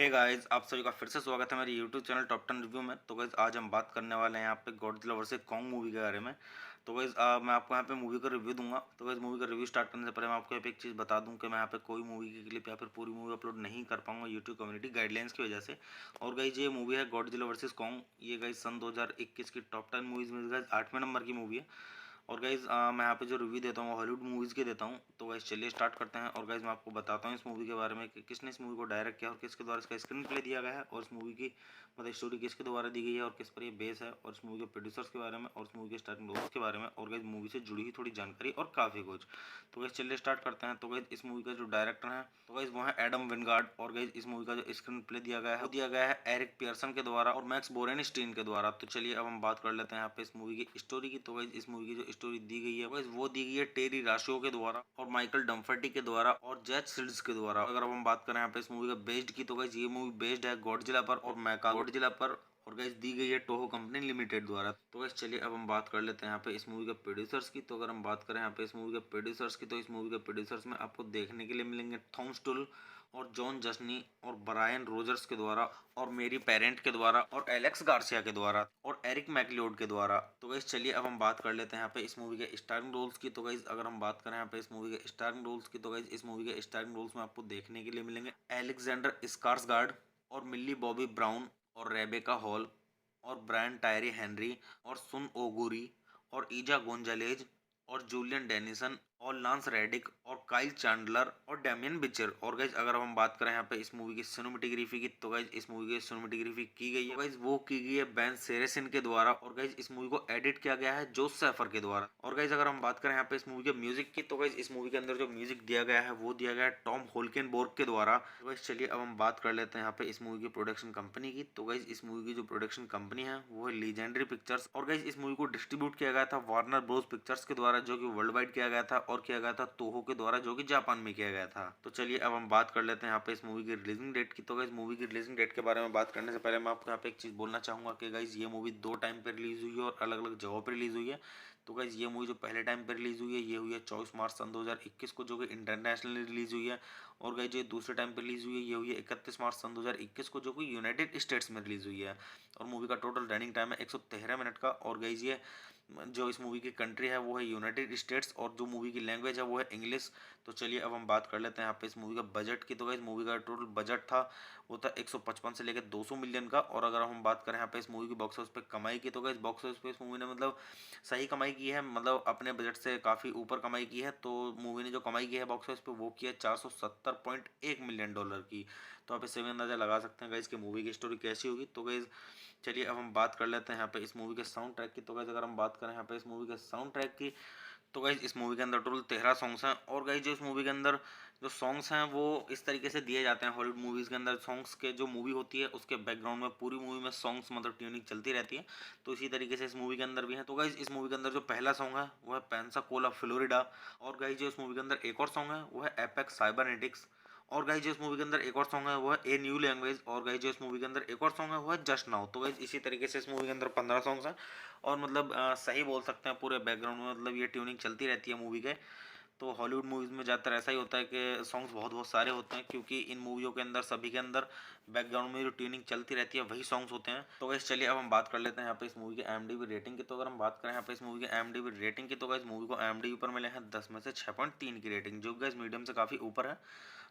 Hey guys, आप सभी का फिर से स्वागत है मेरे यूट्यूब चैनल टॉप 10 रिव्यू में। तो गाइस आज हम बात करने वाले हैं यहाँ पे गॉडजिला वर्सेस कॉन्ग मूवी के बारे में। तो गाइस मैं आपको यहाँ पे मूवी का रिव्यू दूंगा। तो गाइस मूवी का रिव्यू स्टार्ट करने से पहले मैं आपको यहाँ पे एक चीज़ बता दूं कि मैं यहाँ पे कोई मूवी की क्लिप या फिर पूरी मूवी अपलोड नहीं कर पाऊंगा यूट्यूब कम्युनिटी गाइडलाइंस की वजह से। और गाइस ये मूवी है गॉडजिला वर्सेस कॉन्ग। ये गाइस सन 2021 की टॉप 10 मूवीज में गाइस 8वें नंबर की मूवी है। और गाइज़ मैं यहाँ पे जो रिव्यू देता हूँ हॉलीवुड मूवीज़ के देता हूँ। तो गाइज़ चलिए स्टार्ट करते हैं। और गाइज़ मैं आपको बताता हूँ इस मूवी के बारे में कि किसने इस मूवी को डायरेक्ट किया और किसके द्वारा इसका स्क्रीन प्ले दिया गया है, और इस मूवी की मतलब स्टोरी किसके द्वारा दी गई है और किस पर ये बेस है, और इस मूवी के प्रोड्यूसर्स के बारे में और इस मूवी के स्टार्टिंग रोल्स के बारे में, और गाइज़ मूवी से जुड़ी हुई थोड़ी जानकारी और काफ़ी कुछ। तो गाइज़ चलिए स्टार्ट करते हैं। तो गाइज़ इस मूवी का जो डायरेक्टर है तो गाइज़ वो है एडम विनगार्ड। और गाइज़ इस मूवी का जो स्क्रीन प्ले दिया गया है वो दिया गया है एरिक पियर्सन के द्वारा और मैक्स बोरेनस्टीन के द्वारा। तो चलिए अब हम बात कर लेते हैं यहाँ पे इस मूवी की स्टोरी की। तो गाइज़ इस मूवी की जो स्टोरी दी गई है गाइज़ वो दी गई है टेरी राशियो के द्वारा और माइकल डम्फर्टी के द्वारा और जैक सिल्ड्स के द्वारा। अगर अब हम बात करें यहाँ पे इस मूवी का बेस्ड की तो गाइज़ ये मूवी बेस्ड है गॉडजिला पर और मेका गॉडजिला पर, और गाइस दी गई है टोहो कंपनी लिमिटेड द्वारा। तो गाइस चलिए अब हम बात कर लेते हैं यहाँ पे इस मूवी के प्रोड्यूसर्स की। तो अगर हम बात करें यहाँ पे इस मूवी के प्रोड्यूसर्स की तो इस मूवी के प्रोड्यूसर्स में आपको देखने के लिए मिलेंगे थॉमस टुल और जॉन जस्नी और ब्रायन रोजर्स के द्वारा और मेरी पेरेंट के द्वारा और एलेक्स गार्सिया के द्वारा और एरिक मैकलियोड के द्वारा। तो गाइस चलिए अब हम बात कर लेते हैं यहाँ पे इस मूवी के स्टारिंग रोल्स की। तो गाइस अगर हम बात करें यहाँ पे इस मूवी के स्टारिंग रोल्स की तो गाइस इस मूवी के स्टारिंग रोल्स में आपको देखने के लिए मिलेंगे एलेक्जेंडर स्कार्सगार्ड और मिल्ली बॉबी ब्राउन और रेबेका हॉल और ब्रायन टायरी हेनरी और सुन ओगुरी और ईजा गोंजालेज और जूलियन डेनिसन और लांस रेडिक और काइल चैंडलर और डैमियन बिचर। और गाइज अगर हम बात करें यहाँ पे इस मूवी की सिनेमेटोग्राफी की तो गाइज इस मूवी की सिनेमेटोग्राफी की गई है गाइज वो की गई है बेन सेरेसिन के द्वारा। और गाइज इस मूवी को एडिट किया गया है जोस सैफर के द्वारा। और गाइज अगर हम बात करें यहाँ पे इस मूवी के म्यूजिक की तो गाइज इस मूवी के अंदर जो म्यूजिक दिया गया है वो दिया गया है टॉम होल्केनबोर्ग के द्वारा। तो गाइज चलिए अब हम बात कर लेते हैं यहाँ पे इस मूवी की प्रोडक्शन कंपनी की। तो गाइज इस मूवी की जो प्रोडक्शन कंपनी है वो है लीजेंडरी पिक्चर्स। और गाइज इस मूवी को डिस्ट्रीब्यूट किया गया था वार्नर ब्रोस पिक्चर्स के द्वारा जो कि वर्ल्ड वाइड किया गया था, और किया गया था तोहो के द्वारा जो कि जापान में किया गया था। तो चलिए अब हम बात कर लेते हैं यहाँ पे इस मूवी की रिलीजिंग डेट की। तो गाइज मूवी की रिलीजिंग डेट के बारे में बात करने से पहले मैं आपको यहाँ पे एक चीज़ बोलना चाहूँगा कि गाइज ये मूवी दो टाइम पे रिलीज हुई है और अलग अलग जगहों पर रिलीज हुई है। तो गाइज ये मूवी जो पहले टाइम पे रिलीज हुई है ये हुई है 24 मार्च सन 2021 को जो कि इंटरनेशनली रिलीज हुई है। और गाइज जो दूसरे टाइम पे रिलीज हुई है ये हुई है 31 मार्च सन 2021 को जो कि यूनाइटेड स्टेट्स में रिलीज हुई है। और मूवी का टोटल रनिंग टाइम है 113 मिनट का। और गाइज ये जो इस मूवी की कंट्री है वो है यूनाइटेड स्टेट्स और जो मूवी की लैंग्वेज है वो है इंग्लिश। तो चलिए अब हम बात कर लेते हैं यहाँ पे इस मूवी का बजट की। तो गाइस मूवी का टोटल बजट था वो था 155 से लेकर 200 मिलियन का। और अगर हम बात करें यहाँ पे इस मूवी की बॉक्स ऑफिस पे कमाई की तो गाइस बॉक्स ऑफिस पे इस मूवी ने मतलब सही कमाई की है, मतलब अपने बजट से काफ़ी ऊपर कमाई की है। तो मूवी ने जो कमाई की है बॉक्स ऑफिस पे वो की है 470.1 मिलियन डॉलर की। तो आप इससे भी अंदाजा लगा सकते हैं गाइस कि मूवी की स्टोरी कैसी होगी। तो गाइस चलिए अब हम बात कर लेते हैं यहाँ पे इस मूवी के साउंड ट्रैक की। तो गाइस अगर हम बात करें यहाँ पे इस मूवी के साउंड ट्रैक की तो गाइज इस मूवी के अंदर टोटल 13 सॉन्ग्स हैं। और गाइज जो इस मूवी के अंदर जो सॉन्ग्स हैं वो इस तरीके से दिए जाते हैं हॉलीवुड मूवीज़ के अंदर सॉन्ग्स के, जो मूवी होती है उसके बैकग्राउंड में पूरी मूवी में सॉन्ग्स मतलब ट्यूनिंग चलती रहती है। तो इसी तरीके से इस मूवी के अंदर भी है। तो गाइज इस मूवी के अंदर जो पहला सॉन्ग है वो है पेंसाकोला फ्लोरिडा। और गाइज जो इस मूवी के अंदर एक और सॉन्ग है वो है एपेक्स साइबरनेटिक्स। और गाइज जो इस मूवी के अंदर एक और सॉन्ग है वो है ए न्यू लैंग्वेज। और गाइज जो इस मूवी के अंदर एक और सॉन्ग है वो है जस्ट नाउ। तो गाइज इसी तरीके से इस मूवी के अंदर 15 सॉन्ग्स हैं। और मतलब सही बोल सकते हैं पूरे बैकग्राउंड में मतलब ये ट्यूनिंग चलती रहती है मूवी के। तो हॉलीवुड मूवीज़ में ज़्यादातर ऐसा ही होता है कि सॉन्ग्स बहुत बहुत सारे होते हैं क्योंकि इन मूवियों के अंदर सभी के अंदर बैकग्राउंड में जो ट्यूनिंग चलती रहती है वही सॉन्ग्स होते हैं। तो गाइस चलिए अब हम बात कर लेते हैं यहाँ पे इस मूवी के IMDb रेटिंग की। तो अगर हम बात करें यहाँ पे इस मूवी के IMDb रेटिंग की तो गाइस मूवी को IMDb पर मिले हैं 10 में से 6.3 की रेटिंग, जो गाइस मीडियम से काफ़ी ऊपर है।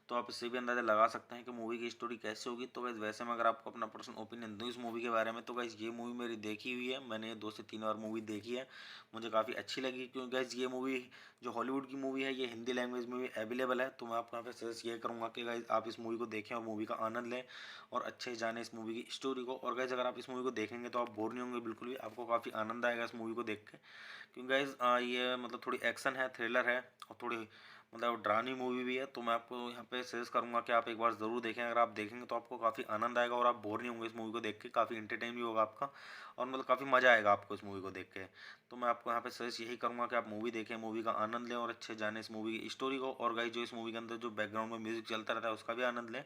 तो आप इससे भी अंदाज़ा लगा सकते हैं कि मूवी की स्टोरी कैसे होगी। तो गाइस वैसे में अगर आपको अपना पर्सनल ओपिनियन दूँ इस मूवी के बारे में तो गाइस ये मूवी मेरी देखी हुई है, मैंने 2 से 3 बार मूवी देखी है, मुझे काफ़ी अच्छी लगी। क्योंकि गाइस ये मूवी जो हॉलीवुड की मूवी है ये हिंदी लैंग्वेज में भी अवेलेबल है। तो मैं आपको यहाँ पे सजेस्ट ये करूँगा कि गाइस आप इस मूवी को देखें और मूवी का आनंद लें और अच्छे से जानें इस मूवी की स्टोरी को। और गाइस अगर आप इस मूवी को देखेंगे तो आप बोर नहीं होंगे बिल्कुल भी, आपको काफ़ी आनंद आएगा इस मूवी को देख के। क्योंकि गाइस ये मतलब थोड़ी एक्शन है, थ्रिलर है और थोड़ी मतलब डरावनी मूवी भी है। तो मैं आपको यहाँ पे सजेस्ट करूँगा कि आप एक बार ज़रूर देखें। अगर आप देखेंगे तो आपको काफ़ी आनंद आएगा और आप बोर नहीं होंगे इस मूवी को देख के, काफ़ी इंटरटेन भी होगा आपका और मतलब काफ़ी मज़ा आएगा आपको इस मूवी को देख के। तो मैं आपको यहाँ पे सजेस्ट यही करूँगा कि आप मूवी देखें, मूवी का आनंद लें और अच्छे जाने इस मूवी की स्टोरी को। और गाइस जो इस मूवी के अंदर जो बैकग्राउंड में म्यूजिक चलता रहता है उसका भी आनंद लें।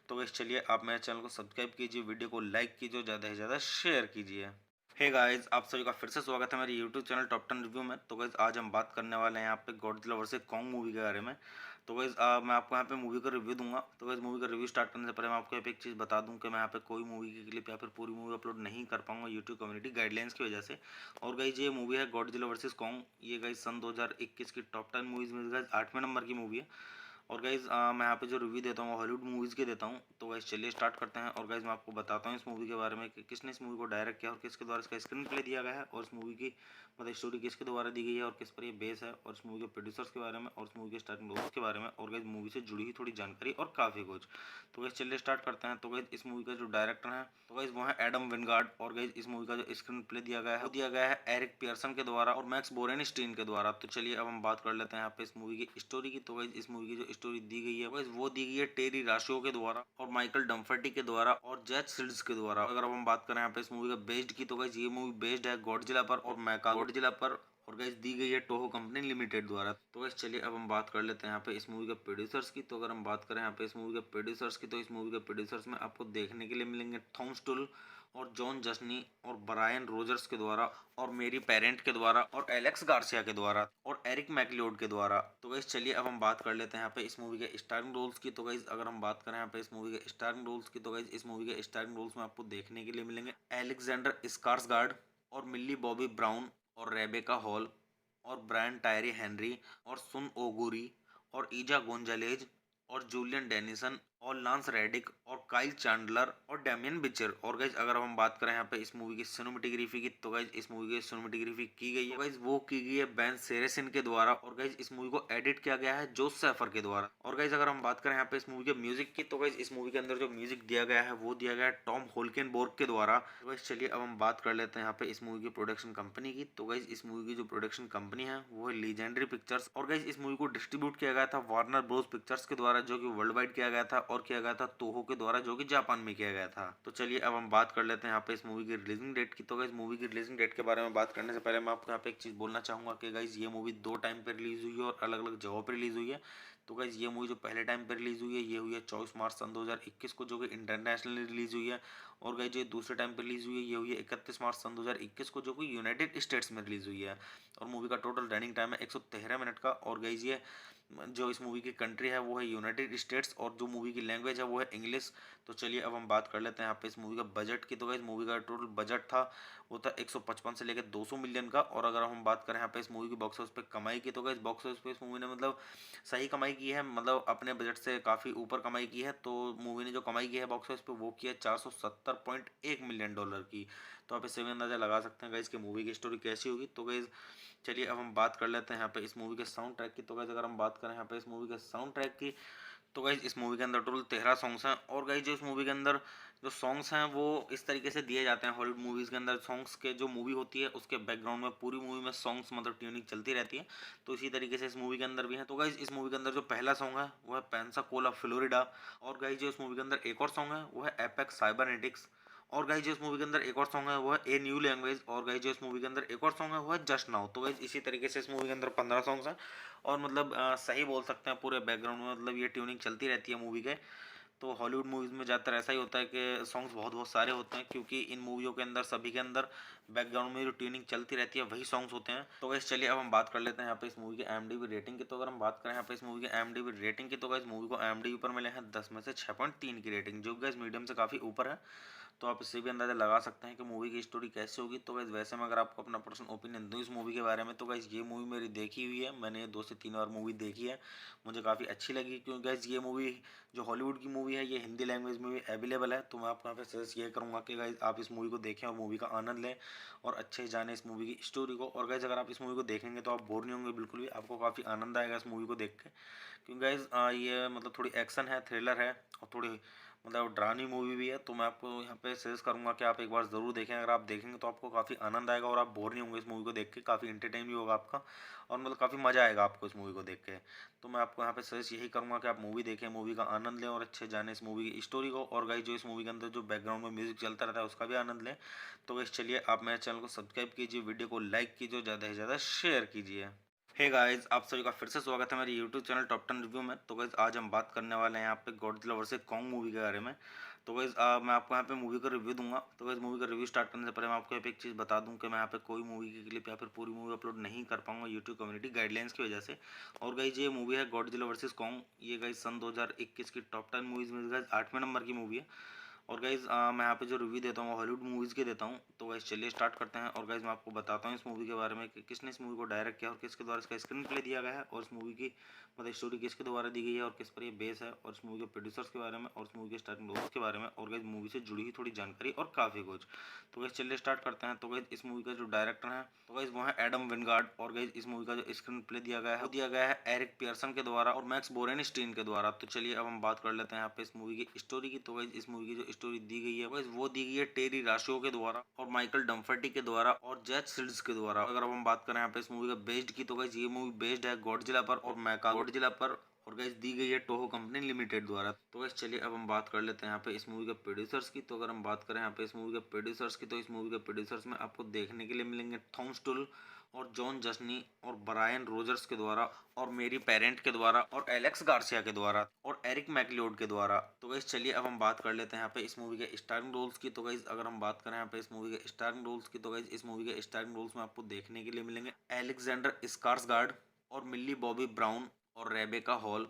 तो गाइस चलिए आप मेरे चैनल को सब्सक्राइब कीजिए, वीडियो को लाइक कीजिए, ज़्यादा से ज़्यादा शेयर कीजिए। हे गाइस, आप सभी का फिर से स्वागत है मेरे यूट्यूब चैनल टॉप 10 रिव्यू में। तो गाइस आज हम बात करने वाले हैं यहाँ पे गॉडजिला वर्सेस कॉन्ग मूवी के बारे में। तो गाइज़ मैं आपको यहाँ पे मूवी का रिव्यू दूंगा। तो गाइज़ मूवी का रिव्यू स्टार्ट करने से पहले मैं आपको यहाँ पे एक चीज़ बता दूं कि मैं यहाँ पे कोई मूवी की क्लिप या फिर पूरी मूवी अपलोड नहीं कर पाऊंगा यूट्यूब कम्युनिटी गाइडलाइंस की वजह से। और गाइज़ ये मूवी है गॉडजिला वर्सेस कॉन्ग। ये गाइज़ सन 2021 की टॉप 10 मूवीज़ में गाइज़ 8वें नंबर की मूवी है। और गाइज़ मैं यहाँ पे जो रिव्यू देता हूँ हॉलीवुड मूवीज़ के देता हूँ। तो गाइज़ चलिए स्टार्ट करते हैं। और गाइज़ मैं आपको बताता हूँ इस मूवी के बारे में कि किसने इस मूवी को डायरेक्ट किया और किसके द्वारा इसका स्क्रीन प्ले दिया गया है, और इस मूवी की मतलब स्टोरी किसके द्वारा दी गई है और किस पर ये बेस है, और इस मूवी के प्रोड्यूसर्स के बारे में और इस मूवी के स्टार्टिंग रोल्स के बारे में, और गाइज़ मूवी से जुड़ी हुई थोड़ी जानकारी और काफ़ी कुछ। तो गाइज़ चलिए स्टार्ट करते हैं। तो गाइज़ इस मूवी का जो डायरेक्टर है तो गाइज़ वो है एडम विनगार्ड। और गाइज़ इस मूवी का जो स्क्रीन प्ले दिया गया है वो दिया गया है एरिक पियर्सन के द्वारा और मैक्स बोरेनस्टीन के द्वारा। तो चलिए अब हम बात कर लेते हैं यहाँ पे इस मूवी की स्टोरी की। तो गाइज़ इस मूवी की जो स्टोरी दी गई है गाइज़ वो दी गई है टेरी राशो के द्वारा और माइकल डम्फर्टी के द्वारा और जैक सिल्ड्स के द्वारा। अगर अब हम बात करें यहाँ पे इस मूवी का बेस्ड की तो गाइज़ ये मूवी बेस्ड है गॉडजिला पर और मेका गॉडजिला पर, और गाइस दी गई है टोहो कंपनी लिमिटेड द्वारा। तो गाइस चलिए अब हम बात कर लेते हैं यहाँ पे इस मूवी के प्रोड्यूसर्स की। तो अगर हम बात करें यहाँ पे इस मूवी के प्रोड्यूसर्स की तो इस मूवी के प्रोड्यूसर्स में आपको देखने के लिए मिलेंगे थॉम स्टुल और जॉन जस्नी और ब्रायन रोजर्स के द्वारा और मेरी पेरेंट के द्वारा और एलेक्स गार्सिया के द्वारा और एरिक मैकलियोड के द्वारा। तो गाइस चलिए अब हम बात कर लेते हैं यहाँ पे इस मूवी के स्टारिंग रोल्स की। तो गाइस अगर हम बात करें यहाँ पे इस मूवी के स्टारिंग रोल्स की तो गाइस इस मूवी के स्टारिंग रोल्स में आपको देखने के लिए मिलेंगे एलेक्जेंडर स्कार्सगार्ड और मिल्ली बॉबी ब्राउन और रेबेका हॉल और ब्रायन टायरी हेनरी और सुन ओगुरी और ईजा गोंजालेज और जूलियन डेनिसन और लांस रेडिक और काइल चैंडलर और डैमियन बिचर। और गाइज अगर हम बात करें यहाँ पे इस मूवी की सिनेमेटोग्राफी की तो गाइज इस मूवी की सिनेमेटोग्राफी की गई है गाइज वो की गई है बेन सेरेसिन के द्वारा और गाइज इस मूवी को एडिट किया गया है जोस सैफर के द्वारा। और गाइज अगर हम बात करें यहाँ पे इस मूवी के म्यूजिक की तो गाइज इस मूवी के अंदर जो म्यूजिक दिया गया है वो दिया गया है टॉम होल्केनबोर्ग के द्वारा। तो गाइज चलिए अब हम बात कर लेते हैं यहाँ पे इस मूवी की प्रोडक्शन कंपनी की। तो गाइज इस मूवी की जो प्रोडक्शन कंपनी है वो है लीजेंडरी पिक्चर्स। और गाइज इस मूवी को डिस्ट्रीब्यूट किया गया था वार्नर ब्रोस पिक्चर्स के द्वारा जो कि वर्ल्ड वाइड किया गया था और किया गया था तोहो के द्वारा जो कि जापान में किया गया था। तो चलिए अब हम बात कर लेते हैं यहाँ पे इस मूवी की रिलीजिंग डेट की। तो गाइज मूवी की रिलीजिंग डेट के बारे में बात करने से पहले मैं आपको यहाँ पे एक चीज़ बोलना चाहूँगा कि गाइज ये मूवी 2 टाइम पे रिलीज हुई है और अलग अलग जगहों पर रिलीज हुई है। तो गाइज ये मूवी जो पहले टाइम पे रिलीज हुई है ये हुई है 24 मार्च सन 2021 को जो कि इंटरनेशनली रिलीज हुई है। और गाइज ये दूसरे टाइम पे रिलीज हुई है ये हुई है 31 मार्च सन 2021 को जो कि यूनाइटेड स्टेट्स में रिलीज हुई है। और मूवी का टोटल रनिंग टाइम है 113 मिनट का। और गाइज ये जो इस मूवी की कंट्री है वो है यूनाइटेड स्टेट्स और जो मूवी की लैंग्वेज है वो है इंग्लिश। तो चलिए अब हम बात कर लेते हैं यहाँ पे इस मूवी का बजट की। तो गाइस मूवी का टोटल बजट था वो था 155 से लेकर 200 मिलियन का। और अगर हम बात करें यहाँ पे इस मूवी की बॉक्स ऑफिस पे कमाई की तो गाइस बॉक्स ऑफिस पे इस मूवी ने मतलब सही कमाई की है, मतलब अपने बजट से काफ़ी ऊपर कमाई की है। तो मूवी ने जो कमाई की है बॉक्स ऑफिस पे वो की है 470.1 मिलियन डॉलर की। तो आप इससे भी अंदाजा लगा सकते हैं गाइस कि मूवी की स्टोरी कैसी होगी। तो गाइस चलिए अब हम बात कर लेते हैं यहाँ पे इस मूवी के साउंड ट्रैक की। तो गाइस अगर हम बात करें यहाँ पे इस मूवी के साउंड ट्रैक की तो गाइज इस मूवी के अंदर टोटल 13 सॉन्ग्स हैं। और गाइज जो इस मूवी के अंदर जो सॉन्ग्स हैं वो इस तरीके से दिए जाते हैं हॉलीवुड मूवीज़ के अंदर सॉन्ग्स के जो मूवी होती है उसके बैकग्राउंड में पूरी मूवी में सॉन्ग्स मतलब ट्यूनिंग चलती रहती है। तो इसी तरीके से इस मूवी के अंदर भी है। तो गाइज इस मूवी के अंदर जो पहला सॉन्ग है वो है पेंसाकोला फ्लोरिडा। और गाइज जो इस मूवी के अंदर एक और सॉन्ग है वो है एपेक्स साइबरनेटिक्स। और गाइज जो इस मूवी के अंदर एक और सॉन्ग है वो है ए न्यू लैंग्वेज। और गाइज जो इस मूवी के अंदर एक और सॉन्ग है वो है जस्ट नाउ। तो गाइज इसी तरीके से इस मूवी के अंदर 15 सॉन्ग्स हैं। और मतलब सही बोल सकते हैं पूरे बैकग्राउंड में मतलब ये ट्यूनिंग चलती रहती है मूवी के। तो हॉलीवुड मूवीज़ में ज़्यादातर ऐसा ही होता है कि सॉन्ग्स बहुत बहुत सारे होते हैं क्योंकि इन मूवियों के अंदर सभी के अंदर बैकग्राउंड में जो ट्यूनिंग चलती रहती है वही सॉन्ग्स होते हैं। तो गाइस चलिए अब हम बात कर लेते हैं यहाँ पे इस मूवी की IMDb रेटिंग की। तो अगर हम बात करें यहाँ पे इस मूवी की IMDb रेटिंग की तो गाइस मूवी को IMDb पर मिले हैं 10 में से 6.3 की रेटिंग जो गाइस मीडियम से काफ़ी ऊपर है। तो आप इससे भी अंदाज़ा लगा सकते हैं कि मूवी की स्टोरी कैसे होगी। तो गाइस वैसे मैं अगर आपको अपना पर्सनल ओपिनियन दूँ इस मूवी के बारे में तो गाइस ये मूवी मेरी देखी हुई है, मैंने 2 से 3 बार मूवी देखी है, मुझे काफ़ी अच्छी लगी क्योंकि गाइस ये मूवी जो हॉलीवुड की मूवी है ये हिंदी लैंग्वेज में भी अवेलेबल है। तो मैं आपको यहाँ पे सजेस्ट ये करूँगा कि गाइस आप इस मूवी को देखें और मूवी का आनंद लें और अच्छे से जानें इस मूवी की स्टोरी को। और गाइस अगर आप इस मूवी को देखेंगे तो आप बोर नहीं होंगे बिल्कुल भी, आपको काफ़ी आनंद आएगा इस मूवी को देख के। क्योंकि गाइस ये मतलब थोड़ी एक्शन है, थ्रिलर है और थोड़ी मतलब डरावनी मूवी भी है। तो मैं आपको यहाँ पे सजेस्ट करूँगा कि आप एक बार ज़रूर देखें। अगर आप देखेंगे तो आपको काफ़ी आनंद आएगा और आप बोर नहीं होंगे इस मूवी को देख के, काफ़ी इंटरटेन भी होगा आपका और मतलब काफ़ी मज़ा आएगा आपको इस मूवी को देख के। तो मैं आपको यहाँ पे सजेस्ट यही करूँगा कि आप मूवी देखें, मूवी का आनंद लें और अच्छे जाने इस मूवी की स्टोरी को। और गाइस जो इस मूवी के अंदर जो बैकग्राउंड में म्यूजिक चलता रहता है उसका भी आनंद लें। तो गाइस चलिए आप मेरे चैनल को सब्सक्राइब कीजिए, वीडियो को लाइक कीजिए, ज़्यादा से ज़्यादा शेयर कीजिए। हे गाइस, आप सभी का फिर से स्वागत है मेरे यूट्यूब चैनल टॉप 10 रिव्यू में। तो गाइस आज हम बात करने वाले हैं यहाँ पे गॉडजिला वर्सेस कॉन्ग मूवी के बारे में। तो गाइज़ मैं आपको यहाँ पे मूवी का रिव्यू दूंगा। तो गाइज़ मूवी का रिव्यू स्टार्ट करने से पहले मैं आपको यहाँ पे एक चीज़ बता दूं कि मैं यहाँ पे कोई मूवी की क्लिप या फिर पूरी मूवी अपलोड नहीं कर पाऊंगा यूट्यूब कम्युनिटी गाइडलाइंस की वजह से। और गाइज़ ये मूवी है गॉडजिला वर्सेस कॉन्ग। ये गाइज़ सन 2021 की टॉप 10 मूवीज़ में गाइज़ 8वें नंबर की मूवी है। और गाइज़ मैं यहाँ पे जो रिव्यू देता हूँ हॉलीवुड मूवीज़ के देता हूँ। तो गाइज़ चलिए स्टार्ट करते हैं। और गाइज़ मैं आपको बताता हूँ इस मूवी के बारे में कि किसने इस मूवी को डायरेक्ट किया और किसके द्वारा इसका स्क्रीन प्ले दिया गया है, और इस मूवी की मतलब स्टोरी किसके द्वारा दी गई है और किस पर ये बेस है, और इस मूवी के प्रोड्यूसर्स के बारे में और इस मूवी के स्टार्टिंग रोल्स के बारे में, और गाइज़ मूवी से जुड़ी हुई थोड़ी जानकारी और काफ़ी कुछ। तो गाइज़ चलिए स्टार्ट करते हैं। तो गाइज़ इस मूवी का जो डायरेक्टर है तो गाइज़ वो है एडम विनगार्ड। और गाइज़ इस मूवी का जो स्क्रीन प्ले दिया गया है वो दिया गया है एरिक पियर्सन के द्वारा और मैक्स बोरेनस्टीन के द्वारा। तो चलिए अब हम बात कर लेते हैं यहाँ पे इस मूवी की स्टोरी की। तो गाइज़ इस मूवी की जो स्टोरी दी गई है गाइज़ वो दी गई है टेरी राशो के द्वारा और माइकल डम्फर्टी के द्वारा और जैक सिल्ड्स के द्वारा। अगर अब हम बात करें यहाँ पे इस मूवी का बेस्ड की तो गाइज़ ये मूवी बेस्ड है गॉडजिला पर और मैका गॉडजिला पर, और गाइस दी गई है टोहो कंपनी लिमिटेड द्वारा। तो गाइस चलिए अब हम बात कर लेते हैं यहाँ पे इस मूवी के प्रोड्यूसर्स की। तो अगर हम बात करें यहाँ पे इस मूवी के प्रोड्यूसर्स की तो इस मूवी के प्रोड्यूसर्स में आपको देखने के लिए मिलेंगे थॉम स्टुल और जॉन जस्नी और ब्रायन रोजर्स के द्वारा और मेरी पेरेंट के द्वारा और एलेक्स गार्सिया के द्वारा और एरिक मैकलियोड के द्वारा। तो गाइस चलिए अब हम बात कर लेते हैं यहाँ पे इस मूवी के स्टारिंग रोल्स की। तो गाइस अगर हम बात करें यहाँ पे इस मूवी के स्टारिंग रोल्स की तो गाइस इस मूवी के स्टारिंग रोल्स में आपको देखने के लिए मिलेंगे एलेक्जेंडर स्कार्सगार्ड और मिल्ली बॉबी ब्राउन और रेबेका हॉल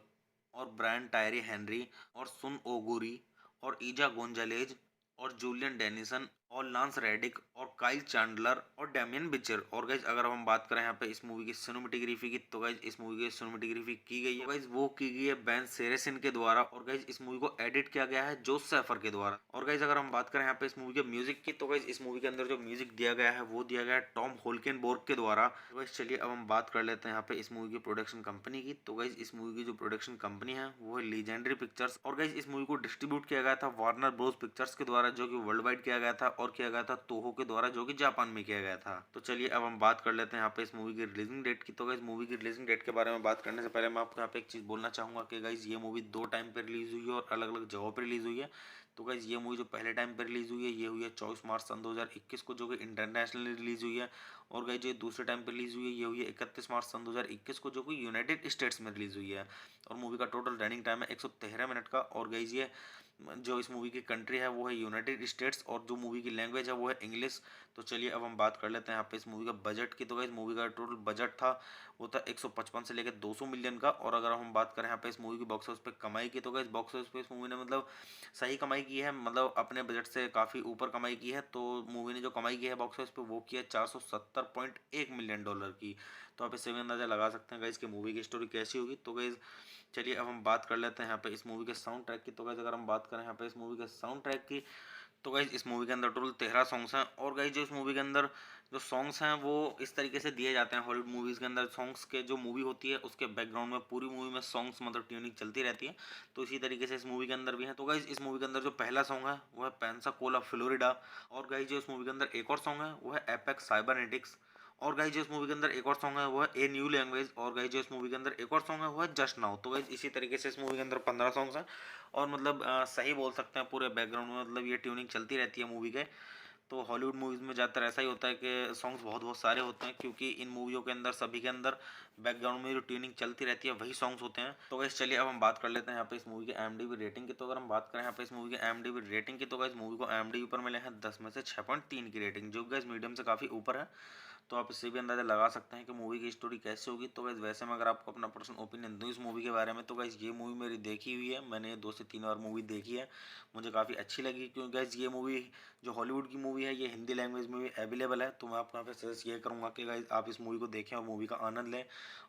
और ब्रायन टायरी हेनरी और सुन ओगुरी और ईजा गोंजालेज और जूलियन डेनिसन और लांस रेडिक और काइल चैंडलर और डैमियन बिचर। और गाइज अगर हम बात करें यहाँ पे इस मूवी की सिनेमेटोग्राफी की तो गाइज इस मूवी की सिनेमेटोग्राफी की गई है गाइज वो की गई है बेन सेरेसिन के द्वारा। और गाइज इस मूवी को एडिट किया गया है जोस सैफर के द्वारा। और गाइज अगर हम बात करें यहाँ पे इस मूवी के म्यूजिक की तो गाइज इस मूवी के अंदर जो म्यूजिक दिया गया है वो दिया गया है टॉम होल्केनबोर्ग के द्वारा। तो गाइज चलिए अब हम बात कर लेते हैं यहाँ पे इस मूवी की प्रोडक्शन कंपनी की। तो गाइज इस मूवी की जो प्रोडक्शन कंपनी है वो है लीजेंडरी पिक्चर्स। और गाइज इस मूवी को डिस्ट्रीब्यूट किया गया था वार्नर ब्रोस पिक्चर्स के द्वारा जो कि वर्ल्ड वाइड किया गया था, और किया गया था तोहो के द्वारा जो कि जापान में किया गया था। तो चलिए अब हम बात कर लेते हैं यहाँ पे इस मूवी की रिलीजिंग डेट की। तो गाइज मूवी की रिलीजिंग डेट के बारे में बात करने से पहले मैं आपको यहाँ पे एक चीज़ बोलना चाहूँगा कि गाइज ये मूवी 2 टाइम पे रिलीज हुई है और अलग अलग जगहों पर रिलीज हुई है। तो गाइज ये मूवी जो पहले टाइम पे रिलीज हुई है ये हुई है 24 मार्च सन 2021 को जो कि इंटरनेशनली रिलीज हुई है। और गाइज ये दूसरे टाइम पे रिलीज हुई है ये हुई है 31 मार्च सन 2021 को जो कि यूनाइटेड स्टेट्स में रिलीज हुई है। और मूवी का टोटल रनिंग टाइम है 113 मिनट का। और गाइज ये जो इस मूवी की कंट्री है वो है यूनाइटेड स्टेट्स और जो मूवी की लैंग्वेज है वो है इंग्लिश। तो चलिए अब हम बात कर लेते हैं यहाँ पे इस मूवी का बजट की। तो गाइस मूवी का टोटल बजट था वो था 155 से लेकर 200 मिलियन का। और अगर हम बात करें यहाँ पे इस मूवी की बॉक्स ऑफिस पे कमाई की तो गाइस बॉक्स ऑफिस पे इस मूवी ने मतलब सही कमाई की है, मतलब अपने बजट से काफ़ी ऊपर कमाई की है। तो मूवी ने जो कमाई की है बॉक्स ऑफिस पे वो की है 470.1 मिलियन डॉलर की। तो आप इससे भी अंदाजा लगा सकते हैं गाइस कि मूवी की स्टोरी कैसी होगी। तो गाइस चलिए अब हम बात कर लेते हैं यहाँ पे इस मूवी के साउंड ट्रैक की। तो गाइस अगर हम बात करें यहाँ पे इस मूवी के साउंड ट्रैक की तो गाइज इस मूवी के अंदर टोटल 13 सॉन्ग्स हैं। और गाइज जो इस मूवी के अंदर जो सॉन्ग्स हैं वो इस तरीके से दिए जाते हैं हॉलीवुड मूवीज़ के अंदर सॉन्ग्स के, जो मूवी होती है उसके बैकग्राउंड में पूरी मूवी में सॉन्ग्स मतलब ट्यूनिंग चलती रहती है। तो इसी तरीके से इस मूवी के अंदर भी है। तो गाइज इस मूवी के अंदर जो पहला सॉन्ग है वो है पेंसाकोला फ्लोरिडा। और गाइज जो इस मूवी के अंदर एक और सॉन्ग है वो है एपेक्स साइबरनेटिक्स। और गाइज जो इस मूवी के अंदर एक और सॉन्ग है वो है ए न्यू लैंग्वेज। और गाइज जो इस मूवी के अंदर एक और सॉन्ग है वो है जस्ट नाउ। तो गाइज इसी तरीके से इस मूवी के अंदर 15 सॉन्ग्स हैं। और मतलब सही बोल सकते हैं पूरे बैकग्राउंड में मतलब ये ट्यूनिंग चलती रहती है मूवी के। तो हॉलीवुड मूवीज़ में ज़्यादातर ऐसा ही होता है कि सॉन्ग्स बहुत बहुत सारे होते हैं क्योंकि इन मूवियों के अंदर सभी के अंदर बैकग्राउंड में जो ट्यूनिंग चलती रहती है वही सॉन्ग्स होते हैं। तो गाइस चलिए अब हम बात कर लेते हैं यहाँ पे इस मूवी की IMDb रेटिंग की। तो अगर हम बात करें यहाँ पे इस मूवी की IMDb रेटिंग की तो गाइस मूवी को IMDb पर मिले हैं 10 में से 6.3 की रेटिंग, जो गाइस मीडियम से काफ़ी ऊपर है। तो आप इससे भी अंदाज़ा लगा सकते हैं कि मूवी की स्टोरी कैसे होगी। तो गाइस वैसे में अगर आपको अपना पर्सनल ओपिनियन दूँ इस मूवी के बारे में तो गाइस ये मूवी मेरी देखी हुई है, मैंने 2 से 3 बार मूवी देखी है, मुझे काफ़ी अच्छी लगी। क्योंकि गाइस ये मूवी जो हॉलीवुड की मूवी है ये हिंदी लैंग्वेज में भी अवेलेबल है। तो मैं आपको यहाँ पे सजेस्ट ये करूँगा कि गाइस आप इस मूवी को देखें और मूवी का आनंद लें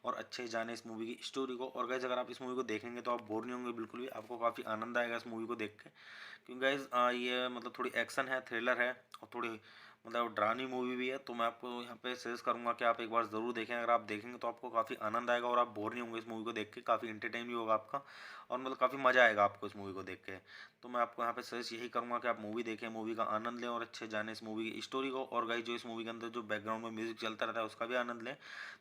और अच्छे से जानें इस मूवी की स्टोरी को। और गाइस अगर आप इस मूवी को देखेंगे तो आप बोर नहीं होंगे बिल्कुल भी, आपको काफ़ी आनंद आएगा इस मूवी को देख के। क्योंकि गाइस ये मतलब थोड़ी एक्शन है, थ्रिलर है और थोड़ी मतलब डरावनी मूवी भी है। तो मैं आपको यहाँ पे सजेस्ट करूँगा कि आप एक बार ज़रूर देखें। अगर आप देखेंगे तो आपको काफ़ी आनंद आएगा और आप बोर नहीं होंगे इस मूवी को देख के, काफ़ी इंटरटेन भी होगा आपका और मतलब काफ़ी मज़ा आएगा आपको इस मूवी को देख के। तो मैं आपको यहाँ पे सजेस्ट यही करूँगा कि आप मूवी देखें, मूवी का आनंद लें और अच्छे जाने इस मूवी की स्टोरी को। और गाइस जो इस मूवी के अंदर जो बैकग्राउंड में म्यूजिक चलता रहता है उसका भी आनंद लें।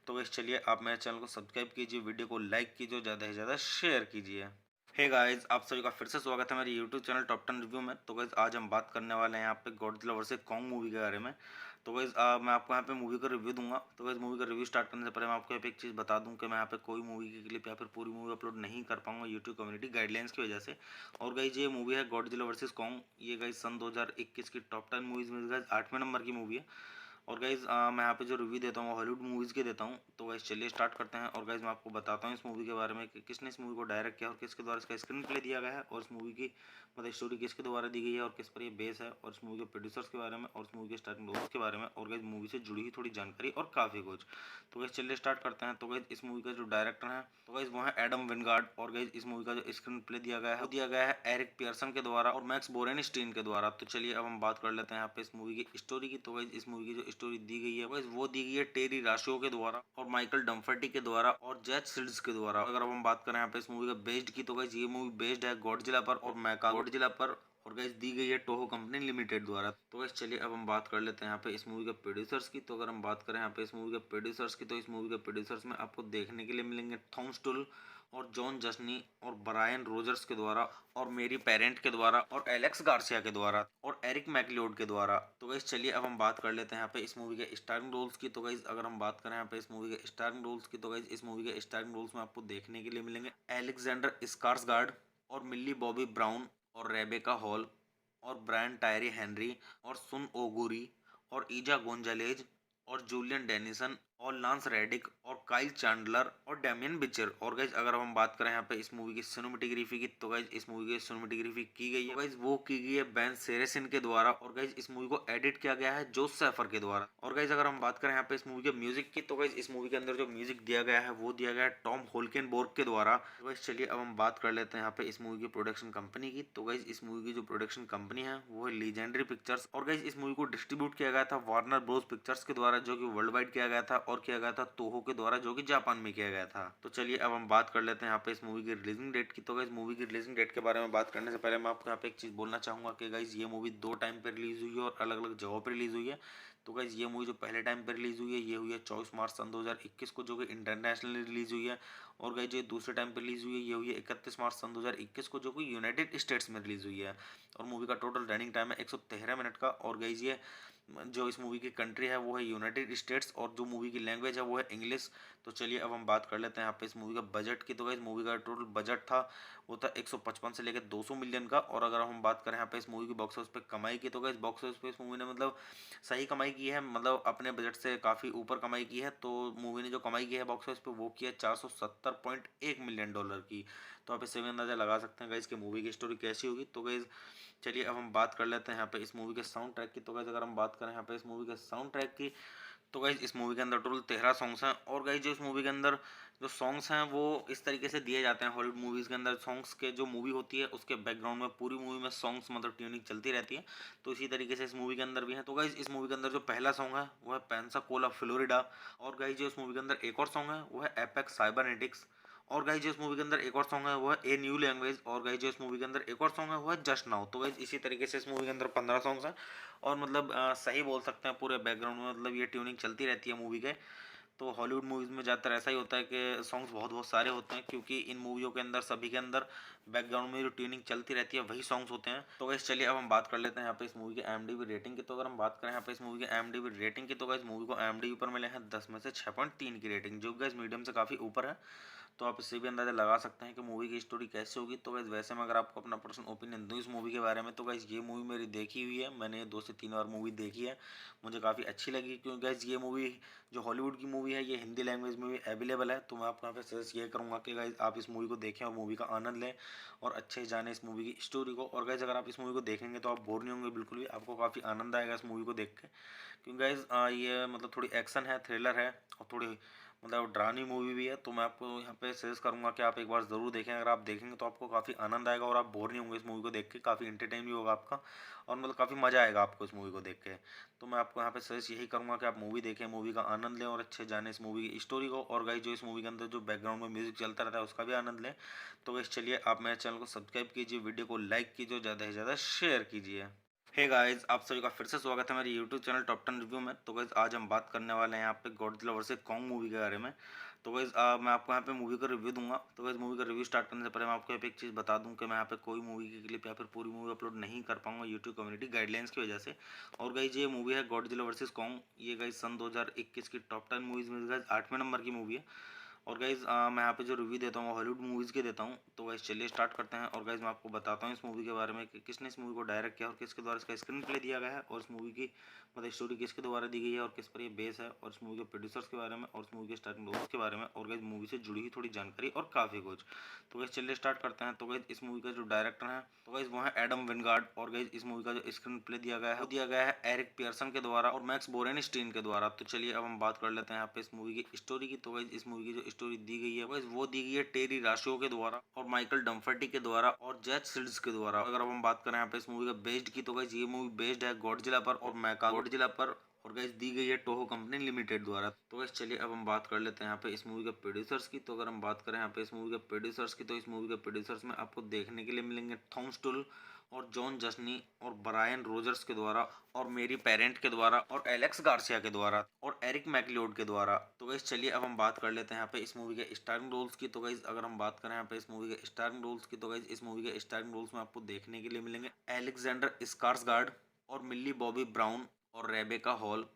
तो गाइस चलिए आप मेरे चैनल को सब्सक्राइब कीजिए, वीडियो को लाइक कीजिए, ज़्यादा से ज़्यादा शेयर कीजिए। हे गाइस, आप सभी का फिर से स्वागत है मेरे यूट्यूब चैनल टॉप 10 रिव्यू में। तो गाइस आज हम बात करने वाले हैं यहाँ पे गॉडजिला वर्सेस कॉन्ग मूवी के बारे में। तो गाइस मैं आपको यहाँ पे मूवी का रिव्यू दूंगा। तो गाइस मूवी का रिव्यू स्टार्ट करने से पहले मैं आपको यहाँ पे एक चीज़ बता दूं कि मैं यहाँ पे कोई मूवी की क्लिप या फिर पूरी मूवी अपलोड नहीं कर पाऊंगा यूट्यूब कम्युनिटी गाइडलाइंस की वजह से। और गाइस ये मूवी है गॉडजिला वर्सेस कॉन्ग। ये गाइस सन 2021 की टॉप 10 मूवीज में गाइस 8वें नंबर की मूवी है। और गाइज़ मैं यहाँ पे जो रिव्यू देता हूँ हॉलीवुड मूवीज़ के देता हूँ। तो गाइज़ चलिए स्टार्ट करते हैं। और गाइज़ मैं आपको बताता हूँ इस मूवी के बारे में कि किसने इस मूवी को डायरेक्ट किया और किसके द्वारा इसका स्क्रीन प्ले दिया गया है, और इस मूवी की मतलब स्टोरी किसके द्वारा दी गई है और किस पर ये बेस है, और इस मूवी के प्रोड्यूसर्स के बारे में और इस मूवी के स्टार्टिंग रोल्स के बारे में, और गाइज़ मूवी से जुड़ी हुई थोड़ी जानकारी और काफ़ी कुछ। तो गाइज़ चलिए स्टार्ट करते हैं। तो गाइज़ इस मूवी का जो डायरेक्टर है तो गाइज़ वो है एडम विनगार्ड। और गाइज़ इस मूवी का जो स्क्रीन प्ले दिया गया है वो दिया गया है एरिक पियर्सन के द्वारा और मैक्स बोरेनस्टीन के द्वारा। तो चलिए अब हम बात कर लेते हैं यहाँ पे इस मूवी की स्टोरी की। तो गाइज़ इस मूवी की जो स्टोरी दी गई है गाइज़ वो दी गई है टेरी राशो के द्वारा और माइकल डम्फर्टी के द्वारा और जैक सिल्ड्स के द्वारा। अगर अब हम बात करें यहाँ पे इस मूवी का बेस्ड की तो गाइज़ ये मूवी बेस्ड है गॉडजिला पर और मेका गॉडजिला पर, और गाइस दी गई है टोहो कंपनी लिमिटेड द्वारा। तो गाइस चलिए अब हम बात कर लेते हैं यहाँ पे इस मूवी के प्रोड्यूसर्स की। तो अगर हम बात करें यहाँ पे इस मूवी के प्रोड्यूसर्स की तो इस मूवी के प्रोड्यूसर्स में आपको देखने के लिए मिलेंगे थॉम स्टुल और जॉन जस्नी और ब्रायन रोजर्स के द्वारा और मेरी पेरेंट के द्वारा और एलेक्स गार्सिया के द्वारा और एरिक मैकलियोड के द्वारा। तो गाइस चलिए अब हम बात कर लेते हैं यहाँ पे इस मूवी के स्टारिंग रोल्स की। तो गाइस अगर हम बात करें यहाँ पे इस मूवी के स्टारिंग रोल्स की तो गाइस इस मूवी के स्टारिंग रोल्स में आपको देखने के लिए मिलेंगे एलेक्जेंडर स्कार्सगार्ड और मिल्ली बॉबी ब्राउन और रेबेका हॉल और ब्रायन टायरी हेनरी और सुन ओगुरी और ईजा गोंजालेज और जूलियन डेनिसन और लांस रेडिक और काइल चैंडलर और डैमियन बिचर। और गाइज अगर हम बात करें यहाँ पे इस मूवी की सिनेमेटोग्राफी की तो गाइज इस मूवी की सिनेमेटोग्राफी की गई है गाइज वो की गई है बेन सेरेसिन के द्वारा। और गाइज इस मूवी को एडिट किया गया है जोस सैफर के द्वारा। और गाइज अगर हम बात करें यहाँ पे इस मूवी के म्यूजिक की तो गाइज इस मूवी के अंदर जो म्यूजिक दिया गया है वो दिया गया है टॉम होल्केनबोर्ग के द्वारा। तो गाइज चलिए अब हम बात कर लेते हैं यहाँ पे इस मूवी की प्रोडक्शन कंपनी की। तो गाइज इस मूवी की जो प्रोडक्शन कंपनी है वो है लीजेंडरी पिक्चर्स। और गाइज इस मूवी को डिस्ट्रीब्यूट किया गया था वार्नर ब्रोस पिक्चर्स के द्वारा जो कि वर्ल्ड वाइड किया गया था, और किया गया था तोहो के द्वारा जो कि जापान में किया गया था। तो चलिए अब हम बात कर लेते हैं यहाँ पे इस मूवी की रिलीजिंग डेट की। तो गाइज मूवी की रिलीजिंग डेट के बारे में बात करने से पहले मैं आपको यहाँ पे एक चीज़ बोलना चाहूँगा कि गाइज ये मूवी 2 टाइम पे रिलीज हुई है और अलग अलग जगहों पर रिलीज हुई है। तो गाइज ये मूवी जो पहले टाइम पे रिलीज हुई है ये हुई है 24 मार्च सन 2021 को जो कि इंटरनेशनली रिलीज हुई है। और गाइज ये दूसरे टाइम पे रिलीज हुई है ये हुई है 31 मार्च सन 2021 को जो कि यूनाइटेड स्टेट्स में रिलीज हुई है। और मूवी का टोटल रनिंग टाइम है 113 मिनट का। और गाइज ये जो इस मूवी की कंट्री है वो है यूनाइटेड स्टेट्स और जो मूवी की लैंग्वेज है वो है इंग्लिश। तो चलिए अब हम बात कर लेते हैं यहाँ पे इस मूवी का बजट की। तो गाइस मूवी का टोटल बजट था वो था 155 से लेकर 200 मिलियन का। और अगर हम बात करें यहाँ पे इस मूवी की बॉक्स ऑफिस पे कमाई की तो गाइस बॉक्स ऑफिस पे इस मूवी ने मतलब सही कमाई की है, मतलब अपने बजट से काफ़ी ऊपर कमाई की है। तो मूवी ने जो कमाई की है बॉक्स ऑफिस पे वो की है 470.1 मिलियन डॉलर की। तो आप इससे भी अंदाजा लगा सकते हैं गाइस कि मूवी की स्टोरी कैसी होगी। तो गाइस चलिए अब हम बात कर लेते हैं यहाँ पे इस मूवी के साउंड ट्रैक की। तो गाइस अगर हम बात करें यहाँ पे इस मूवी के साउंड ट्रैक की तो गाइज इस मूवी के अंदर टोटल 13 सॉन्ग्स हैं। और गाइज जो इस मूवी के अंदर जो सॉन्ग्स हैं वो इस तरीके से दिए जाते हैं हॉलीवुड मूवीज़ के अंदर सॉन्ग्स के, जो मूवी होती है उसके बैकग्राउंड में पूरी मूवी में सॉन्ग्स मतलब ट्यूनिंग चलती रहती है। तो इसी तरीके से इस मूवी के अंदर भी है। तो गाइज इस मूवी के अंदर जो पहला सॉन्ग है वो है पेंसाकोला फ्लोरिडा। और गाइज जो इस मूवी के अंदर एक और सॉन्ग है वो है एपेक्स साइबरनेटिक्स। और गाइज जो इस मूवी के अंदर एक और सॉन्ग है वो है ए न्यू लैंग्वेज। और गाइज जो इस मूवी के अंदर एक और सॉन्ग है वो है जस्ट नाउ। तो गाइज इसी तरीके से इस मूवी के अंदर 15 सॉन्ग्स हैं। और मतलब सही बोल सकते हैं पूरे बैकग्राउंड में मतलब ये ट्यूनिंग चलती रहती है मूवी के। तो हॉलीवुड मूवीज़ में ज़्यादातर ऐसा ही होता है कि सॉन्ग्स बहुत बहुत सारे होते हैं क्योंकि इन मूवियों के अंदर सभी के अंदर बैकग्राउंड में जो ट्यूनिंग चलती रहती है वही सॉन्ग्स होते हैं। तो गाइस चलिए अब हम बात कर लेते हैं यहाँ पे इस मूवी की IMDb रेटिंग की। तो अगर हम बात करें यहाँ पे इस मूवी की IMDb रेटिंग की तो गाइस मूवी को IMDb पर मिले हैं 10 में से 6.3 की रेटिंग, जो गाइस मीडियम से काफ़ी ऊपर है। तो आप इससे भी अंदाज़ा लगा सकते हैं कि मूवी की स्टोरी कैसे होगी। तो गाइस वैसे में अगर आपको अपना पर्सनल ओपिनियन दूँ इस मूवी के बारे में तो गाइस ये मूवी मेरी देखी हुई है, मैंने 2 से 3 बार मूवी देखी है, मुझे काफ़ी अच्छी लगी। क्योंकि गाइस ये मूवी जो हॉलीवुड की मूवी है ये हिंदी लैंग्वेज में भी अवेलेबल है। तो मैं आपको यहाँ पे सजेस्ट ये करूँगा कि गाइस आप इस मूवी को देखें और मूवी का आनंद लें और अच्छे से जानें इस मूवी की स्टोरी को। और गाइस अगर आप इस मूवी को देखेंगे तो आप बोर नहीं होंगे बिल्कुल भी, आपको काफ़ी आनंद आएगा इस मूवी को देख के। क्योंकि गाइस ये मतलब थोड़ी एक्शन है, थ्रिलर है और थोड़ी मतलब डरावनी मूवी भी है। तो मैं आपको यहाँ पे सजेस्ट करूँगा कि आप एक बार ज़रूर देखें। अगर आप देखेंगे तो आपको काफ़ी आनंद आएगा और आप बोर नहीं होंगे इस मूवी को देख के, काफ़ी इंटरटेन भी होगा आपका और मतलब काफ़ी मज़ा आएगा आपको इस मूवी को देख के। तो मैं आपको यहाँ पे सजेस्ट यही करूँगा कि आप मूवी देखें, मूवी का आनंद लें और अच्छे जाने इस मूवी की स्टोरी को। और गाइस जो इस मूवी के अंदर जो बैकग्राउंड में म्यूजिक चलता रहता है उसका भी आनंद लें। तो गाइस चलिए आप मेरे चैनल को सब्सक्राइब कीजिए, वीडियो को लाइक कीजिए और ज़्यादा से ज़्यादा शेयर कीजिए। हे गाइस, आप सभी का फिर से स्वागत है मेरे यूट्यूब चैनल टॉप 10 रिव्यू में। तो गाइस आज हम बात करने वाले हैं यहाँ पे गॉडजिला वर्सेस कॉन्ग मूवी के बारे में। तो गाइज़ मैं आपको यहाँ पे मूवी का रिव्यू दूंगा। तो गाइज़ मूवी का रिव्यू स्टार्ट करने से पहले मैं आपको यहाँ पे एक चीज़ बता दूं कि मैं यहाँ पे कोई मूवी की क्लिप या फिर पूरी मूवी अपलोड नहीं कर पाऊंगा यूट्यूब कम्युनिटी गाइडलाइंस की वजह से। और गाइज़ ये मूवी है गॉडजिला वर्सेस कॉन्ग। ये गाइज़ सन 2021 की टॉप 10 मूवीज़ में गाइज़ 8वें नंबर की मूवी है। और गाइज़ मैं यहाँ पे जो रिव्यू देता हूँ हॉलीवुड मूवीज़ के देता हूँ। तो गाइज़ चलिए स्टार्ट करते हैं। और गाइज़ मैं आपको बताता हूँ इस मूवी के बारे में कि किसने इस मूवी को डायरेक्ट किया और किसके द्वारा इसका स्क्रीन प्ले दिया गया है, और इस मूवी की मतलब स्टोरी किसके द्वारा दी गई है और किस पर ये बेस है, और इस मूवी के प्रोड्यूसर्स के बारे में और इस मूवी के स्टार्टिंग रोल्स के बारे में, और गाइज़ मूवी से जुड़ी हुई थोड़ी जानकारी और काफ़ी कुछ। तो गाइज़ चलिए स्टार्ट करते हैं। तो गाइज़ इस मूवी का जो डायरेक्टर है तो गाइज़ वो है एडम विंगार्ड। और गाइज़ इस मूवी का जो स्क्रीन प्ले दिया गया है वो दिया गया है एरिक पियर्सन के द्वारा और मैक्स बोरेनस्टीन के द्वारा। तो चलिए अब हम बात कर लेते हैं यहाँ पे इस मूवी की स्टोरी की। तो गाइज़ इस मूवी की जो स्टोरी दी गई है गाइज़ वो दी गई है टेरी राशो के द्वारा और माइकल डम्फर्टी के द्वारा और जैक सिल्ड्स के द्वारा। अगर अब हम बात करें यहाँ पे इस मूवी का बेस्ड की, तो गाइज़ ये मूवी बेस्ड है गॉडजिला पर और मैका गॉडजिला पर, और गाइस दी गई है टोहो कंपनी लिमिटेड द्वारा। तो गाइस चलिए अब हम बात कर लेते हैं यहाँ पे इस मूवी के प्रोड्यूसर्स की। तो अगर हम बात करें यहाँ पे इस मूवी के प्रोड्यूसर्स की, तो इस मूवी के प्रोड्यूसर्स में आपको देखने के लिए मिलेंगे थॉम स्टुल और जॉन जस्नी और ब्रायन रोजर्स के द्वारा और मेरी पेरेंट के द्वारा और एलेक्स गार्सिया के द्वारा और एरिक मैकलियोड के द्वारा। तो गाइस चलिए अब हम बात कर लेते हैं यहाँ पे इस मूवी के स्टारिंग रोल्स की। तो गाइस अगर हम बात करें यहाँ पे इस मूवी के स्टारिंग रोल्स की, तो गाइस इस मूवी के स्टारिंग रोल्स में आपको देखने के लिए मिलेंगे एलेक्जेंडर स्कार्सगार्ड और मिल्ली बॉबी ब्राउन और रेबेका हॉल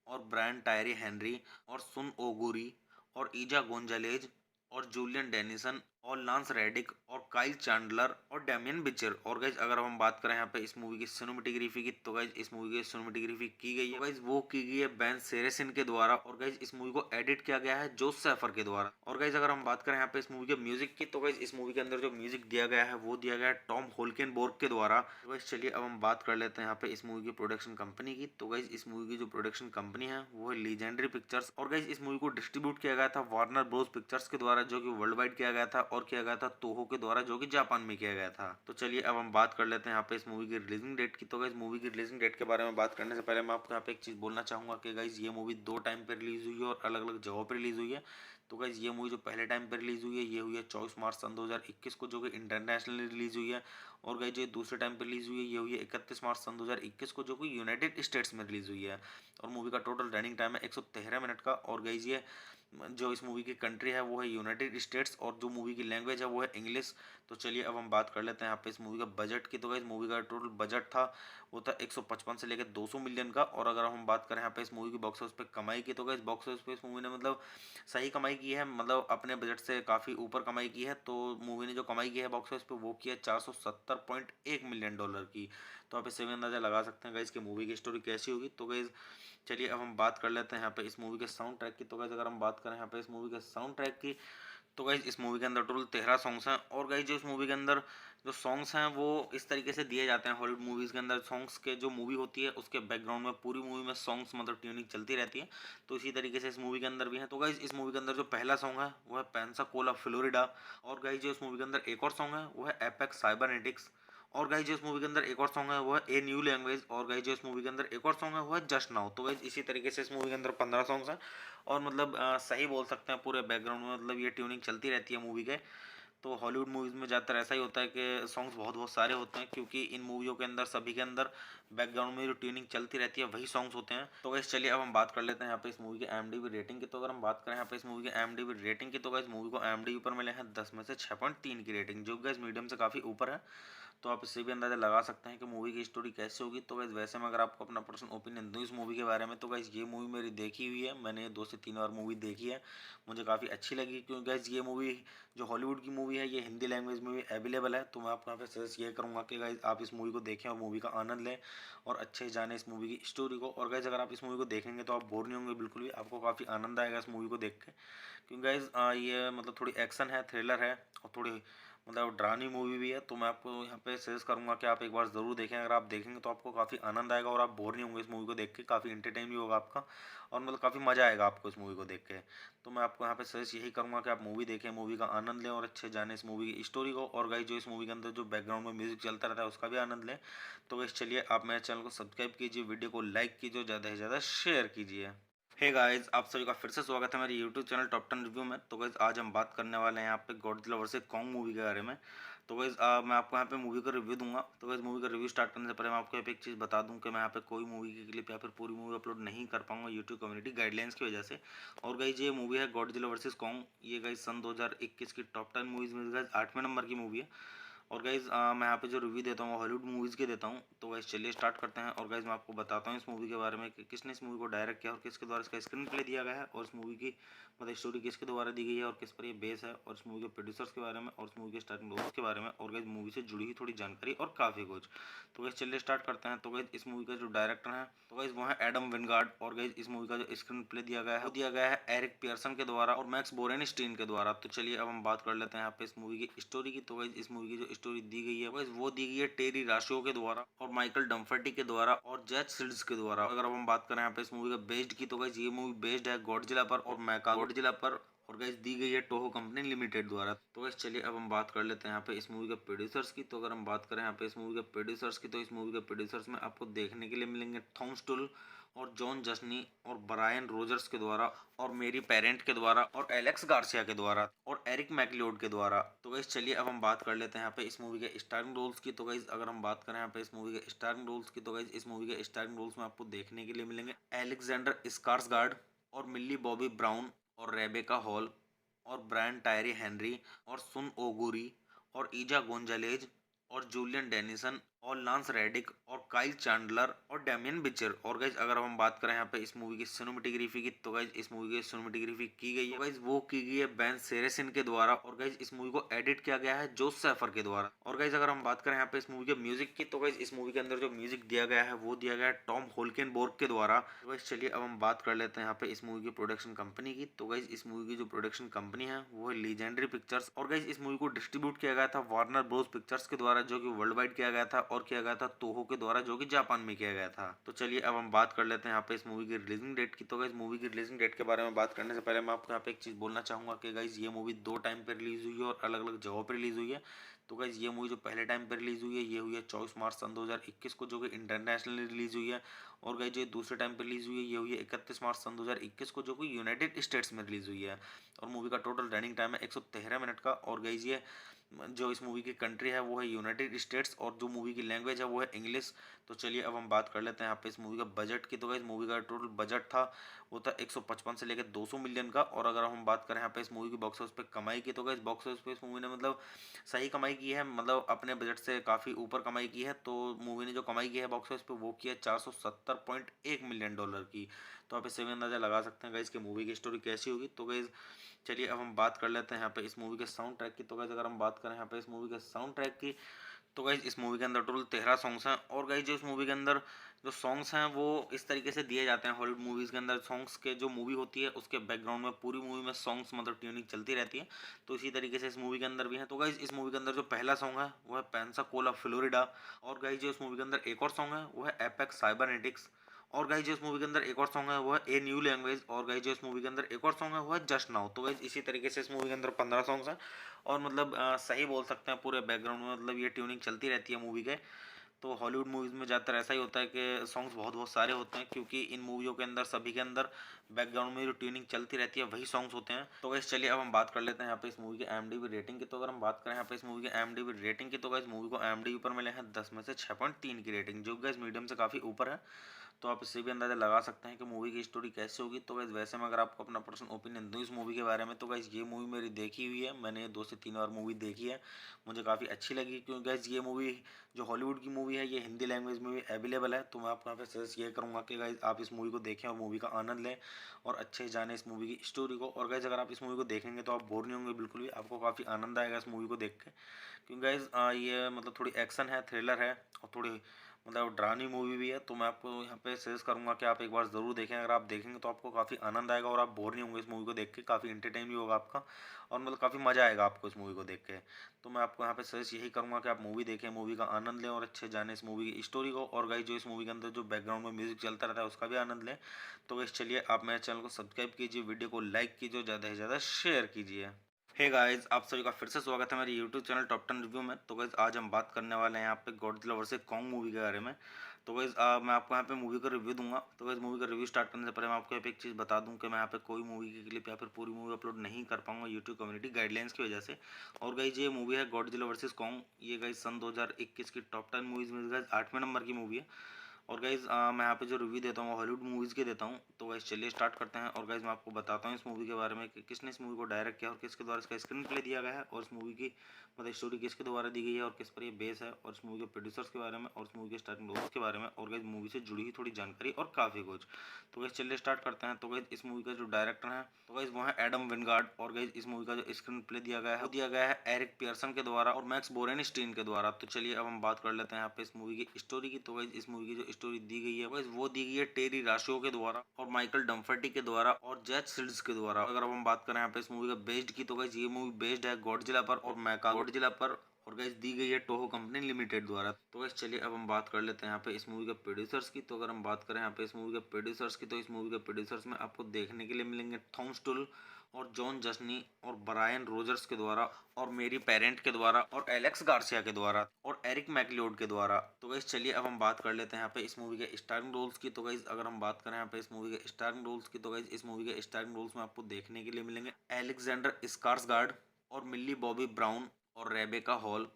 और ब्रायन टायरी हेनरी और सुन ओगुरी और ईजा गोंजालेज और जूलियन डेनिसन और लांस रेडिक और काइल चैंडलर और डैमियन बिचर। और गाइज अगर हम बात करें यहाँ पे इस मूवी की सिनेमेटोग्राफी की, तो गाइज इस मूवी की सिनेमेटोग्राफी की गई है गाइज वो की गई है बेन सेरेसिन के द्वारा। और गाइज इस मूवी को एडिट किया गया है जोस सैफर के द्वारा। और गाइज अगर हम बात करें यहाँ पे इस मूवी के म्यूजिक की, तो गाइज इस मूवी के अंदर जो म्यूजिक दिया गया है वो दिया गया है टॉम होल्केनबोर्ग के द्वारा। तो गाइज चलिए अब हम बात कर लेते हैं यहाँ पे इस मूवी की प्रोडक्शन कंपनी की। तो गाइज इस मूवी की जो प्रोडक्शन कंपनी है वो है लीजेंडरी पिक्चर्स। और गाइज इस मूवी को डिस्ट्रीब्यूट किया गया था वार्नर ब्रोस पिक्चर्स के द्वारा जो कि वर्ल्ड वाइड किया गया था, और किया गया था तोहो के द्वारा जो कि जापान में किया गया था। तो चलिए अब हम बात कर लेते हैं यहाँ पे इस मूवी की रिलीजिंग डेट की। तो गाइज मूवी की रिलीजिंग डेट के बारे में बात करने से पहले मैं आपको यहाँ पे एक चीज़ बोलना चाहूँगा कि गाइज ये मूवी 2 टाइम पे रिलीज हुई है और अलग अलग जगहों पर रिलीज हुई है। तो गाइज ये मूवी जो पहले टाइम पे रिलीज हुई है ये हुई है 24 मार्च सन 2021 को, जो कि इंटरनेशनली रिलीज हुई है। और गाइज ये दूसरे टाइम पे रिलीज हुई है ये हुई है 31 मार्च सन 2021 को, जो कि यूनाइटेड स्टेट्स में रिलीज हुई है। और मूवी का टोटल रनिंग टाइम है 113 मिनट का। और गाइज ये जो इस मूवी की कंट्री है वो है यूनाइटेड स्टेट्स और जो मूवी की लैंग्वेज है वो है इंग्लिश। तो चलिए अब हम बात कर लेते हैं यहाँ पे इस मूवी का बजट की। तो गाइस मूवी का टोटल बजट था वो था 155 से लेकर 200 मिलियन का। और अगर हम बात करें यहाँ पे इस मूवी की बॉक्स ऑफिस पे कमाई की, तो गाइस बॉक्स ऑफिस पे इस मूवी ने मतलब सही कमाई की है, मतलब अपने बजट से काफ़ी ऊपर कमाई की है। तो मूवी ने जो कमाई की है बॉक्स ऑफिस पे वो की है 470.1 मिलियन डॉलर की। तो आप इससे भी अंदाजा लगा सकते हैं गाइस कि मूवी की स्टोरी कैसी होगी। तो गाइस चलिए अब हम बात कर लेते हैं यहाँ पे इस मूवी के साउंड ट्रैक की। तो गाइस अगर हम बात करें यहाँ पे इस मूवी के साउंड ट्रैक की, तो गाइज इस मूवी के अंदर टोटल 13 सॉन्ग्स हैं। और गाइज जो इस मूवी के अंदर जो सॉन्ग्स हैं वो इस तरीके से दिए जाते हैं हॉलीवुड मूवीज़ के अंदर सॉन्ग्स के, जो मूवी होती है उसके बैकग्राउंड में पूरी मूवी में सॉन्ग्स मतलब ट्यूनिंग चलती रहती है। तो इसी तरीके से इस मूवी के अंदर भी है। तो गाइज इस मूवी के अंदर जो पहला सॉन्ग है वो है पेंसाकोला फ्लोरिडा। और गाइज जो इस मूवी के अंदर एक और सॉन्ग है वो है एपेक्स साइबरनेटिक्स। और गाइज जो इस मूवी के अंदर एक और सॉन्ग है वो है ए न्यू लैंग्वेज। और गाइज जो इस मूवी के अंदर एक और सॉन्ग है वो है जस्ट नाउ। तो गाइज इसी तरीके से इस मूवी के अंदर 15 सॉन्ग्स हैं। और मतलब सही बोल सकते हैं पूरे बैकग्राउंड में मतलब ये ट्यूनिंग चलती रहती है मूवी के। तो हॉलीवुड मूवीज़ में ज़्यादातर ऐसा ही होता है कि सॉन्ग्स बहुत बहुत सारे होते हैं, क्योंकि इन मूवियों के अंदर सभी के अंदर बैकग्राउंड में जो ट्यूनिंग चलती रहती है वही सॉन्ग्स होते हैं। तो गाइस चलिए अब हम बात कर लेते हैं यहाँ पे इस मूवी की IMDb रेटिंग की। तो अगर हम बात करें यहाँ पे इस मूवी की IMDb रेटिंग की, तो गाइस मूवी को IMDb पर मिले हैं 10 में से 6.3 की रेटिंग, जो गाइस मीडियम से काफ़ी ऊपर है। तो आप इससे भी अंदाज़ा लगा सकते हैं कि मूवी की स्टोरी कैसे होगी। तो गाइस वैसे में अगर आपको अपना पर्सनल ओपिनियन दूँ इस मूवी के बारे में, तो गाइस ये मूवी मेरी देखी हुई है, मैंने 2 से 3 बार मूवी देखी है, मुझे काफ़ी अच्छी लगी। क्योंकि गाइस ये मूवी जो हॉलीवुड की मूवी है ये हिंदी लैंग्वेज में भी अवेलेबल है। तो मैं आपको यहाँ पे सजेस्ट ये करूँगा कि गाइस आप इस मूवी को देखें और मूवी का आनंद लें और अच्छे से जानें इस मूवी की स्टोरी को। और गाइस अगर आप इस मूवी को देखेंगे तो आप बोर नहीं होंगे बिल्कुल भी, आपको काफ़ी आनंद आएगा इस मूवी को देख के। क्योंकि गाइस ये मतलब थोड़ी एक्शन है, थ्रिलर है और थोड़ी मतलब डरावनी मूवी भी है। तो मैं आपको यहाँ पे सजेस्ट करूँगा कि आप एक बार ज़रूर देखें। अगर आप देखेंगे तो आपको काफ़ी आनंद आएगा और आप बोर नहीं होंगे इस मूवी को देख के, काफ़ी इंटरटेन भी होगा आपका और मतलब काफ़ी मज़ा आएगा आपको इस मूवी को देख के। तो मैं आपको यहाँ पे सजेस्ट यही करूँगा कि आप मूवी देखें, मूवी का आनंद लें और अच्छे जाने इस मूवी की स्टोरी को। और गाइस जो इस मूवी के अंदर जो बैकग्राउंड में म्यूजिक चलता रहता है उसका भी आनंद लें। तो गाइस चलिए आप मेरे चैनल को सब्सक्राइब कीजिए, वीडियो को लाइक कीजिए, ज़्यादा से ज़्यादा शेयर कीजिए। हे गाइस, आप सभी का फिर से स्वागत है मेरे यूट्यूब चैनल टॉप 10 रिव्यू में। तो गाइस आज हम बात करने वाले हैं यहाँ पे गॉडजिला वर्सेस कॉन्ग मूवी के बारे में। तो गाइज़ मैं आपको यहाँ पे मूवी का रिव्यू दूंगा। तो गाइज़ मूवी का रिव्यू स्टार्ट करने से पहले मैं आपको यहाँ पे एक चीज़ बता दूं कि मैं यहाँ पे कोई मूवी की क्लिप या फिर पूरी मूवी अपलोड नहीं कर पाऊंगा यूट्यूब कम्युनिटी गाइडलाइंस की वजह से। और गाइज़ ये मूवी है गॉडजिला वर्सेस कॉन्ग। ये गाइज़ सन 2021 की टॉप 10 मूवीज़ में गाइज़ 8वें नंबर की मूवी है। और गाइज़ मैं यहाँ पे जो रिव्यू देता हूँ हॉलीवुड मूवीज़ के देता हूँ। तो गाइज़ चलिए स्टार्ट करते हैं। और गाइज़ मैं आपको बताता हूँ इस मूवी के बारे में कि किसने इस मूवी को डायरेक्ट किया और किसके द्वारा इसका स्क्रीन प्ले दिया गया है, और इस मूवी की मतलब स्टोरी किसके द्वारा दी गई है और किस पर ये बेस है, और इस मूवी के प्रोड्यूसर्स के बारे में और इस मूवी के स्टार्टिंग रोल्स के बारे में, और गाइज़ मूवी से जुड़ी हुई थोड़ी जानकारी और काफ़ी कुछ। तो गाइज़ चलिए स्टार्ट करते हैं। तो गाइज़ इस मूवी का जो डायरेक्टर है तो गाइज़ वो है एडम विनगार्ड। और गाइज़ इस मूवी का जो स्क्रीन प्ले दिया गया है वो दिया गया है एरिक पियर्सन के द्वारा और मैक्स बोरेनस्टीन के द्वारा। तो चलिए अब हम बात कर लेते हैं यहाँ पे इस मूवी की स्टोरी की। तो गाइज़ इस मूवी की जो स्टोरी दी गई है गाइज़ वो दी गई है टेरी राशियो के द्वारा और माइकल डम्फर्टी के द्वारा और जैक सिल्ड्स के द्वारा। अगर अब हम बात करें यहाँ पे इस मूवी का बेस्ड की तो गाइज़ ये मूवी बेस्ड है गॉडजिला पर और मैका गॉडजिला पर, और गाइस दी गई है टोहो कंपनी लिमिटेड द्वारा। तो गाइस चलिए अब हम बात कर लेते हैं यहाँ पे इस मूवी के प्रोड्यूसर्स की। तो अगर हम बात करें यहाँ पे इस मूवी के प्रोड्यूसर्स की तो इस मूवी के प्रोड्यूसर्स में आपको देखने के लिए मिलेंगे थॉम स्टुल और जॉन जस्नी और ब्रायन रोजर्स के द्वारा और मेरी पेरेंट के द्वारा और एलेक्स गार्सिया के द्वारा और एरिक मैकलियोड के द्वारा। तो गाइस चलिए अब हम बात कर लेते हैं यहाँ पे इस मूवी के स्टारिंग रोल्स की। तो गाइस अगर हम बात करें यहाँ पे इस मूवी के स्टारिंग रोल्स की तो गाइस इस मूवी के स्टारिंग रोल्स में आपको देखने के लिए मिलेंगे एलेक्जेंडर स्कार्सगार्ड और मिल्ली बॉबी ब्राउन और रेबेका हॉल और ब्रायन टायरी हेनरी और सुन ओगुरी और ईजा गोंजालेज और जूलियन डेनिसन और लांस रेडिक और काइल चैंडलर और डैमियन बिचर। और गाइज अगर हम बात करें यहाँ पे इस मूवी की सिनेमेटोग्राफी की तो गाइज इस मूवी की सिनेमेटोग्राफी की गई है तो गाइज वो की गई है बेन सेरेसिन के द्वारा। और गाइज इस मूवी को एडिट किया गया है जोस सैफर के द्वारा। और गाइज अगर हम बात करें यहाँ पे इस मूवी के म्यूजिक की तो गाइज इस मूवी के अंदर जो म्यूजिक दिया गया है वो दिया गया है टॉम होल्केनबोर्ग के द्वारा। तो गाइज चलिए अब हम बात कर लेते हैं यहाँ पे इस मूवी की प्रोडक्शन कंपनी की। तो गाइज इस मूवी की जो प्रोडक्शन कंपनी है वो है लीजेंडरी पिक्चर्स। और गाइज इस मूवी को डिस्ट्रीब्यूट किया गया था वार्नर ब्रोस पिक्चर्स के द्वारा जो कि वर्ल्ड वाइड किया गया था, और किया गया था तोहो के द्वारा जो कि जापान में किया गया था। तो चलिए अब हम बात कर लेते हैं यहाँ पे इस मूवी की रिलीजिंग डेट की। तो गाइज मूवी की रिलीजिंग डेट के बारे में बात करने से पहले मैं आपको यहाँ पे एक चीज़ बोलना चाहूँगा कि गाइज ये मूवी 2 टाइम पे रिलीज हुई है और अलग अलग जगहों पर रिलीज हुई है। तो गाइज ये मूवी जो पहले टाइम पे रिलीज हुई है ये हुई है 24 मार्च सन 2021 को जो कि इंटरनेशनली रिलीज हुई है। और गाइज जो दूसरे टाइम पे रिलीज हुई है ये हुई है 31 मार्च सन 2021 को जो कि यूनाइटेड स्टेट्स में रिलीज हुई है। और मूवी का टोटल रनिंग टाइम है 113 मिनट का। और गाइज ये जो इस मूवी की कंट्री है वो है यूनाइटेड स्टेट्स और जो मूवी की लैंग्वेज है वो है इंग्लिश। तो चलिए अब हम बात कर लेते हैं यहाँ पे इस मूवी का बजट की। तो गाइस मूवी का टोटल बजट था वो था 155 से लेकर 200 मिलियन का। और अगर हम बात करें यहाँ पे इस मूवी की बॉक्स ऑफिस पे कमाई की तो गाइस बॉक्स ऑफिस पे इस मूवी ने मतलब सही कमाई की है, मतलब अपने बजट से काफ़ी ऊपर कमाई की है। तो मूवी ने जो कमाई की है बॉक्स ऑफिस पे वो की है 470.1 मिलियन डॉलर की। तो आप इससे भी अंदाजा लगा सकते हैं गाइस कि मूवी की स्टोरी कैसी होगी। तो गाइस चलिए अब हम बात कर लेते हैं यहाँ पे इस मूवी के साउंड ट्रैक की। तो गाइस अगर हम बात करें यहाँ पे इस मूवी के साउंड ट्रैक की तो गाइज इस मूवी के अंदर टोटल 13 सॉन्ग्स हैं। और गाइज जो इस मूवी के अंदर जो सॉन्ग्स हैं वो इस तरीके से दिए जाते हैं हॉलीवुड मूवीज़ के अंदर सॉन्ग्स के जो मूवी होती है उसके बैकग्राउंड में पूरी मूवी में सॉन्ग्स मतलब ट्यूनिंग चलती रहती है। तो इसी तरीके से इस मूवी के अंदर भी है। तो गाइज इस मूवी के अंदर जो पहला सॉन्ग है वो है पेंसाकोला फ्लोरिडा। और गाइज जो इस मूवी के अंदर एक और सॉन्ग है वो है एपेक्स साइबरनेटिक्स। और गाइज जो इस मूवी के अंदर एक और सॉन्ग है वो है ए न्यू लैंग्वेज। और गाइज जो इस मूवी के अंदर एक और सॉन्ग है वो है जस्ट नाउ। तो गाइज इसी तरीके से इस मूवी के अंदर 15 सॉन्ग्स हैं। और मतलब सही बोल सकते हैं पूरे बैकग्राउंड में मतलब ये ट्यूनिंग चलती रहती है मूवी के। तो हॉलीवुड मूवीज़ में ज़्यादातर ऐसा ही होता है कि सॉन्ग्स बहुत बहुत सारे होते हैं क्योंकि इन मूवियों के अंदर सभी के अंदर बैकग्राउंड में जो ट्यूनिंग चलती रहती है वही सॉन्ग्स होते हैं। तो गाइस चलिए अब हम बात कर लेते हैं यहाँ पे इस मूवी की IMDb रेटिंग की। तो अगर हम बात करें यहाँ पे इस मूवी की IMDb रेटिंग की तो गाइस मूवी को IMDb पर मिले हैं 10 में से 6.3 की रेटिंग जो गाइस मीडियम से काफ़ी ऊपर है। तो आप इससे भी अंदाज़ा लगा सकते हैं कि मूवी की स्टोरी कैसे होगी। तो गाइस वैसे में अगर आपको अपना पर्सनल ओपिनियन दूँ इस मूवी के बारे में तो गाइस ये मूवी मेरी देखी हुई है, मैंने 2 से 3 बार मूवी देखी है, मुझे काफ़ी अच्छी लगी। क्योंकि गाइस ये मूवी जो हॉलीवुड की मूवी है ये हिंदी लैंग्वेज में भी अवेलेबल है। तो मैं आपको यहाँ पे सजेस्ट ये करूँगा कि गाइस आप इस मूवी को देखें और मूवी का आनंद लें और अच्छे से जानें इस मूवी की स्टोरी को। और गाइस अगर आप इस मूवी को देखेंगे तो आप बोर नहीं होंगे बिल्कुल भी, आपको काफ़ी आनंद आएगा इस मूवी को देख के। क्योंकि गाइस ये मतलब थोड़ी एक्शन है, थ्रिलर है और थोड़ी मतलब डरावनी मूवी भी है। तो मैं आपको यहाँ पे सजेस्ट करूँगा कि आप एक बार ज़रूर देखें। अगर आप देखेंगे तो आपको काफ़ी आनंद आएगा और आप बोर नहीं होंगे इस मूवी को देख के, काफ़ी इंटरटेन भी होगा आपका और मतलब काफ़ी मज़ा आएगा आपको इस मूवी को देख के। तो मैं आपको यहाँ पे सजेस्ट यही करूँगा कि आप मूवी देखें, मूवी का आनंद लें और अच्छे जाने इस मूवी की स्टोरी को। और गाइस जो इस मूवी के अंदर जो बैकग्राउंड में म्यूजिक चलता रहता है उसका भी आनंद लें। तो गाइस चलिए आप मेरे चैनल को सब्सक्राइब कीजिए, वीडियो को लाइक कीजिए, ज़्यादा से ज़्यादा शेयर कीजिए। हे गाइस, आप सभी का फिर से स्वागत है मेरे यूट्यूब चैनल टॉप 10 रिव्यू में। तो गाइस आज हम बात करने वाले हैं यहाँ पे गॉडजिला वर्सेस कॉन्ग मूवी के बारे में। तो गाइज़ मैं आपको यहाँ पे मूवी का रिव्यू दूंगा। तो गाइज़ मूवी का रिव्यू स्टार्ट करने से पहले मैं आपको यहाँ पे एक चीज़ बता दूं कि मैं यहाँ पे कोई मूवी की क्लिप या फिर पूरी मूवी अपलोड नहीं कर पाऊंगा यूट्यूब कम्युनिटी गाइडलाइंस की वजह से। और गाइज़ ये मूवी है गॉडजिला वर्सेस कॉन्ग। ये गाइज़ सन 2021 की टॉप 10 मूवीज़ में गाइज़ 8वें नंबर की मूवी है। और गाइज़ मैं यहाँ पे जो रिव्यू देता हूँ हॉलीवुड मूवीज़ के देता हूँ। तो गाइज़ चलिए स्टार्ट करते हैं। और गाइज़ मैं आपको बताता हूँ इस मूवी के बारे में कि किसने इस मूवी को डायरेक्ट किया और किसके द्वारा इसका स्क्रीन प्ले दिया गया है, और इस मूवी की मतलब स्टोरी किसके द्वारा दी गई है और किस पर ये बेस है, और इस मूवी के प्रोड्यूसर्स के बारे में और इस मूवी के स्टार्टिंग रोल्स के बारे में, और गाइज़ मूवी से जुड़ी हुई थोड़ी जानकारी और काफ़ी कुछ। तो गाइज़ चलिए स्टार्ट करते हैं। तो गाइज़ इस मूवी का जो डायरेक्टर है तो गाइज़ वो है एडम विनगार्ड। और गाइज़ इस मूवी का जो स्क्रीन प्ले दिया गया है वो दिया गया है एरिक पियर्सन के द्वारा और मैक्स बोरेनस्टीन के द्वारा। तो चलिए अब हम बात कर लेते हैं यहाँ पे इस मूवी की स्टोरी की। तो गाइज़ इस मूवी की जो स्टोरी दी गई है गाइज़ वो दी गई है टेरी राशो के द्वारा और माइकल डम्फर्टी के द्वारा और जैक सिल्ड्स के द्वारा। अगर अब हम बात करें यहाँ पे इस मूवी का बेस्ड की तो गाइज़ ये मूवी बेस्ड है गॉडजिला पर और मैका गॉडजिला पर, और गाइस दी गई है टोहो कंपनी लिमिटेड द्वारा। तो गाइस चलिए अब हम बात कर लेते हैं यहाँ पे इस मूवी के प्रोड्यूसर्स की। तो अगर हम बात करें यहाँ पे इस मूवी के प्रोड्यूसर्स की तो इस मूवी के प्रोड्यूसर्स में आपको देखने के लिए मिलेंगे थॉम स्टुल और जॉन जस्नी और ब्रायन रोजर्स के द्वारा और मेरी पेरेंट के द्वारा और एलेक्स गार्सिया के द्वारा और एरिक मैकलियोड के द्वारा। तो गाइस चलिए अब हम बात कर लेते हैं यहाँ पे इस मूवी के स्टारिंग रोल्स की। तो गाइस अगर हम बात करें यहाँ पे इस मूवी के स्टारिंग रोल्स की तो गाइस इस मूवी के स्टारिंग रोल्स में आपको देखने के लिए मिलेंगे एलेक्जेंडर स्कार्सगार्ड और मिल्ली बॉबी ब्राउन और रेबेका हॉल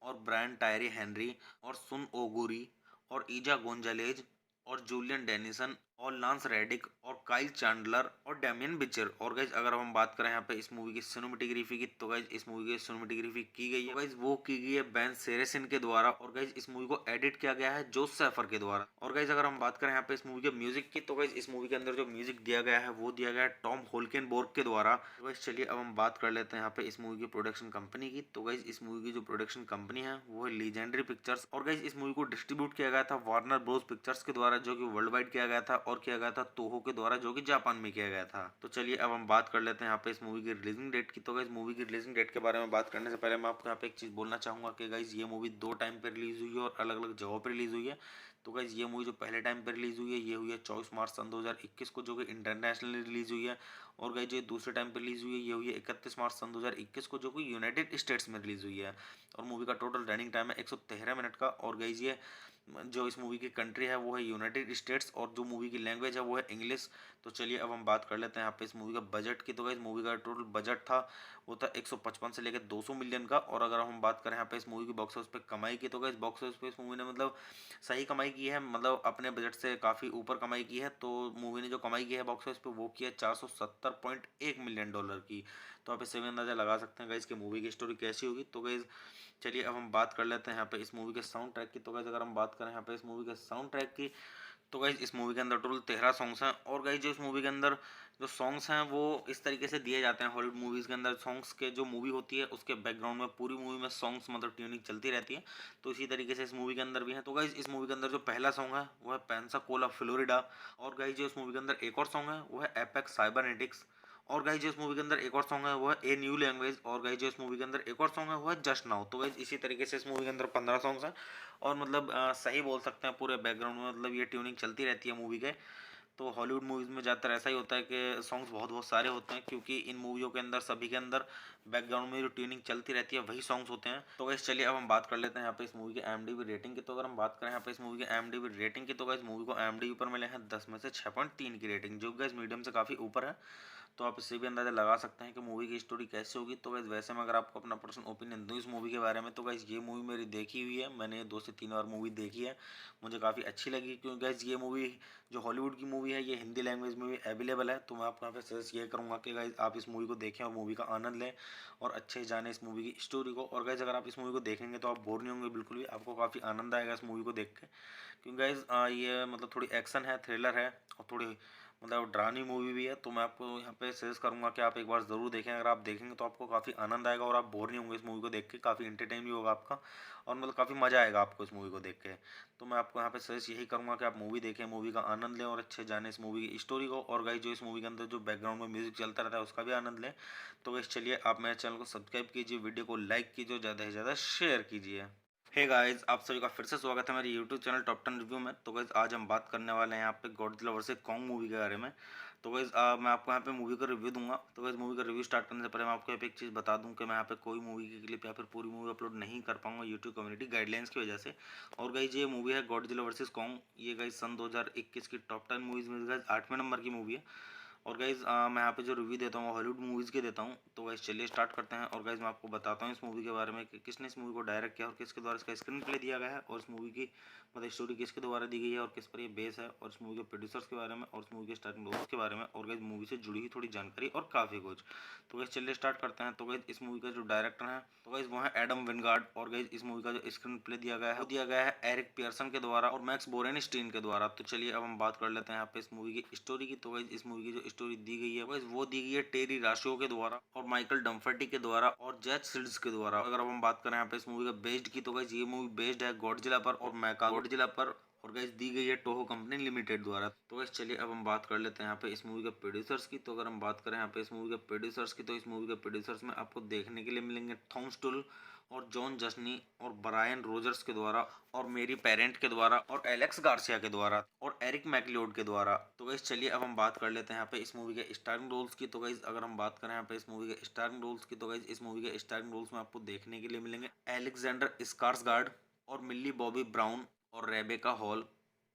और ब्रायन टायरी हेनरी और सुन ओगुरी और ईजा गोंजालेज और जूलियन डेनिसन और लांस रेडिक और काइल चैंडलर और डैमियन बिचर। और गाइज अगर हम बात करें यहाँ पे इस मूवी की सिनेमेटोग्राफी की तो गाइज इस मूवी की सिनेमेटोग्राफी की गई है गाइज वो की गई है बेन सेरेसिन के द्वारा। और गाइज इस मूवी को एडिट किया गया है जोस सैफर के द्वारा। और गाइज अगर हम बात करें यहाँ पे इस मूवी के म्यूजिक की तो गाइज इस मूवी के अंदर जो म्यूजिक दिया गया है वो दिया गया है टॉम होल्केनबोर्ग के द्वारा। तो गाइज चलिए अब हम बात कर लेते हैं यहाँ पे इस मूवी की प्रोडक्शन कंपनी की। तो गाइज इस मूवी की जो प्रोडक्शन कंपनी है वो है लीजेंडरी पिक्चर्स। और गाइज इस मूवी को डिस्ट्रीब्यूट किया गया था वार्नर ब्रोस पिक्चर्स के द्वारा जो कि वर्ल्ड वाइड किया गया था, और किया गया था तोहो के द्वारा जो कि जापान में किया गया था। तो चलिए अब हम बात कर लेते हैं यहाँ पे इस मूवी की रिलीजिंग डेट की। तो गाइज मूवी की रिलीजिंग डेट के बारे में बात करने से पहले मैं आपको यहाँ पे एक चीज़ बोलना चाहूँगा कि गाइज ये मूवी 2 टाइम पे रिलीज हुई है और अलग अलग जगहों पर रिलीज हुई है। तो गाइज ये मूवी जो पहले टाइम पे रिलीज हुई है ये हुई है 24 मार्च सन 2021 को जो कि इंटरनेशनली रिलीज हुई है। और गाइज ये दूसरे टाइम पे रिलीज हुई है ये हुई है 31 मार्च सन 2021 को जो कि यूनाइटेड स्टेट्स में रिलीज हुई है। और मूवी का टोटल रनिंग टाइम है 113 मिनट का। और गाइज ये जो इस मूवी की कंट्री है वो है यूनाइटेड स्टेट्स और जो मूवी की लैंग्वेज है वो है इंग्लिश। तो चलिए अब हम बात कर लेते हैं यहाँ पे इस मूवी का बजट की। तो गाइस मूवी का टोटल बजट था वो था 155 से लेकर 200 मिलियन का। और अगर हम बात करें यहाँ पे इस मूवी की बॉक्स ऑफिस पे कमाई की तो गाइस बॉक्स ऑफिस पे इस मूवी ने मतलब सही कमाई की है, मतलब अपने बजट से काफ़ी ऊपर कमाई की है। तो मूवी ने जो कमाई की है बॉक्स ऑफिस पे वो की है 470.1 मिलियन डॉलर की। तो आप इससे भी अंदाजा लगा सकते हैं गाइस कि मूवी की स्टोरी कैसी होगी। तो गाइस चलिए अब हम बात कर लेते हैं यहाँ पे इस मूवी के साउंड ट्रैक की। तो गाइस अगर हम बात करें यहाँ पे इस मूवी के साउंड ट्रैक की तो गाइज इस मूवी के अंदर टोटल 13 सॉन्ग्स हैं। और गाइज जो इस मूवी के अंदर जो सॉन्ग्स हैं वो इस तरीके से दिए जाते हैं हॉलीवुड मूवीज़ के अंदर सॉन्ग्स के जो मूवी होती है उसके बैकग्राउंड में पूरी मूवी में सॉन्ग्स मतलब ट्यूनिंग चलती रहती है। तो इसी तरीके से इस मूवी के अंदर भी है। तो गाइज इस मूवी के अंदर जो पहला सॉन्ग है वो है पेंसाकोला फ्लोरिडा। और गाइज जो इस मूवी के अंदर एक और सॉन्ग है वो है एपेक्स साइबरनेटिक्स। और गाइज जो इस मूवी के अंदर एक और सॉन्ग है वो है ए न्यू लैंग्वेज। और गाइज जो इस मूवी के अंदर एक और सॉन्ग है वो है जस्ट नाउ। तो गाइज इसी तरीके से इस मूवी के अंदर 15 सॉन्ग्स हैं। और मतलब सही बोल सकते हैं पूरे बैकग्राउंड में मतलब ये ट्यूनिंग चलती रहती है मूवी के। तो हॉलीवुड मूवीज़ में ज़्यादातर ऐसा ही होता है कि सॉन्ग्स बहुत बहुत सारे होते हैं क्योंकि इन मूवियों के अंदर सभी के अंदर बैकग्राउंड में जो ट्यूनिंग चलती रहती है वही सॉन्ग्स होते हैं। तो गाइस चलिए अब हम बात कर लेते हैं यहाँ पे इस मूवी की IMDb रेटिंग की। तो अगर हम बात करें यहाँ पे इस मूवी की IMDb रेटिंग की तो गाइस मूवी को IMDb पर मिले हैं 10 में से 6.3 की रेटिंग जो गाइस मीडियम से काफ़ी ऊपर है। तो आप इससे भी अंदाज़ा लगा सकते हैं कि मूवी की स्टोरी कैसे होगी। तो गाइस वैसे में अगर आपको अपना पर्सनल ओपिनियन दूँ इस मूवी के बारे में तो गाइस ये मूवी मेरी देखी हुई है, मैंने 2 से 3 बार मूवी देखी है, मुझे काफ़ी अच्छी लगी। क्योंकि गाइस ये मूवी जो हॉलीवुड की मूवी है ये हिंदी लैंग्वेज में भी अवेलेबल है। तो मैं आपको यहाँ पे सजेस्ट ये करूँगा कि गाइस आप इस मूवी को देखें और मूवी का आनंद लें और अच्छे से जानें इस मूवी की स्टोरी को। और गाइस अगर आप इस मूवी को देखेंगे तो आप बोर नहीं होंगे बिल्कुल भी, आपको काफ़ी आनंद आएगा इस मूवी को देख के। क्योंकि गाइस ये मतलब थोड़ी एक्शन है, थ्रिलर है और थोड़ी मतलब डरावनी मूवी भी है। तो मैं आपको यहाँ पे सजेस्ट करूँगा कि आप एक बार ज़रूर देखें। अगर आप देखेंगे तो आपको काफ़ी आनंद आएगा और आप बोर नहीं होंगे इस मूवी को देख के, काफ़ी इंटरटेन भी होगा आपका और मतलब काफ़ी मज़ा आएगा आपको इस मूवी को देख के। तो मैं आपको यहाँ पे सजेस्ट यही करूँगा कि आप मूवी देखें, मूवी का आनंद लें और अच्छे जाने इस मूवी की स्टोरी को। और गाइस जो इस मूवी के अंदर जो बैकग्राउंड में म्यूजिक चलता रहता है उसका भी आनंद लें। तो गाइस चलिए आप मेरे चैनल को सब्सक्राइब कीजिए, वीडियो को लाइक कीजिए, ज़्यादा से ज़्यादा शेयर कीजिए। हे गाइस, आप सभी का फिर से स्वागत है मेरे यूट्यूब चैनल टॉप 10 रिव्यू में। तो गाइस आज हम बात करने वाले हैं यहाँ पे गॉडजिला वर्सेस कॉन्ग मूवी के बारे में। तो गाइस मैं आपको यहाँ पे मूवी का रिव्यू दूंगा। तो गाइस मूवी का रिव्यू स्टार्ट करने से पहले मैं आपको यहाँ पे एक चीज़ बता दूं कि मैं यहाँ पे कोई मूवी की क्लिप या फिर पूरी मूवी अपलोड नहीं कर पाऊंगा यूट्यूब कम्युनिटी गाइडलाइंस की वजह से। और गाइस ये मूवी है गॉडजिला वर्सेस कॉन्ग। ये गाइस सन 2021 की टॉप 10 मूवीज में गाइस 8वें नंबर की मूवी है। और गाइज़ मैं यहाँ पे जो रिव्यू देता हूँ हॉलीवुड मूवीज़ के देता हूँ। तो गाइज़ चलिए स्टार्ट करते हैं। और गाइज़ मैं आपको बताता हूँ इस मूवी के बारे में कि किसने इस मूवी को डायरेक्ट किया और किसके द्वारा इसका स्क्रीन प्ले दिया गया है, और इस मूवी की मतलब स्टोरी किसके द्वारा दी गई है और किस पर ये बेस है, और इस मूवी के प्रोड्यूसर्स के बारे में और इस मूवी के स्टार्टिंग रोल्स के बारे में, और गाइज़ मूवी से जुड़ी हुई थोड़ी जानकारी और काफ़ी कुछ। तो गाइज़ चलिए स्टार्ट करते हैं। तो गाइज़ इस मूवी का जो डायरेक्टर है तो गाइज़ वो है एडम विनगार्ड। और गाइज़ इस मूवी का जो स्क्रीन प्ले दिया गया है वो दिया गया है एरिक पियर्सन के द्वारा और मैक्स बोरेनस्टीन के द्वारा। तो चलिए अब हम बात कर लेते हैं यहाँ पे इस मूवी की स्टोरी की। तो गाइज़ इस मूवी की जो स्टोरी दी गई है वो दी गई है टेरी राशियो के द्वारा और माइकल डम्फर्टी के द्वारा और जैक सिल्ड्स के द्वारा। अगर अब हम बात करें यहाँ पे इस मूवी का बेस्ड की, तो गाइस ये मूवी बेस्ड है गॉडजिला पर और मैका गॉडजिला पर, और गाइस दी गई है टोहो कंपनी लिमिटेड द्वारा। तो गाइस चलिए अब हम बात कर लेते हैं यहाँ पे इस मूवी के प्रोड्यूसर्स की। तो अगर हम बात करें यहाँ पे इस मूवी के प्रोड्यूसर्स की, तो इस मूवी के प्रोड्यूसर्स में आपको देखने के लिए मिलेंगे थॉम स्टुल और जॉन जस्नी और ब्रायन रोजर्स के द्वारा और मेरी पेरेंट के द्वारा और एलेक्स गार्सिया के द्वारा और एरिक मैकलियोड के द्वारा। तो गाइस चलिए अब हम बात कर लेते हैं यहाँ पे इस मूवी के स्टारिंग रोल्स की। तो गाइस अगर हम बात करें यहाँ पे इस मूवी के स्टारिंग रोल्स की, तो गाइस इस मूवी के स्टारिंग रोल्स में आपको देखने के लिए मिलेंगे एलेक्जेंडर स्कार्सगार्ड और मिल्ली बॉबी ब्राउन और रेबेका हॉल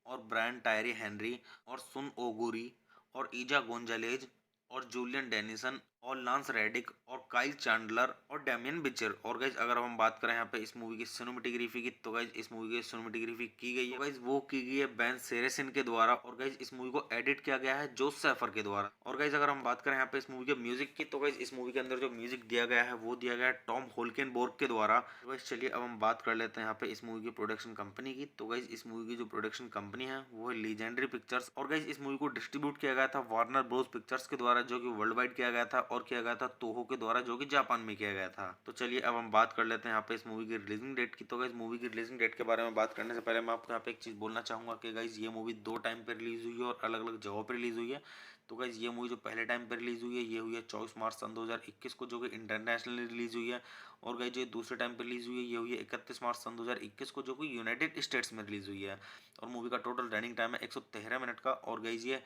और ब्रायन टायरी हेनरी और सुन ओगुरी और ईजा गोंजालेज और जूलियन डेनिसन और लांस रेडिक और काइल चैंडलर और डैमियन बिचर। और गाइज अगर हम बात करें यहाँ पे इस मूवी की सिनेमेटोग्राफी की, तो गाइज इस मूवी की सिनेमेटोग्राफी की गई है गाइज वो की गई है बेन सेरेसिन के द्वारा। और गाइज इस मूवी को एडिट किया गया है जोस सैफर के द्वारा। और गाइज अगर हम बात करें यहाँ पे इस मूवी के म्यूजिक की, तो गाइज इस मूवी के अंदर जो म्यूजिक दिया गया है वो दिया गया है टॉम होल्केनबोर्ग के द्वारा। तो गाइज चलिए अब हम बात कर लेते हैं यहाँ पे इस मूवी की प्रोडक्शन कंपनी की। तो गाइज इस मूवी की जो प्रोडक्शन कंपनी है वो है लीजेंडरी पिक्चर्स। और गाइज इस मूवी को डिस्ट्रीब्यूट किया गया था वार्नर ब्रोस पिक्चर्स के द्वारा, जो कि वर्ल्ड वाइड किया गया था, और किया गया था तोहो के द्वारा, जो कि जापान में किया गया था। तो चलिए अब हम बात कर लेते हैं यहाँ पे इस मूवी की रिलीजिंग डेट की। तो गाइज मूवी की रिलीजिंग डेट के बारे में बात करने से पहले मैं आपको यहाँ पे एक चीज़ बोलना चाहूँगा कि गाइज ये मूवी 2 टाइम पे रिलीज हुई है और अलग अलग जगहों पर रिलीज हुई है। तो गाइज ये मूवी जो पहले टाइम पे रिलीज हुई है ये हुई है 24 मार्च सन 2021 को, जो कि इंटरनेशनली रिलीज हुई है। और गाइज जो दूसरे टाइम पे रिलीज हुई है ये हुई है 31 मार्च सन 2021 को, जो कि यूनाइटेड स्टेट्स में रिलीज हुई है। और मूवी का टोटल रनिंग टाइम है 113 मिनट का। और गाइज ये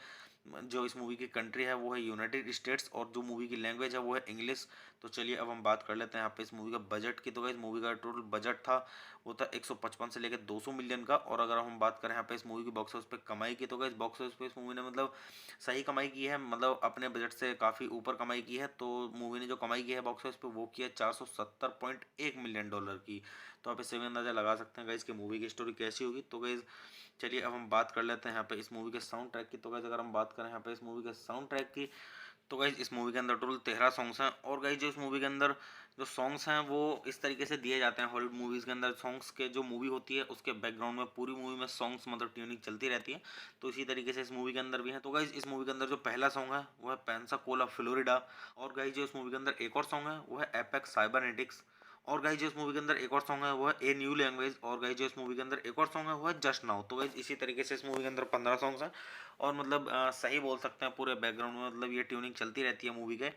जो इस मूवी की कंट्री है वो है यूनाइटेड स्टेट्स और जो मूवी की लैंग्वेज है वो है इंग्लिश। तो चलिए अब हम बात कर लेते हैं यहाँ पे इस मूवी का बजट की। तो गाइस मूवी का टोटल बजट था वो था 155 से लेकर 200 मिलियन का। और अगर हम बात करें यहाँ पे इस मूवी की बॉक्स ऑफिस पे कमाई की, तो गाइस बॉक्स ऑफिस पे इस मूवी ने मतलब सही कमाई की है, मतलब अपने बजट से काफ़ी ऊपर कमाई की है। तो मूवी ने जो कमाई की है बॉक्स ऑफिस पे वो की है 470.1 मिलियन डॉलर की। तो आप इससे भी अंदाजा लगा सकते हैं गाइस कि मूवी की स्टोरी कैसी होगी। तो गाइस चलिए अब हम बात कर लेते हैं यहाँ पे इस मूवी के साउंड ट्रैक की। तो गाइस अगर हम बात करें यहाँ पे इस मूवी के साउंड ट्रैक की, तो गाइज इस मूवी के अंदर टोटल 13 सॉन्ग्स हैं। और गाइज जो इस मूवी के अंदर जो सॉन्ग्स हैं वो इस तरीके से दिए जाते हैं हॉलीवुड मूवीज़ के अंदर सॉन्ग्स के, जो मूवी होती है उसके बैकग्राउंड में पूरी मूवी में सॉन्ग्स मतलब ट्यूनिंग चलती रहती है। तो इसी तरीके से इस मूवी के अंदर भी है। तो गाइज इस मूवी के अंदर जो पहला सॉन्ग है वो है पेंसाकोला फ्लोरिडा। और गाइज जो इस मूवी के अंदर एक और सॉन्ग है वो है एपेक्स साइबरनेटिक्स। और गाइज जो इस मूवी के अंदर एक और सॉन्ग है वो है ए न्यू लैंग्वेज। और गाइज जो इस मूवी के अंदर एक और सॉन्ग है वो है जस्ट नाउ। तो गाइज इसी तरीके से इस मूवी के अंदर 15 सॉन्ग्स हैं। और मतलब सही बोल सकते हैं पूरे बैकग्राउंड में मतलब ये ट्यूनिंग चलती रहती है मूवी के।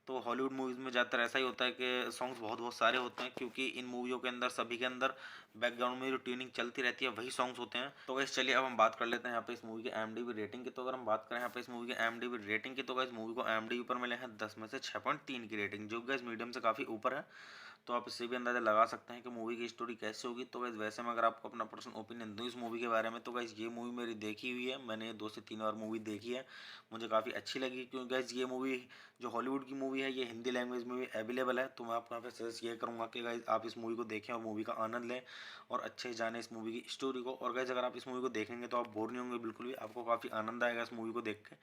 तो हॉलीवुड मूवीज़ में ज़्यादातर ऐसा ही होता है कि सॉन्ग्स बहुत बहुत सारे होते हैं, क्योंकि इन मूवियों के अंदर सभी के अंदर बैकग्राउंड में जो ट्यूनिंग चलती रहती है वही सॉन्ग्स होते हैं। तो गाइस चलिए अब हम बात कर लेते हैं यहाँ पे इस मूवी के IMDb रेटिंग की। तो अगर हम बात करें यहाँ पे इस मूवी के IMDb रेटिंग की, तो गाइस मूवी को IMDb पर मिले हैं 10 में से 6.3 की रेटिंग, जो गाइस मीडियम से काफ़ी ऊपर है। तो आप इससे भी अंदाज़ा लगा सकते हैं कि मूवी की स्टोरी कैसे होगी। तो गाइस वैसे में अगर आपको अपना पर्सनल ओपिनियन दूँ इस मूवी के बारे में, तो गाइस ये मूवी मेरी देखी हुई है, मैंने 2 से 3 बार मूवी देखी है, मुझे काफ़ी अच्छी लगी। क्योंकि गाइस ये मूवी जो हॉलीवुड की मूवी है ये हिंदी लैंग्वेज में भी अवेलेबल है। तो मैं आपको यहाँ पे सजेस्ट ये करूँगा कि गाइस आप इस मूवी को देखें और मूवी का आनंद लें और अच्छे से जानें इस मूवी की स्टोरी को। और गाइस अगर आप इस मूवी को देखेंगे तो आप बोर नहीं होंगे बिल्कुल भी, आपको काफ़ी आनंद आएगा इस मूवी को देख के।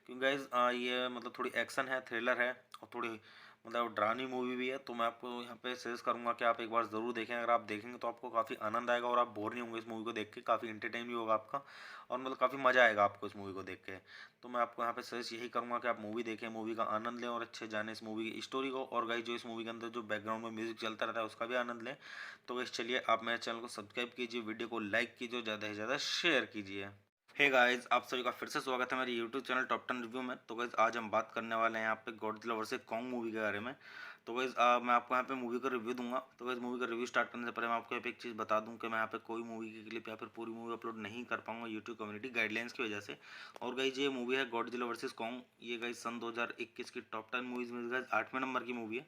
क्योंकि गाइस ये मतलब थोड़ी एक्शन है, थ्रिलर है और थोड़ी मतलब डरावनी मूवी भी है। तो मैं आपको यहाँ पे सजेस्ट करूँगा कि आप एक बार ज़रूर देखें। अगर आप देखेंगे तो आपको काफ़ी आनंद आएगा और आप बोर नहीं होंगे इस मूवी को देख के, काफ़ी इंटरटेन भी होगा आपका और मतलब काफ़ी मज़ा आएगा आपको इस मूवी को देख के। तो मैं आपको यहाँ पे सजेस्ट यही करूँगा कि आप मूवी देखें, मूवी का आनंद लें और अच्छे जाने इस मूवी की स्टोरी को। और गाइस जो इस मूवी के अंदर जो बैकग्राउंड में म्यूजिक चलता रहता है उसका भी आनंद लें। तो गाइस चलिए आप मेरे चैनल को सब्सक्राइब कीजिए, वीडियो को लाइक कीजिए, ज़्यादा से ज़्यादा शेयर कीजिए। हे गाइस, आप सभी का फिर से स्वागत है मेरे यूट्यूब चैनल टॉप 10 रिव्यू में। तो गाइस आज हम बात करने वाले हैं यहाँ पे गॉडजिला वर्सेस कॉन्ग मूवी के बारे में। तो गाइज़ मैं आपको यहाँ पे मूवी का रिव्यू दूंगा। तो गाइज़ मूवी का रिव्यू स्टार्ट करने से पहले मैं आपको यहाँ पे एक चीज़ बता दूं कि मैं यहाँ पे कोई मूवी की क्लिप या फिर पूरी मूवी अपलोड नहीं कर पाऊंगा यूट्यूब कम्युनिटी गाइडलाइंस की वजह से। और गाइज़ ये मूवी है गॉडजिला वर्सेस कॉन्ग। ये गाइज़ सन 2021 की टॉप 10 मूवीज़ में गाइज़ 8वें नंबर की मूवी है।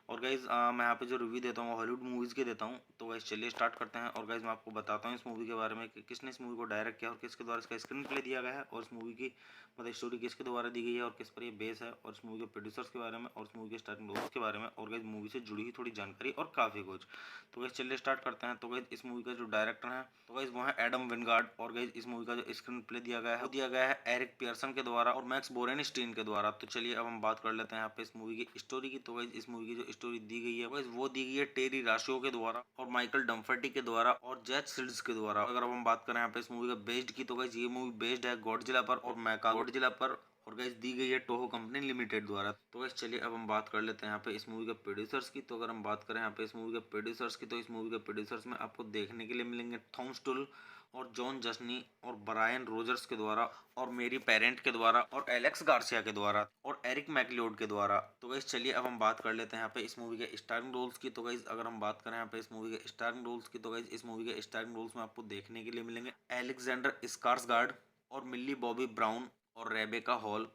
और गाइज़ मैं यहाँ पे जो रिव्यू देता हूँ हॉलीवुड मूवीज़ के देता हूँ। तो गाइज़ चलिए स्टार्ट करते हैं। और गाइज़ मैं आपको बताता हूँ इस मूवी के बारे में कि किसने इस मूवी को डायरेक्ट किया और किसके द्वारा इसका स्क्रीन प्ले दिया गया है, और इस मूवी की मतलब स्टोरी किसके द्वारा दी गई है और किस पर ये बेस है, और इस मूवी के प्रोड्यूसर्स के बारे में और इस मूवी के स्टार्टिंग रोल्स के बारे में, और गाइज़ मूवी से जुड़ी हुई थोड़ी जानकारी और काफ़ी कुछ। तो गाइज़ चलिए स्टार्ट करते हैं। तो गाइज़ इस मूवी का जो डायरेक्टर है तो गाइज़ वो है एडम विंगार्ड। और गाइज़ इस मूवी का जो स्क्रीन प्ले दिया गया है वो दिया गया है एरिक पियर्सन के द्वारा और मैक्स बोरेनस्टीन के द्वारा। तो चलिए अब हम बात कर लेते हैं यहाँ पे इस मूवी की स्टोरी की। तो गाइज़ इस मूवी की जो स्टोरी दी गई है वो दी गई है टेरी राशियो के द्वारा और माइकल डम्फर्टी के द्वारा और जैक सिल्ड्स के द्वारा। अगर अब हम बात करें यहाँ पे इस मूवी का बेस्ड की, तो गाइज़ ये मूवी बेस्ड है गॉडजिला पर और मैका गॉडजिला पर, और गाइस दी गई है टोहो कंपनी लिमिटेड द्वारा। तो गाइस चलिए अब हम बात कर लेते हैं यहाँ पे इस मूवी के प्रोड्यूसर्स की। तो अगर हम बात करें यहाँ पे इस मूवी के प्रोड्यूसर्स की, तो इस मूवी के प्रोड्यूसर्स में आपको देखने के लिए मिलेंगे थॉम स्टुल और जॉन जस्नी और ब्रायन रोजर्स के द्वारा और मेरी पेरेंट के द्वारा और एलेक्स गार्सिया के द्वारा और एरिक मैकलियोड के द्वारा। तो गाइस चलिए अब हम बात कर लेते हैं यहाँ पे इस मूवी के स्टारिंग रोल्स की। तो गाइस अगर हम बात करें यहाँ पे इस मूवी के स्टारिंग रोल्स की, तो गाइस इस मूवी के स्टारिंग रोल्स में आपको देखने के लिए मिलेंगे एलेक्जेंडर स्कार्सगार्ड और मिल्ली बॉबी ब्राउन और रेबेका हॉल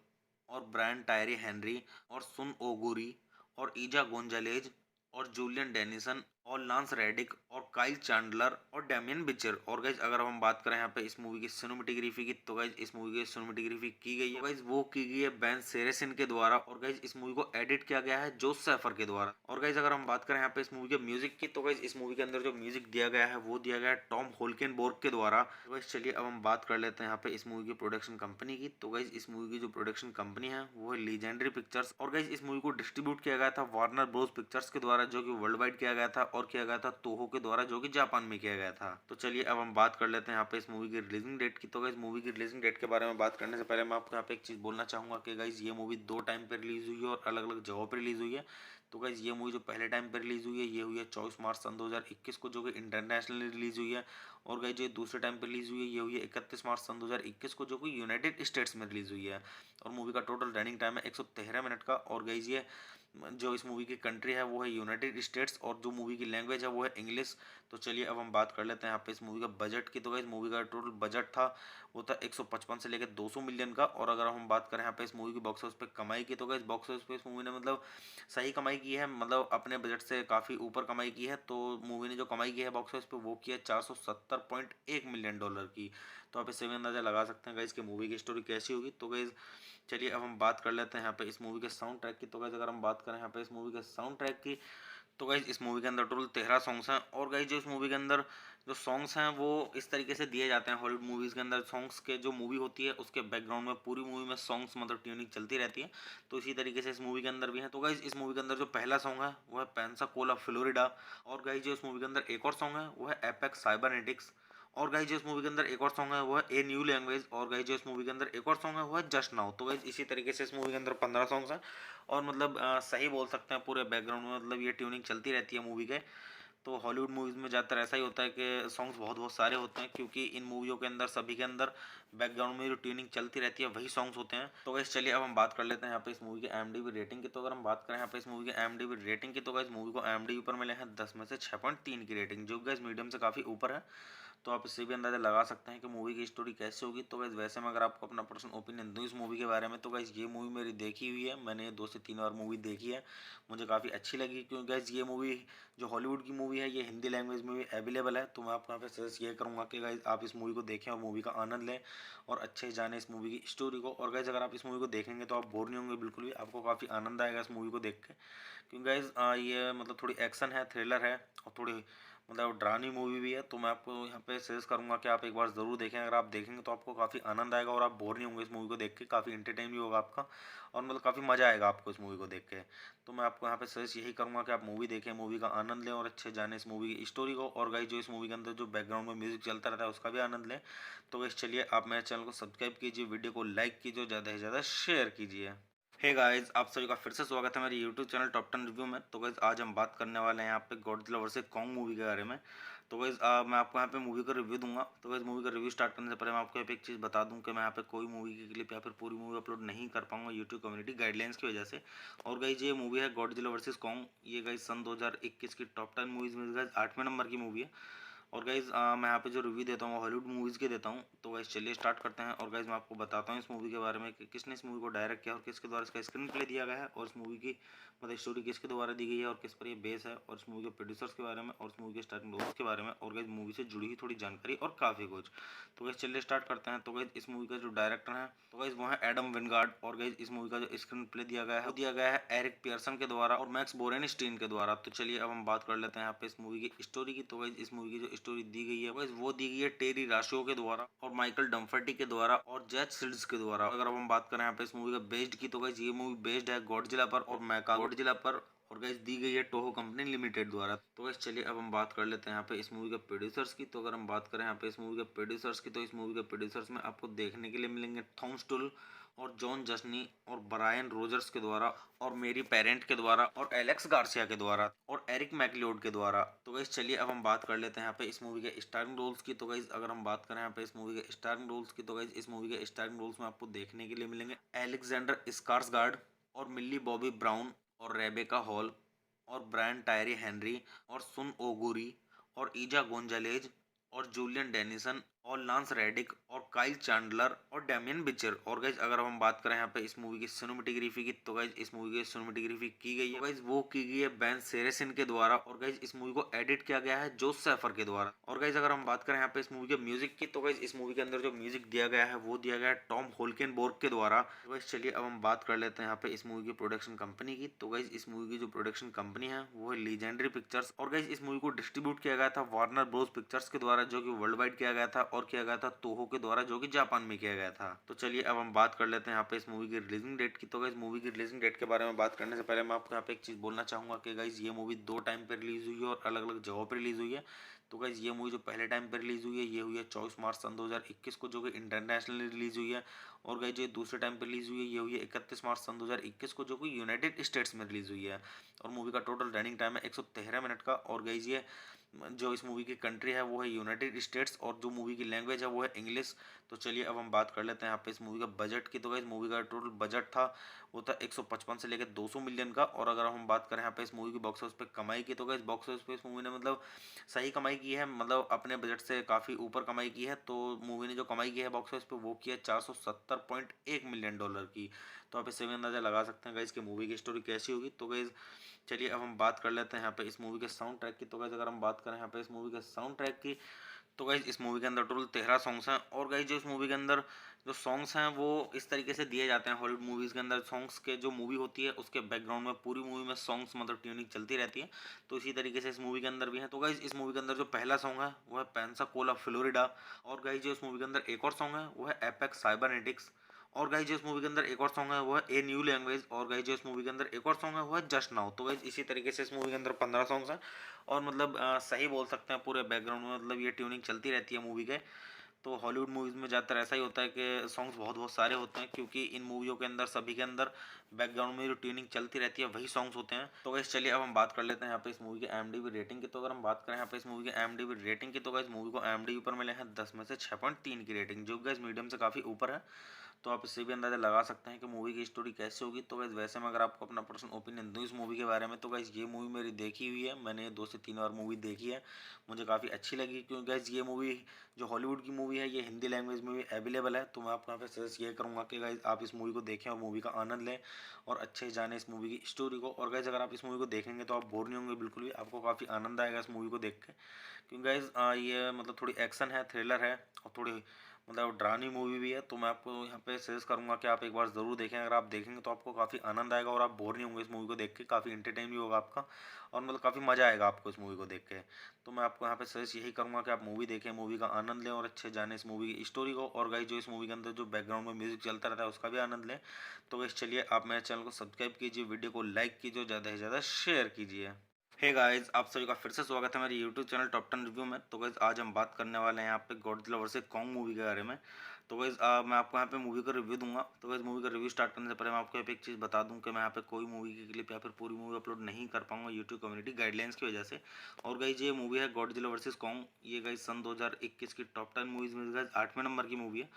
और ब्रायन टायरी हेनरी और सुन ओगुरी और ईजा गोंजालेज और जूलियन डेनिसन और लांस रेडिक और काइल चैंडलर और डैमियन बिचर। और गाइज अगर हम बात करें यहाँ पे इस मूवी की सिनेमेटोग्राफी की, तो गाइज इस मूवी की सिनेमेटोग्राफी की गई है गाइज वो की गई है बेन सेरेसिन के द्वारा। और गाइज इस मूवी को एडिट किया गया है जोस सैफर के द्वारा। और गाइज अगर हम बात करें यहाँ पे इस मूवी के म्यूजिक की, तो गाइज इस मूवी के अंदर जो म्यूजिक दिया गया है वो दिया गया है टॉम होल्केनबोर्ग के द्वारा। तो गाइज चलिए अब हम बात कर लेते हैं यहाँ पे इस मूवी की प्रोडक्शन कंपनी की। तो गाइज इस मूवी की जो प्रोडक्शन कंपनी है वो है लीजेंडरी पिक्चर्स। और गाइज इस मूवी को डिस्ट्रीब्यूट किया गया था वार्नर ब्रोस पिक्चर्स के द्वारा जो कि वर्ल्ड वाइड किया गया था, और किया गया था तोहो के द्वारा जो कि जापान में किया गया था। तो चलिए अब हम बात कर लेते हैं यहाँ पे इस मूवी की रिलीजिंग डेट की। तो गाइज मूवी की रिलीजिंग डेट के बारे में बात करने से पहले मैं आपको यहाँ पे एक चीज़ बोलना चाहूँगा कि गाइज ये मूवी 2 टाइम पे रिलीज हुई है और अलग अलग जगहों पर रिलीज हुई है। तो गाइज ये मूवी जो पहले टाइम पे रिलीज हुई है ये हुई है 24 मार्च सन 2021 को, जो कि इंटरनेशनली रिलीज हुई है। और गाइज जो दूसरे टाइम पे रिलीज हुई है ये हुई है 31 मार्च सन 2021 को, जो कि यूनाइटेड स्टेट्स में रिलीज हुई है। और मूवी का टोटल रनिंग टाइम है 113 मिनट का। और गाइज ये जो इस मूवी की कंट्री है वो है यूनाइटेड स्टेट्स और जो मूवी की लैंग्वेज है वो है इंग्लिश। तो चलिए अब हम बात कर लेते हैं यहाँ पे इस मूवी का बजट की। तो गाइस मूवी का टोटल बजट था वो था 155 से लेकर 200 मिलियन का। और अगर हम बात करें यहाँ पे इस मूवी की बॉक्स ऑफिस पे कमाई की, तो गाइस बॉक्स ऑफिस पे इस मूवी ने मतलब सही कमाई की है, मतलब अपने बजट से काफ़ी ऊपर कमाई की है। तो मूवी ने जो कमाई की है बॉक्स ऑफिस पे वो की है 470.1 मिलियन डॉलर की। तो आप इससे भी अंदाजा लगा सकते हैं गाइस कि मूवी की स्टोरी कैसी होगी। तो गाइस चलिए अब हम बात कर लेते हैं यहाँ पे इस मूवी के साउंड ट्रैक की। तो गाइस अगर हम बात करें यहाँ पे इस मूवी के साउंड ट्रैक की, तो गाइज इस मूवी के अंदर टोटल 13 सॉन्ग्स हैं। और गाइज जो इस मूवी के अंदर जो सॉन्ग्स हैं वो इस तरीके से दिए जाते हैं हॉलीवुड मूवीज़ के अंदर सॉन्ग्स के, जो मूवी होती है उसके बैकग्राउंड में पूरी मूवी में सॉन्ग्स मतलब ट्यूनिंग चलती रहती है। तो इसी तरीके से इस मूवी के अंदर भी है। तो गाइज इस मूवी के अंदर जो पहला सॉन्ग है वो है पेंसाकोला फ्लोरिडा। और गाइज जो इस मूवी के अंदर एक और सॉन्ग है वो है एपेक्स साइबरनेटिक्स। और गाइज जो इस मूवी के अंदर एक और सॉन्ग है वो है ए न्यू लैंग्वेज। और गाइज जो इस मूवी के अंदर एक और सॉन्ग है वो है जस्ट नाउ। तो गाइज इसी तरीके से इस मूवी के अंदर 15 सॉन्ग्स हैं। और मतलब सही बोल सकते हैं पूरे बैकग्राउंड में मतलब ये ट्यूनिंग चलती रहती है मूवी के। तो हॉलीवुड मूवीज़ में ज़्यादातर ऐसा ही होता है कि सॉन्ग्स बहुत बहुत सारे होते हैं, क्योंकि इन मूवियों के अंदर सभी के अंदर बैकग्राउंड में जो ट्यूनिंग चलती रहती है वही सॉन्ग्स होते हैं। तो गाइस चलिए अब हम बात कर लेते हैं यहाँ पे इस मूवी की IMDb रेटिंग की। तो अगर हम बात करें यहाँ पे इस मूवी की IMDb रेटिंग की, तो गाइस मूवी को IMDb पर मिले हैं 10 में से 6.3 की रेटिंग, जो गाइस मीडियम से काफ़ी ऊपर है। तो आप इससे भी अंदाज़ा लगा सकते हैं कि मूवी की स्टोरी कैसे होगी। तो गाइस वैसे में अगर आपको अपना पर्सनल ओपिनियन दूँ इस मूवी के बारे में, तो गाइस ये मूवी मेरी देखी हुई है, मैंने 2 से 3 बार मूवी देखी है, मुझे काफ़ी अच्छी लगी। क्योंकि गाइस ये मूवी जो हॉलीवुड की मूवी है ये हिंदी लैंग्वेज में भी अवेलेबल है। तो मैं आपको यहाँ पे सजेस्ट ये करूँगा कि गाइस आप इस मूवी को देखें और मूवी का आनंद लें और अच्छे से जाने इस मूवी की स्टोरी को। और गाइस अगर आप इस मूवी को देखेंगे तो आप बोर नहीं होंगे बिल्कुल भी, आपको काफ़ी आनंद आएगा इस मूवी को देख के। क्योंकि गाइस ये मतलब थोड़ी एक्शन है, थ्रिलर है और थोड़ी मतलब डरावनी मूवी भी है। तो मैं आपको यहाँ पे सजेस्ट करूँगा कि आप एक बार ज़रूर देखें। अगर आप देखेंगे तो आपको काफ़ी आनंद आएगा और आप बोर नहीं होंगे इस मूवी को देख के, काफ़ी इंटरटेन भी होगा आपका और मतलब काफ़ी मज़ा आएगा आपको इस मूवी को देख के। तो मैं आपको यहाँ पे सजेस्ट यही करूँगा कि आप मूवी देखें, मूवी का आनंद लें और अच्छे जाने इस मूवी की स्टोरी को। और गाइस जो इस मूवी के अंदर जो बैकग्राउंड में म्यूजिक चलता रहता है उसका भी आनंद लें। तो गाइस चलिए आप मेरे चैनल को सब्सक्राइब कीजिए, वीडियो को लाइक कीजिए, ज़्यादा से ज़्यादा शेयर कीजिए। हे गाइस, आप सभी का फिर से स्वागत है मेरे यूट्यूब चैनल टॉप 10 रिव्यू में। तो गाइस आज हम बात करने वाले हैं यहाँ पे गॉडजिला वर्सेस कॉन्ग मूवी के बारे में। तो गाइज़ मैं आपको यहाँ पे मूवी का रिव्यू दूंगा। तो गाइज़ मूवी का रिव्यू स्टार्ट करने से पहले मैं आपको यहाँ पे एक चीज़ बता दूं कि मैं यहाँ पे कोई मूवी की क्लिप या फिर पूरी मूवी अपलोड नहीं कर पाऊंगा यूट्यूब कम्युनिटी गाइडलाइंस की वजह से। और गाइज़ ये मूवी है गॉडजिला वर्सेस कॉन्ग। ये गाइज़ सन 2021 की टॉप 10 मूवीज़ में गाइज़ 8वें नंबर की मूवी है। और गाइज़ मैं यहाँ पे जो रिव्यू देता हूँ हॉलीवुड मूवीज़ के देता हूँ। तो गाइज़ चलिए स्टार्ट करते हैं। और गाइज़ मैं आपको बताता हूँ इस मूवी के बारे में कि किसने इस मूवी को डायरेक्ट किया और किसके द्वारा इसका स्क्रीन प्ले दिया गया है, और इस मूवी की मतलब स्टोरी किसके द्वारा दी गई है और किस पर ये बेस है, और इस मूवी के प्रोड्यूसर्स के बारे में और इस मूवी के स्टार्टिंग रोल्स के बारे में, और गाइज़ मूवी से जुड़ी हुई थोड़ी जानकारी और काफ़ी कुछ। तो गाइज़ चलिए स्टार्ट करते हैं। तो गाइज़ इस मूवी का जो डायरेक्टर है तो गाइज़ वो है एडम विंगार्ड। और गाइज़ इस मूवी का जो स्क्रीन प्ले दिया गया है वो दिया गया है एरिक पियर्सन के द्वारा और मैक्स बोरेनस्टीन के द्वारा। तो चलिए अब हम बात कर लेते हैं यहाँ पे इस मूवी की स्टोरी की। तो गाइज़ इस मूवी की जो स्टोरी दी गई है गाइज़ वो दी गई है टेरी राशो के द्वारा और माइकल डम्फर्टी के द्वारा और जैक सिल्ड्स के द्वारा। अगर अब हम बात करें यहाँ पे इस मूवी का बेस्ड की तो गाइज़ ये मूवी बेस्ड है गॉडजिला पर और मैका गॉडजिला पर, और गाइस दी गई है टोहो कंपनी लिमिटेड द्वारा। तो गाइस चलिए अब हम बात कर लेते हैं यहाँ पे इस मूवी के प्रोड्यूसर्स की। तो अगर हम बात करें यहाँ पे इस मूवी के प्रोड्यूसर्स की तो इस मूवी के प्रोड्यूसर्स में आपको देखने के लिए मिलेंगे थॉम स्टुल और जॉन जस्नी और ब्रायन रोजर्स के द्वारा और मेरी पेरेंट के द्वारा और एलेक्स गार्सिया के द्वारा और एरिक मैकलियोड के द्वारा। तो गाइस चलिए अब हम बात कर लेते हैं यहाँ पे इस मूवी के स्टारिंग रोल्स की। तो गाइस अगर हम बात करें यहाँ पे इस मूवी के स्टारिंग रोल्स की तो गाइस इस मूवी के स्टारिंग रोल्स में आपको देखने के लिए मिलेंगे एलेक्जेंडर स्कार्सगार्ड और मिल्ली बॉबी ब्राउन और रेबेका हॉल और ब्रायन टायरी हेनरी और सुन ओगुरी और ईजा गोंजालेज और जूलियन डेनिसन और लांस रेडिक और काइल चैंडलर और डैमियन बिचर। और गाइज अगर हम बात करें यहाँ पे इस मूवी की सिनेमेटोग्राफी की तो गाइज इस मूवी की सिनेमेटोग्राफी की गई है गाइज वो की गई है बेन सेरेसिन के द्वारा। और गाइज इस मूवी को एडिट किया गया है जोस सैफर के द्वारा। और गाइज अगर हम बात करें यहाँ पे इस मूवी के म्यूजिक की तो गाइज इस मूवी के अंदर जो म्यूजिक दिया गया है वो दिया गया है टॉम होल्केनबोर्ग के द्वारा। तो गाइज चलिए अब हम बात कर लेते हैं यहाँ पे इस मूवी की प्रोडक्शन कंपनी की। तो गाइज इस मूवी की जो प्रोडक्शन कंपनी है वो है लीजेंडरी पिक्चर्स। और गाइज इस मूवी को डिस्ट्रीब्यूट किया गया था वार्नर ब्रोस पिक्चर्स के द्वारा जो कि वर्ल्ड वाइड किया गया था, और किया गया था तोहो के द्वारा जो कि जापान में किया गया था। तो चलिए अब हम बात कर लेते हैं यहाँ पे इस मूवी की रिलीजिंग डेट की। तो गाइज मूवी की रिलीजिंग डेट के बारे में बात करने से पहले मैं आपको यहाँ पे एक चीज़ बोलना चाहूँगा कि गाइज ये मूवी 2 टाइम पे रिलीज हुई है और अलग अलग जगहों पर रिलीज हुई है। तो गाइज ये मूवी जो पहले टाइम पे रिलीज हुई है ये हुई है 24 मार्च सन 2021 को जो कि इंटरनेशनली रिलीज हुई है। और गाइज जो दूसरे टाइम पे रिलीज हुई है ये हुई है 31 मार्च सन 2021 को जो कि यूनाइटेड स्टेट्स में रिलीज हुई है। और मूवी का टोटल रनिंग टाइम है 113 मिनट का। और गाइज ये जो इस मूवी की कंट्री है वो है यूनाइटेड स्टेट्स और जो मूवी की लैंग्वेज है वो है इंग्लिश। तो चलिए अब हम बात कर लेते हैं यहाँ पे इस मूवी का बजट की। तो गाइस मूवी का टोटल बजट था वो था 155 से लेकर 200 मिलियन का। और अगर हम बात करें यहाँ पे इस मूवी की बॉक्स ऑफिस पे कमाई की तो गाइस बॉक्स ऑफिस पे इस मूवी ने मतलब सही कमाई की है, मतलब अपने बजट से काफ़ी ऊपर कमाई की है। तो मूवी ने जो कमाई की है बॉक्स ऑफिस पे वो की है 470.1 मिलियन डॉलर की। तो आप इससे भी अंदाजा लगा सकते हैं गाइस कि मूवी की स्टोरी कैसी होगी। तो गाइस चलिए अब हम बात कर लेते हैं यहाँ पे इस मूवी के साउंड ट्रैक की। तो गाइस अगर हम बात करें यहाँ पे इस मूवी के साउंड ट्रैक की तो गाइज इस मूवी के अंदर टोटल 13 सॉन्ग्स हैं। और गाइज जो इस मूवी के अंदर जो सॉन्ग्स हैं वो इस तरीके से दिए जाते हैं हॉलीवुड मूवीज़ के अंदर सॉन्ग्स के, जो मूवी होती है उसके बैकग्राउंड में पूरी मूवी में सॉन्ग्स मतलब ट्यूनिंग चलती रहती है। तो इसी तरीके से इस मूवी के अंदर भी है। तो गाइज इस मूवी के अंदर जो पहला सॉन्ग है वो है पेंसाकोला फ्लोरिडा। और गाइज जो इस मूवी के अंदर एक और सॉन्ग है वो है एपेक्स साइबरनेटिक्स। और गाइज जो इस मूवी के अंदर एक और सॉन्ग है वो है ए न्यू लैंग्वेज। और गाइज जो इस मूवी के अंदर एक और सॉन्ग है वो है जस्ट नाउ। तो गाइज इसी तरीके से इस मूवी के अंदर 15 सॉन्ग्स हैं। और मतलब सही बोल सकते हैं पूरे बैकग्राउंड में मतलब ये ट्यूनिंग चलती रहती है मूवी के। तो हॉलीवुड मूवीज़ में ज़्यादातर ऐसा ही होता है कि सॉन्ग्स बहुत बहुत सारे होते हैं क्योंकि इन मूवियों के अंदर सभी के अंदर बैकग्राउंड में जो ट्यूनिंग चलती रहती है वही सॉन्ग्स होते हैं। तो गाइस चलिए अब हम बात कर लेते हैं यहाँ पे इस मूवी के IMDb रेटिंग की। तो अगर हम बात करें यहाँ पे इस मूवी के IMDb रेटिंग की तो गाइस मूवी को IMDb पर मिले हैं 10 में से 6.3 की रेटिंग, जो गाइस मीडियम से काफ़ी ऊपर है। तो आप इससे भी अंदाज़ा लगा सकते हैं कि मूवी की स्टोरी कैसे होगी। तो गाइस वैसे मैं अगर आपको अपना पर्सनल ओपिनियन दूँ इस मूवी के बारे में तो गाइस ये मूवी मेरी देखी हुई है, मैंने 2 से 3 बार मूवी देखी है, मुझे काफ़ी अच्छी लगी। क्योंकि गाइस ये मूवी जो हॉलीवुड की मूवी है ये हिंदी लैंग्वेज में भी अवेलेबल है। तो मैं आपको यहाँ पे सजेस्ट ये करूँगा कि गाइस आप इस मूवी को देखें और मूवी का आनंद लें और अच्छे से जानें इस मूवी की स्टोरी को। और गाइस अगर आप इस मूवी को देखेंगे तो आप बोर नहीं होंगे बिल्कुल भी, आपको काफ़ी आनंद आएगा इस मूवी को देख के। क्योंकि गाइस ये मतलब थोड़ी एक्शन है, थ्रिलर है और थोड़ी मतलब डरावनी मूवी भी है। तो मैं आपको यहाँ पे सजेस्ट करूँगा कि आप एक बार ज़रूर देखें। अगर आप देखेंगे तो आपको काफ़ी आनंद आएगा और आप बोर नहीं होंगे इस मूवी को देख के, काफ़ी इंटरटेन भी होगा आपका और मतलब काफ़ी मज़ा आएगा आपको इस मूवी को देख के। तो मैं आपको यहाँ पे सजेस्ट यही करूँगा कि आप मूवी देखें, मूवी का आनंद लें और अच्छे जाने इस मूवी की स्टोरी को। और गाइस जो इस मूवी के अंदर जो बैकग्राउंड में म्यूजिक चलता रहता है उसका भी आनंद लें। तो गाइस चलिए आप मेरे चैनल को सब्सक्राइब कीजिए, वीडियो को लाइक कीजिए, ज़्यादा से ज़्यादा शेयर कीजिए। हे गाइस, आप सभी का फिर से स्वागत है मेरे यूट्यूब चैनल टॉप 10 रिव्यू में। तो गाइस आज हम बात करने वाले हैं यहाँ पे गॉडजिला वर्सेस कॉन्ग मूवी के बारे में। तो गाइज़ मैं आपको यहाँ पे मूवी का रिव्यू दूंगा। तो गाइज़ मूवी का रिव्यू स्टार्ट करने से पहले मैं आपको यहाँ पे एक चीज़ बता दूं कि मैं यहाँ पे कोई मूवी की क्लिप या फिर पूरी मूवी अपलोड नहीं कर पाऊंगा यूट्यूब कम्युनिटी गाइडलाइंस की वजह से। और गाइज़ ये मूवी है गॉडजिला वर्सेस कॉन्ग। ये गाइज़ सन 2021 की टॉप 10 मूवीज़ में गाइज़ 8वें नंबर की मूवी है।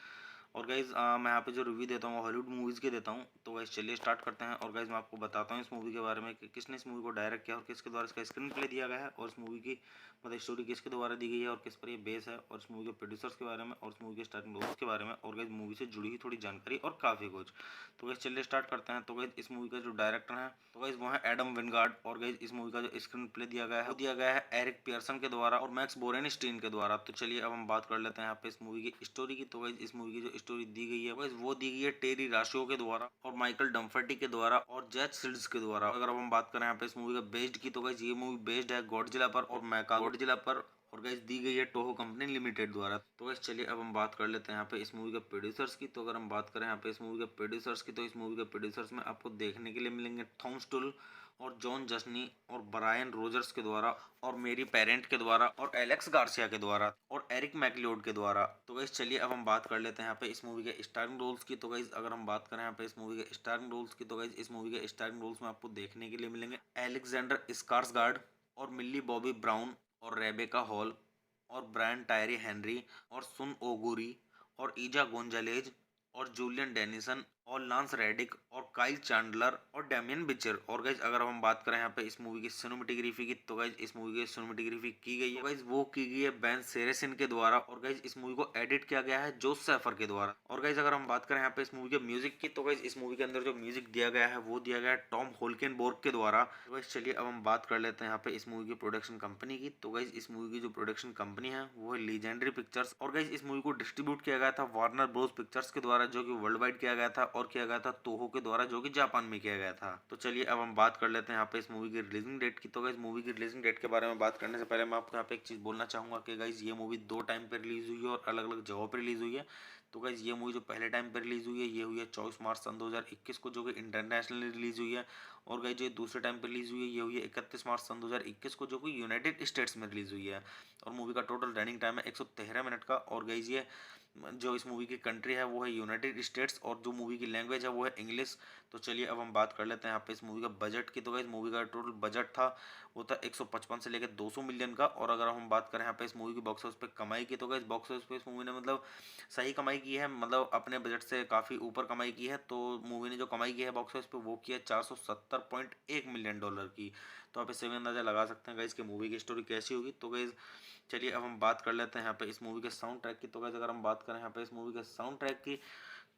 और गाइज़ मैं यहाँ पे जो रिव्यू देता हूँ हॉलीवुड मूवीज़ के देता हूँ। तो गाइज़ चलिए स्टार्ट करते हैं। और गाइज़ मैं आपको बताता हूँ इस मूवी के बारे में कि किसने इस मूवी को डायरेक्ट किया और किसके द्वारा इसका स्क्रीन प्ले दिया गया है, और इस मूवी की मतलब स्टोरी किसके द्वारा दी गई है और किस पर ये बेस है, और इस मूवी के प्रोड्यूसर्स के बारे में और इस मूवी के स्टार्टिंग रोल्स के बारे में, और गाइज़ मूवी से जुड़ी हुई थोड़ी जानकारी और काफ़ी कुछ। तो गाइज़ चलिए स्टार्ट करते हैं। तो गाइज़ इस मूवी का जो डायरेक्टर है तो गाइज़ वो है एडम विनगार्ड। और गाइज़ इस मूवी का जो स्क्रीन प्ले दिया गया है वो दिया गया है एरिक पियर्सन के द्वारा और मैक्स बोरेनस्टीन के द्वारा। तो चलिए अब हम बात कर लेते हैं यहाँ पे इस मूवी की स्टोरी की। तो गाइज़ इस मूवी की जो स्टोरी दी गई है गाइज़ वो दी गई है टेरी राशो के द्वारा और माइकल डम्फर्टी के द्वारा और जैक सिल्ड्स के द्वारा। अगर अब हम बात करें यहाँ पे इस मूवी का बेस्ड की तो गाइज़ ये मूवी बेस्ड है गॉडजिला पर और मेका गॉडजिला पर, और गाइस दी गई है टोहो कंपनी लिमिटेड द्वारा। तो गाइस चलिए अब हम बात कर लेते हैं यहाँ पे इस मूवी के प्रोड्यूसर्स की। तो अगर हम बात करें यहाँ पे इस मूवी के प्रोड्यूसर्स की तो इस मूवी के प्रोड्यूसर्स में आपको देखने के लिए मिलेंगे थॉम स्टुल और जॉन जस्नी और ब्रायन रोजर्स के द्वारा और मेरी पेरेंट के द्वारा और एलेक्स गार्सिया के द्वारा और एरिक मैकलियोड के द्वारा। तो गाइस चलिए अब हम बात कर लेते हैं यहाँ पे इस मूवी के स्टारिंग रोल्स की। तो गाइस अगर हम बात करें यहाँ पे इस मूवी के स्टारिंग रोल्स की तो गाइस इस मूवी के स्टारिंग रोल्स में आपको देखने के लिए मिलेंगे एलेक्जेंडर स्कार्सगार्ड और मिल्ली बॉबी ब्राउन और रेबेका हॉल और ब्रायन टायरी हेनरी और सुन ओगुरी और ईजा गोंजालेज और जूलियन डेनिसन और लांस रेडिक और काइल चैंडलर और डैमियन बिचर। और गाइज अगर हम बात करें यहाँ पे इस मूवी की सिनेमेटोग्राफी की तो गाइज इस मूवी की सिनेमेटोग्राफी की गई है गाइज वो की गई है बेन सेरेसिन के द्वारा। और गाइज इस मूवी को एडिट किया गया है जोस सैफर के द्वारा। और गाइज अगर हम बात करें यहाँ पे इस मूवी के म्यूजिक की तो गाइज इस मूवी के अंदर जो म्यूजिक दिया गया है वो दिया गया है टॉम होल्केनबोर्ग के द्वारा। तो गाइज चलिए अब हम बात कर लेते हैं यहाँ पे इस मूवी की प्रोडक्शन कंपनी की। तो गाइज इस मूवी की जो प्रोडक्शन कंपनी है वो है लीजेंडरी पिक्चर्स। और गाइज इस मूवी को डिस्ट्रीब्यूट किया गया था वार्नर ब्रोस पिक्चर्स के द्वारा जो कि वर्ल्ड वाइड किया गया था, और किया गया था तोहो के द्वारा जो कि जापान में किया गया था। तो चलिए अब हम बात कर लेते हैं यहाँ पे इस मूवी की रिलीजिंग डेट की। तो गाइज मूवी की रिलीजिंग डेट के बारे में बात करने से पहले मैं आपको यहाँ पे एक चीज़ बोलना चाहूँगा कि गाइज ये मूवी 2 टाइम पे रिलीज हुई है और अलग अलग जगहों पर रिलीज हुई है। तो गाइज ये मूवी जो पहले टाइम पे रिलीज हुई है ये हुई है 24 मार्च सन 2021 को जो कि इंटरनेशनली रिलीज हुई है। और गाइज जो दूसरे टाइम पे रिलीज हुई है ये हुई है 31 मार्च सन 2021 को जो कि यूनाइटेड स्टेट्स में रिलीज हुई है। और मूवी का टोटल रनिंग टाइम है 113 मिनट का। और गाइज ये जो इस मूवी की कंट्री है वो है यूनाइटेड स्टेट्स और जो मूवी की लैंग्वेज है वो है इंग्लिश। तो चलिए अब हम बात कर लेते हैं यहाँ पे इस मूवी का बजट की। तो गाइस मूवी का टोटल बजट था वो था 155 से लेकर 200 मिलियन का। और अगर हम बात करें यहाँ पे इस मूवी की बॉक्स ऑफिस पे कमाई की तो गाइस बॉक्स ऑफिस पे इस मूवी ने मतलब सही कमाई की है, मतलब अपने बजट से काफ़ी ऊपर कमाई की है। तो मूवी ने जो कमाई की है बॉक्स ऑफिस पे वो की है 470.1 मिलियन डॉलर की। तो आप इससे भी अंदाजा लगा सकते हैं गाइस कि मूवी की स्टोरी कैसी होगी। तो गाइस चलिए अब हम बात कर लेते हैं यहाँ पे इस मूवी के साउंड ट्रैक की। तो गाइस अगर हम बात करें यहाँ पे इस मूवी के साउंड ट्रैक की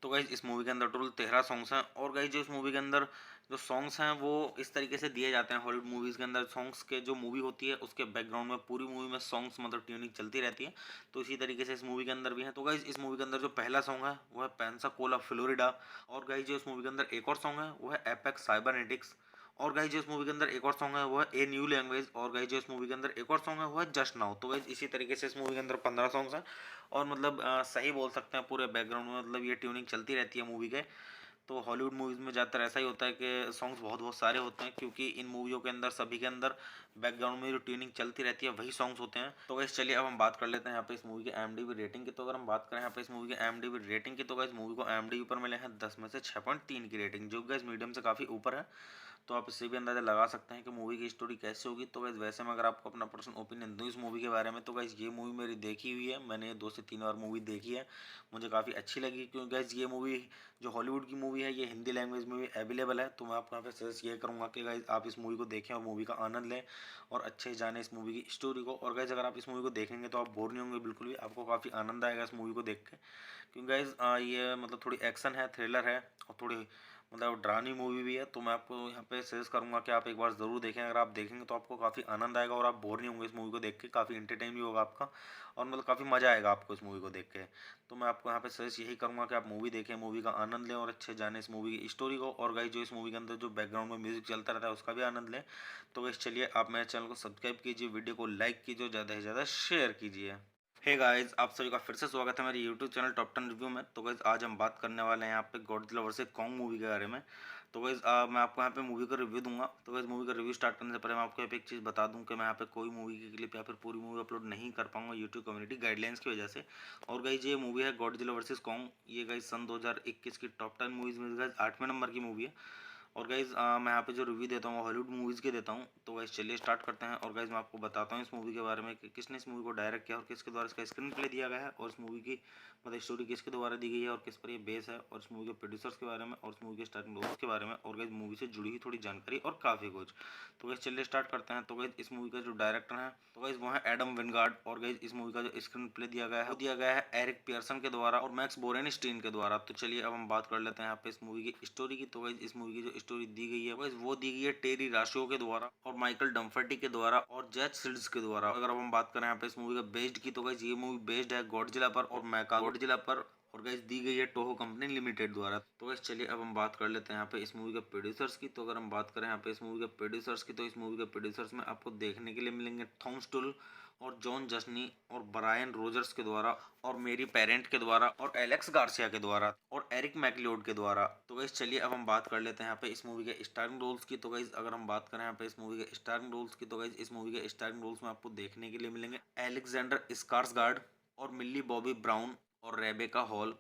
तो गाइज इस मूवी के अंदर टोटल 13 सॉन्ग्स हैं। और गाइज जो इस मूवी के अंदर जो सॉन्ग्स हैं वो इस तरीके से दिए जाते हैं हॉलीवुड मूवीज़ के अंदर सॉन्ग्स के, जो मूवी होती है उसके बैकग्राउंड में पूरी मूवी में सॉन्ग्स मतलब ट्यूनिंग चलती रहती है। तो इसी तरीके से इस मूवी के अंदर भी है। तो गाइज इस मूवी के अंदर जो पहला सॉन्ग है वो है पेंसाकोला फ्लोरिडा। और गाइज जो इस मूवी के अंदर एक और सॉन्ग है वो है एपेक्स साइबरनेटिक्स। और गाइज जो इस मूवी के अंदर एक और सॉन्ग है वो है ए न्यू लैंग्वेज। और गाइज जो इस मूवी के अंदर एक और सॉन्ग है वो है जस्ट नाउ। तो गाइज इसी तरीके से इस मूवी के अंदर 15 सॉन्ग्स हैं। और मतलब सही बोल सकते हैं पूरे बैकग्राउंड में मतलब ये ट्यूनिंग चलती रहती है मूवी के। तो हॉलीवुड मूवीज़ में ज़्यादातर ऐसा ही होता है कि सॉन्ग्स बहुत बहुत सारे होते हैं क्योंकि इन मूवियों के अंदर सभी के अंदर बैकग्राउंड में जो ट्यूनिंग चलती रहती है वही सॉन्ग्स होते हैं। तो गाइस चलिए अब हम बात कर लेते हैं यहाँ पे इस मूवी की IMDb रेटिंग की। तो अगर हम बात करें यहाँ पे इस मूवी की IMDb रेटिंग की तो गाइस मूवी को IMDb पर मिले हैं 10 में से 6.3 की रेटिंग, जो गाइस मीडियम से काफ़ी ऊपर है। तो आप इससे भी अंदाज़ा लगा सकते हैं कि मूवी की स्टोरी कैसे होगी। तो गाइस वैसे मैं अगर आपको अपना पर्सनल ओपिनियन दूँ इस मूवी के बारे में तो गाइस ये मूवी मेरी देखी हुई है, मैंने 2 से 3 बार मूवी देखी है, मुझे काफ़ी अच्छी लगी। क्योंकि गाइस ये मूवी जो हॉलीवुड की मूवी है ये हिंदी लैंग्वेज में भी अवेलेबल है। तो मैं आपको यहाँ पे सजेस्ट ये करूँगा कि गाइस आप इस मूवी को देखें और मूवी का आनंद लें और अच्छे से जानें इस मूवी की स्टोरी को। और गाइस अगर आप इस मूवी को देखेंगे तो आप बोर नहीं होंगे बिल्कुल भी, आपको काफ़ी आनंद आएगा इस मूवी को देख के। क्योंकि गाइस ये मतलब थोड़ी एक्शन है, थ्रिलर है और थोड़ी मतलब डरावनी मूवी भी है। तो मैं आपको यहाँ पे सजेस्ट करूँगा कि आप एक बार ज़रूर देखें। अगर आप देखेंगे तो आपको काफ़ी आनंद आएगा और आप बोर नहीं होंगे इस मूवी को देख के, काफ़ी इंटरटेन भी होगा आपका और मतलब काफ़ी मज़ा आएगा आपको इस मूवी को देख के। तो मैं आपको यहाँ पे सजेस्ट यही करूँगा कि आप मूवी देखें, मूवी का आनंद लें और अच्छे जाने इस मूवी की स्टोरी को। और गाइस जो इस मूवी के अंदर जो बैकग्राउंड में म्यूजिक चलता रहता है उसका भी आनंद लें। तो गाइस चलिए आप मेरे चैनल को सब्सक्राइब कीजिए, वीडियो को लाइक कीजिए, ज़्यादा से ज़्यादा शेयर कीजिए। हे गाइस, आप सभी का फिर से स्वागत है मेरे यूट्यूब चैनल टॉप 10 रिव्यू में। तो गाइस आज हम बात करने वाले हैं यहाँ पे गॉडजिला वर्सेस कॉन्ग मूवी के बारे में। तो गाइस मैं आपको यहाँ पे मूवी का रिव्यू दूंगा। तो गाइस मूवी का रिव्यू स्टार्ट करने से पहले मैं आपको यहाँ पे एक चीज़ बता दूं कि मैं यहाँ पे कोई मूवी की क्लिप या फिर पूरी मूवी अपलोड नहीं कर पाऊंगा यूट्यूब कम्युनिटी गाइडलाइंस की वजह से। और गाइस ये मूवी है गॉडजिला वर्सेस कॉन्ग। ये गाइस सन 2021 की टॉप 10 मूवीज में गाइस 8वें नंबर की मूवी है। और गाइज़ मैं यहाँ पे जो रिव्यू देता हूँ हॉलीवुड मूवीज़ के देता हूँ। तो गाइज़ चलिए स्टार्ट करते हैं। और गाइज़ मैं आपको बताता हूँ इस मूवी के बारे में कि किसने इस मूवी को डायरेक्ट किया और किसके द्वारा इसका स्क्रीन प्ले दिया गया है, और इस मूवी की मतलब स्टोरी किसके द्वारा दी गई है और किस पर ये बेस है, और इस मूवी के प्रोड्यूसर्स के बारे में और इस मूवी के स्टार्टिंग रोल्स के बारे में, और गाइज़ मूवी से जुड़ी हुई थोड़ी जानकारी और काफ़ी कुछ। तो गाइज़ चलिए स्टार्ट करते हैं। तो गाइज़ इस मूवी का जो डायरेक्टर है तो गाइज़ वो है एडम विनगार्ड। और गाइज़ इस मूवी का जो स्क्रीन प्ले दिया गया है वो दिया गया है एरिक पियर्सन के द्वारा और मैक्स बोरेनस्टीन के द्वारा। तो चलिए अब हम बात कर लेते हैं यहाँ पे इस मूवी की स्टोरी की। तो गाइज़ इस मूवी की जो स्टोरी दी गई है गाइज़ वो दी गई है टेरी राशो के द्वारा और माइकल डम्फर्टी के द्वारा और जैक सिल्ड्स के द्वारा। अगर अब हम बात करें यहाँ पे इस मूवी का बेस्ड की तो गाइज़ ये मूवी बेस्ड है गॉडजिला पर और मैका गॉडजिला पर, और गाइस दी गई है टोहो कंपनी लिमिटेड द्वारा। तो गाइस चलिए अब हम बात कर लेते हैं यहाँ पे इस मूवी के प्रोड्यूसर्स की। तो अगर हम बात करें यहाँ पे इस मूवी के प्रोड्यूसर्स की तो इस मूवी के प्रोड्यूसर्स में आपको देखने के लिए मिलेंगे थॉम स्टुल और जॉन जस्नी और ब्रायन रोजर्स के द्वारा और मेरी पेरेंट के द्वारा और एलेक्स गार्सिया के द्वारा और एरिक मैकलियोड के द्वारा। तो गाइस चलिए अब हम बात कर लेते हैं यहाँ पे इस मूवी के स्टारिंग रोल्स की। तो गाइस अगर हम बात करें यहाँ पे इस मूवी के स्टारिंग रोल्स की तो गाइस इस मूवी के स्टारिंग रोल्स में आपको देखने के लिए मिलेंगे एलेक्जेंडर स्कार्सगार्ड और मिल्ली बॉबी ब्राउन और रेबेका हॉल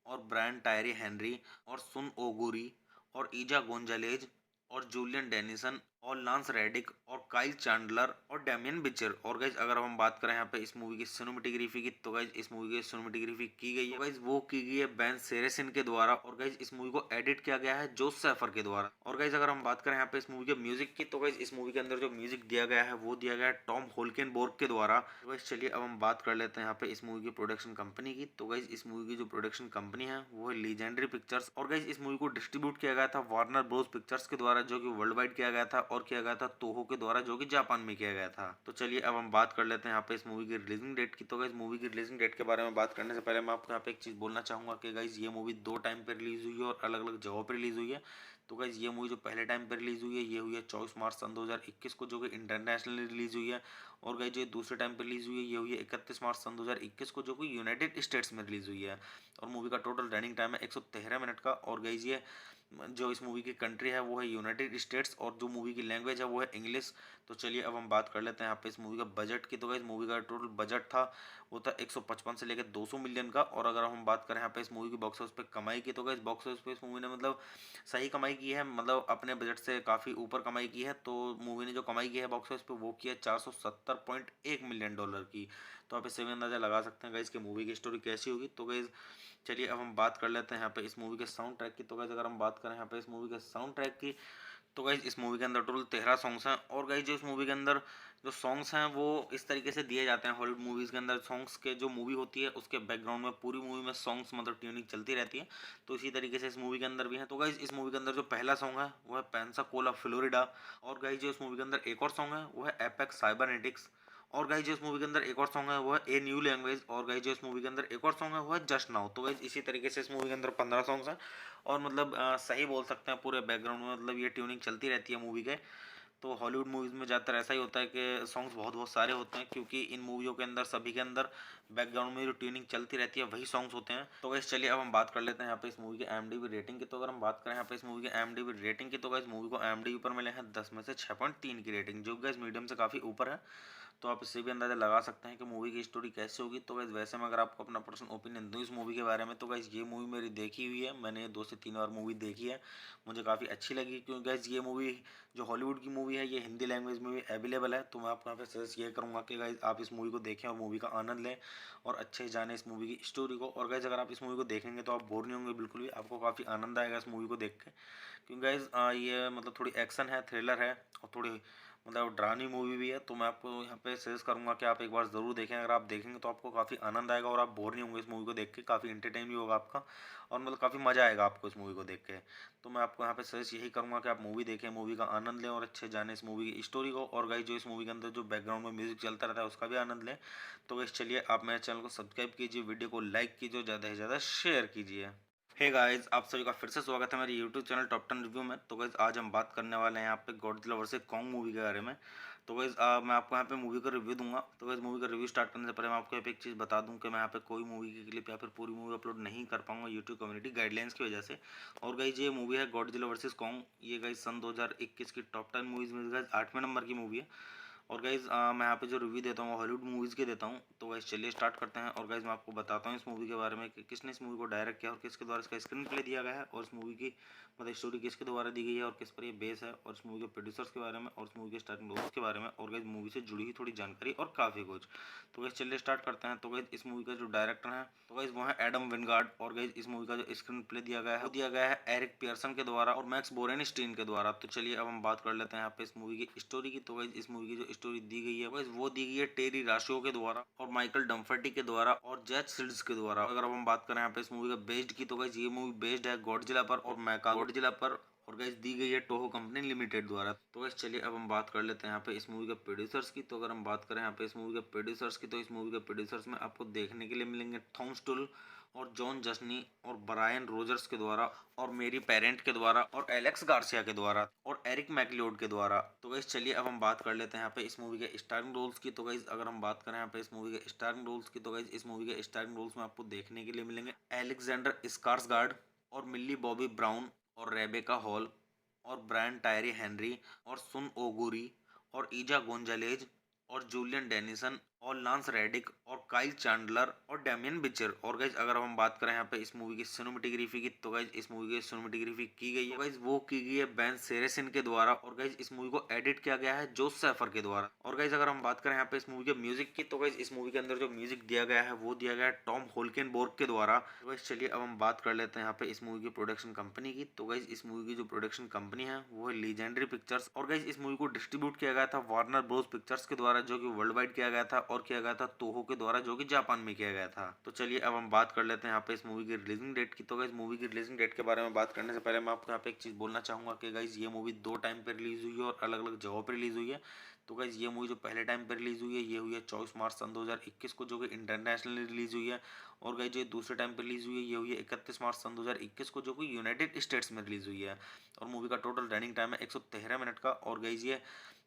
और ब्रायन टायरी हेनरी और सुन ओगुरी और ईजा गोंजालेज और जूलियन डेनिसन और लांस रेडिक और काइल चैंडलर और डैमियन बिचर। और गाइज अगर हम बात करें यहाँ पे इस मूवी की सिनेमेटोग्राफी की तो गाइज इस मूवी की सिनेमेटोग्राफी की गई है गाइज वो की गई है बेन सेरेसिन के द्वारा। और गाइज इस मूवी को एडिट किया गया है जोस सैफर के द्वारा। और गाइज अगर हम बात करें यहाँ पे इस मूवी के म्यूजिक की तो गाइज इस मूवी के अंदर जो म्यूजिक दिया गया है वो दिया गया है टॉम होल्केनबोर्ग के द्वारा। तो गाइज चलिए अब हम बात कर लेते हैं यहाँ पे इस मूवी की प्रोडक्शन कंपनी की। तो गाइज इस मूवी की जो प्रोडक्शन कंपनी है वो है लीजेंडरी पिक्चर्स। और गाइज इस मूवी को डिस्ट्रीब्यूट किया गया था वार्नर ब्रोस पिक्चर्स के द्वारा जो कि वर्ल्ड वाइड किया गया था, और किया गया था तोहो के द्वारा जो कि जापान में किया गया था। तो चलिए अब हम बात कर लेते हैं यहाँ पे इस मूवी की रिलीजिंग डेट की। तो गाइज मूवी की रिलीजिंग डेट के बारे में बात करने से पहले मैं आपको यहाँ पे एक चीज़ बोलना चाहूँगा कि गाइज ये मूवी 2 टाइम पे रिलीज हुई है और अलग अलग जगहों पर रिलीज हुई है। तो गाइज ये मूवी जो पहले टाइम पे रिलीज हुई है ये हुई है 24 मार्च सन 2021 को जो कि इंटरनेशनली रिलीज हुई है। और गाइज जो दूसरे टाइम पे रिलीज हुई है ये हुई है 31 मार्च सन 2021 को जो कि यूनाइटेड स्टेट्स में रिलीज हुई है। और मूवी का टोटल रनिंग टाइम है 113 मिनट का। और गाइज ये जो इस मूवी की कंट्री है वो है यूनाइटेड स्टेट्स और जो मूवी की लैंग्वेज है वो है इंग्लिश। तो चलिए अब हम बात कर लेते हैं यहाँ पे इस मूवी का बजट की। तो गाइस मूवी का टोटल बजट था वो था 155 से लेकर 200 मिलियन का। और अगर हम बात करें यहाँ पे इस मूवी की बॉक्स ऑफिस पे कमाई की तो गाइस बॉक्स ऑफिस पे इस मूवी ने मतलब सही कमाई की है, मतलब अपने बजट से काफ़ी ऊपर कमाई की है। तो मूवी ने जो कमाई की है बॉक्स ऑफिस पे वो की है 470.1 मिलियन डॉलर की। तो आप इससे भी अंदाजा लगा सकते हैं गाइस कि मूवी की स्टोरी कैसी होगी। तो गाइस चलिए अब हम बात कर लेते हैं यहाँ पे इस मूवी के साउंड ट्रैक की। तो गाइस अगर हम बात करें यहाँ पे इस मूवी के साउंड ट्रैक की तो गाइज इस मूवी के अंदर टोटल 13 सॉन्ग्स हैं। और गाइज जो इस मूवी के अंदर जो सॉन्ग्स हैं वो इस तरीके से दिए जाते हैं हॉलीवुड मूवीज़ के अंदर सॉन्ग्स के, जो मूवी होती है उसके बैकग्राउंड में पूरी मूवी में सॉन्ग्स मतलब ट्यूनिंग चलती रहती है। तो इसी तरीके से इस मूवी के अंदर भी है। तो गाइज इस मूवी के अंदर जो पहला सॉन्ग है वो है पेंसाकोला फ्लोरिडा। और गाइज जो इस मूवी के अंदर एक और सॉन्ग है वो है एपेक्स साइबरनेटिक्स। और गाइज जो इस मूवी के अंदर एक और सॉन्ग है वो है ए न्यू लैंग्वेज। और गाइज जो इस मूवी के अंदर एक और सॉन्ग है वो है जस्ट नाउ। तो गाइज इसी तरीके से इस मूवी के अंदर 15 सॉन्ग्स हैं। और मतलब सही बोल सकते हैं पूरे बैकग्राउंड में मतलब ये ट्यूनिंग चलती रहती है मूवी के। तो हॉलीवुड मूवीज़ में ज़्यादातर ऐसा ही होता है कि सॉन्ग्स बहुत बहुत सारे होते हैं, क्योंकि इन मूवियों के अंदर सभी के अंदर बैकग्राउंड में जो ट्यूनिंग चलती रहती है वही सॉन्ग्स होते हैं। तो गाइस चलिए अब हम बात कर लेते हैं यहाँ पे इस मूवी की IMDb रेटिंग की। तो अगर हम बात करें यहाँ पे इस मूवी की IMDb रेटिंग की तो गाइस मूवी को IMDb पर मिले हैं 10 में से 6.3 की रेटिंग, जो गाइस मीडियम से काफ़ी ऊपर है। तो आप इससे भी अंदाज़ा लगा सकते हैं कि मूवी की स्टोरी कैसे होगी। तो गाइस वैसे में अगर आपको अपना पर्सनल ओपिनियन दूँ इस मूवी के बारे में तो गाइस ये मूवी मेरी देखी हुई है, मैंने 2 से 3 बार मूवी देखी है, मुझे काफ़ी अच्छी लगी। क्योंकि गाइस ये मूवी जो हॉलीवुड की मूवी है ये हिंदी लैंग्वेज में भी अवेलेबल है। तो मैं आपको यहाँ पे सजेस्ट ये करूँगा कि गाइस आप इस मूवी को देखें और मूवी का आनंद लें और अच्छे से जानें इस मूवी की स्टोरी को। और गाइस अगर आप इस मूवी को देखेंगे तो आप बोर नहीं होंगे बिल्कुल भी, आपको काफ़ी आनंद आएगा इस मूवी को देख के। क्योंकि गाइस ये मतलब थोड़ी एक्शन है, थ्रिलर है और थोड़ी मतलब डरावनी मूवी भी है। तो मैं आपको यहाँ पे सजेस्ट करूँगा कि आप एक बार ज़रूर देखें। अगर आप देखेंगे तो आपको काफ़ी आनंद आएगा और आप बोर नहीं होंगे इस मूवी को देख के, काफ़ी इंटरटेन भी होगा आपका और मतलब काफ़ी मज़ा आएगा आपको इस मूवी को देख के। तो मैं आपको यहाँ पे सजेस्ट यही करूँगा कि आप मूवी देखें, मूवी का आनंद लें और अच्छे जाने इस मूवी की स्टोरी को। और गाइस जो इस मूवी के अंदर जो बैकग्राउंड में म्यूजिक चलता रहता है उसका भी आनंद लें। तो गाइस चलिए आप मेरे चैनल को सब्सक्राइब कीजिए, वीडियो को लाइक कीजिए, ज़्यादा से ज़्यादा शेयर कीजिए। हे गाइस, आप सभी का फिर से स्वागत है मेरे यूट्यूब चैनल टॉप 10 रिव्यू में। तो गाइस आज हम बात करने वाले हैं यहाँ पे गॉडजिला वर्सेस कॉन्ग मूवी के बारे में। तो गाइज़ मैं आपको यहाँ पे मूवी का रिव्यू दूंगा। तो गाइज़ मूवी का रिव्यू स्टार्ट करने से पहले मैं आपको यहाँ पे एक चीज़ बता दूं कि मैं यहाँ पे कोई मूवी की क्लिप या फिर पूरी मूवी अपलोड नहीं कर पाऊंगा यूट्यूब कम्युनिटी गाइडलाइंस की वजह से। और गाइज़ ये मूवी है गॉडजिला वर्सेस कॉन्ग। ये गाइज़ सन 2021 की टॉप 10 मूवीज़ में गाइज़ 8वें नंबर की मूवी है। और गाइज़ मैं यहाँ पे जो रिव्यू देता हूँ हॉलीवुड मूवीज़ के देता हूँ। तो गाइज़ चलिए स्टार्ट करते हैं। और गाइज़ मैं आपको बताता हूँ इस मूवी के बारे में कि किसने इस मूवी को डायरेक्ट किया और किसके द्वारा इसका स्क्रीन प्ले दिया गया है, और इस मूवी की मतलब स्टोरी किसके द्वारा दी गई है और किस पर ये बेस है, और इस मूवी के प्रोड्यूसर्स के बारे में और इस मूवी के स्टार्टिंग रोल्स के बारे में, और गाइज़ मूवी से जुड़ी हुई थोड़ी जानकारी और काफ़ी कुछ। तो गाइज़ चलिए स्टार्ट करते हैं। तो गाइज़ इस मूवी का जो डायरेक्टर है तो गाइज़ वो है एडम विनगार्ड। और गाइज़ इस मूवी का जो स्क्रीन प्ले दिया गया है वो दिया गया है एरिक पियर्सन के द्वारा और मैक्स बोरेनस्टीन के द्वारा। तो चलिए अब हम बात कर लेते हैं यहाँ पे इस मूवी की स्टोरी की। तो गाइज़ इस मूवी की जो स्टोरी दी गई है गाइज़ वो दी गई है टेरी राशो के द्वारा और माइकल डम्फर्टी के द्वारा और जैक सिल्ड्स के द्वारा। अगर अब हम बात करें यहाँ पे इस मूवी का बेस्ड की तो गाइज़ ये मूवी बेस्ड है गॉडजिला पर और मैका गॉडजिला पर, और गाइस दी गई है टोहो कंपनी लिमिटेड द्वारा। तो गाइस चलिए अब हम बात कर लेते हैं यहाँ पे इस मूवी के प्रोड्यूसर्स की। तो अगर हम बात करें यहाँ पे इस मूवी के प्रोड्यूसर्स की तो इस मूवी के प्रोड्यूसर्स में आपको देखने के लिए मिलेंगे थॉम स्टुल और जॉन जस्नी और ब्रायन रोजर्स के द्वारा और मेरी पेरेंट के द्वारा और एलेक्स गार्सिया के द्वारा और एरिक मैकलियोड के द्वारा। तो गाइस चलिए अब हम बात कर लेते हैं यहाँ पे इस मूवी के स्टारिंग रोल्स की। तो गाइस अगर हम बात करें यहाँ पे इस मूवी के स्टारिंग रोल्स की तो गाइस इस मूवी के स्टारिंग रोल्स में आपको देखने के लिए मिलेंगे एलेक्जेंडर स्कार्सगार्ड और मिल्ली बॉबी ब्राउन और रेबेका हॉल और ब्रायन टायरी हेनरी और सुन ओगुरी और ईजा गोंजालेज और जूलियन डेनिसन और लांस रेडिक और काइल चैंडलर और डैमियन बिचर। और गाइज अगर हम बात करें यहाँ पे इस मूवी की सिनेमेटोग्राफी की तो गाइज इस मूवी की सिनेमेटोग्राफी की गई है गाइज वो की गई है बेन सेरेसिन के द्वारा। और गाइज इस मूवी को एडिट किया गया है जोस सैफर के द्वारा। और गाइज अगर हम बात करें यहाँ पे इस मूवी के म्यूजिक की तो गाइज इस मूवी के अंदर जो म्यूजिक दिया गया है वो दिया गया है टॉम होल्केनबोर्ग के द्वारा। तो गाइज चलिए अब हम बात कर लेते हैं यहाँ पे इस मूवी की प्रोडक्शन कंपनी की। तो गाइज इस मूवी की जो प्रोडक्शन कंपनी है वो है लीजेंडरी पिक्चर्स। और गाइज इस मूवी को डिस्ट्रीब्यूट किया गया था वार्नर ब्रोस पिक्चर्स के द्वारा जो कि वर्ल्ड वाइड किया गया था, और किया गया था तोहो के द्वारा जो कि जापान में किया गया था। तो चलिए अब हम बात कर लेते हैं यहाँ पे इस मूवी की रिलीजिंग डेट की। तो गाइज मूवी की रिलीजिंग डेट के बारे में बात करने से पहले मैं आपको यहाँ पे एक चीज़ बोलना चाहूँगा कि गाइज ये मूवी 2 टाइम पे रिलीज हुई है और अलग अलग जगहों पर रिलीज हुई है। तो गाइज ये मूवी जो पहले टाइम पे रिलीज हुई है ये हुई है 24 मार्च सन 2021 को जो कि इंटरनेशनली रिलीज हुई है। और गाइज जो दूसरे टाइम पे रिलीज हुई है ये हुई है 31 मार्च सन 2021 को जो कि यूनाइटेड स्टेट्स में रिलीज हुई है। और मूवी का टोटल रनिंग टाइम है 113 मिनट का। और गाइज ये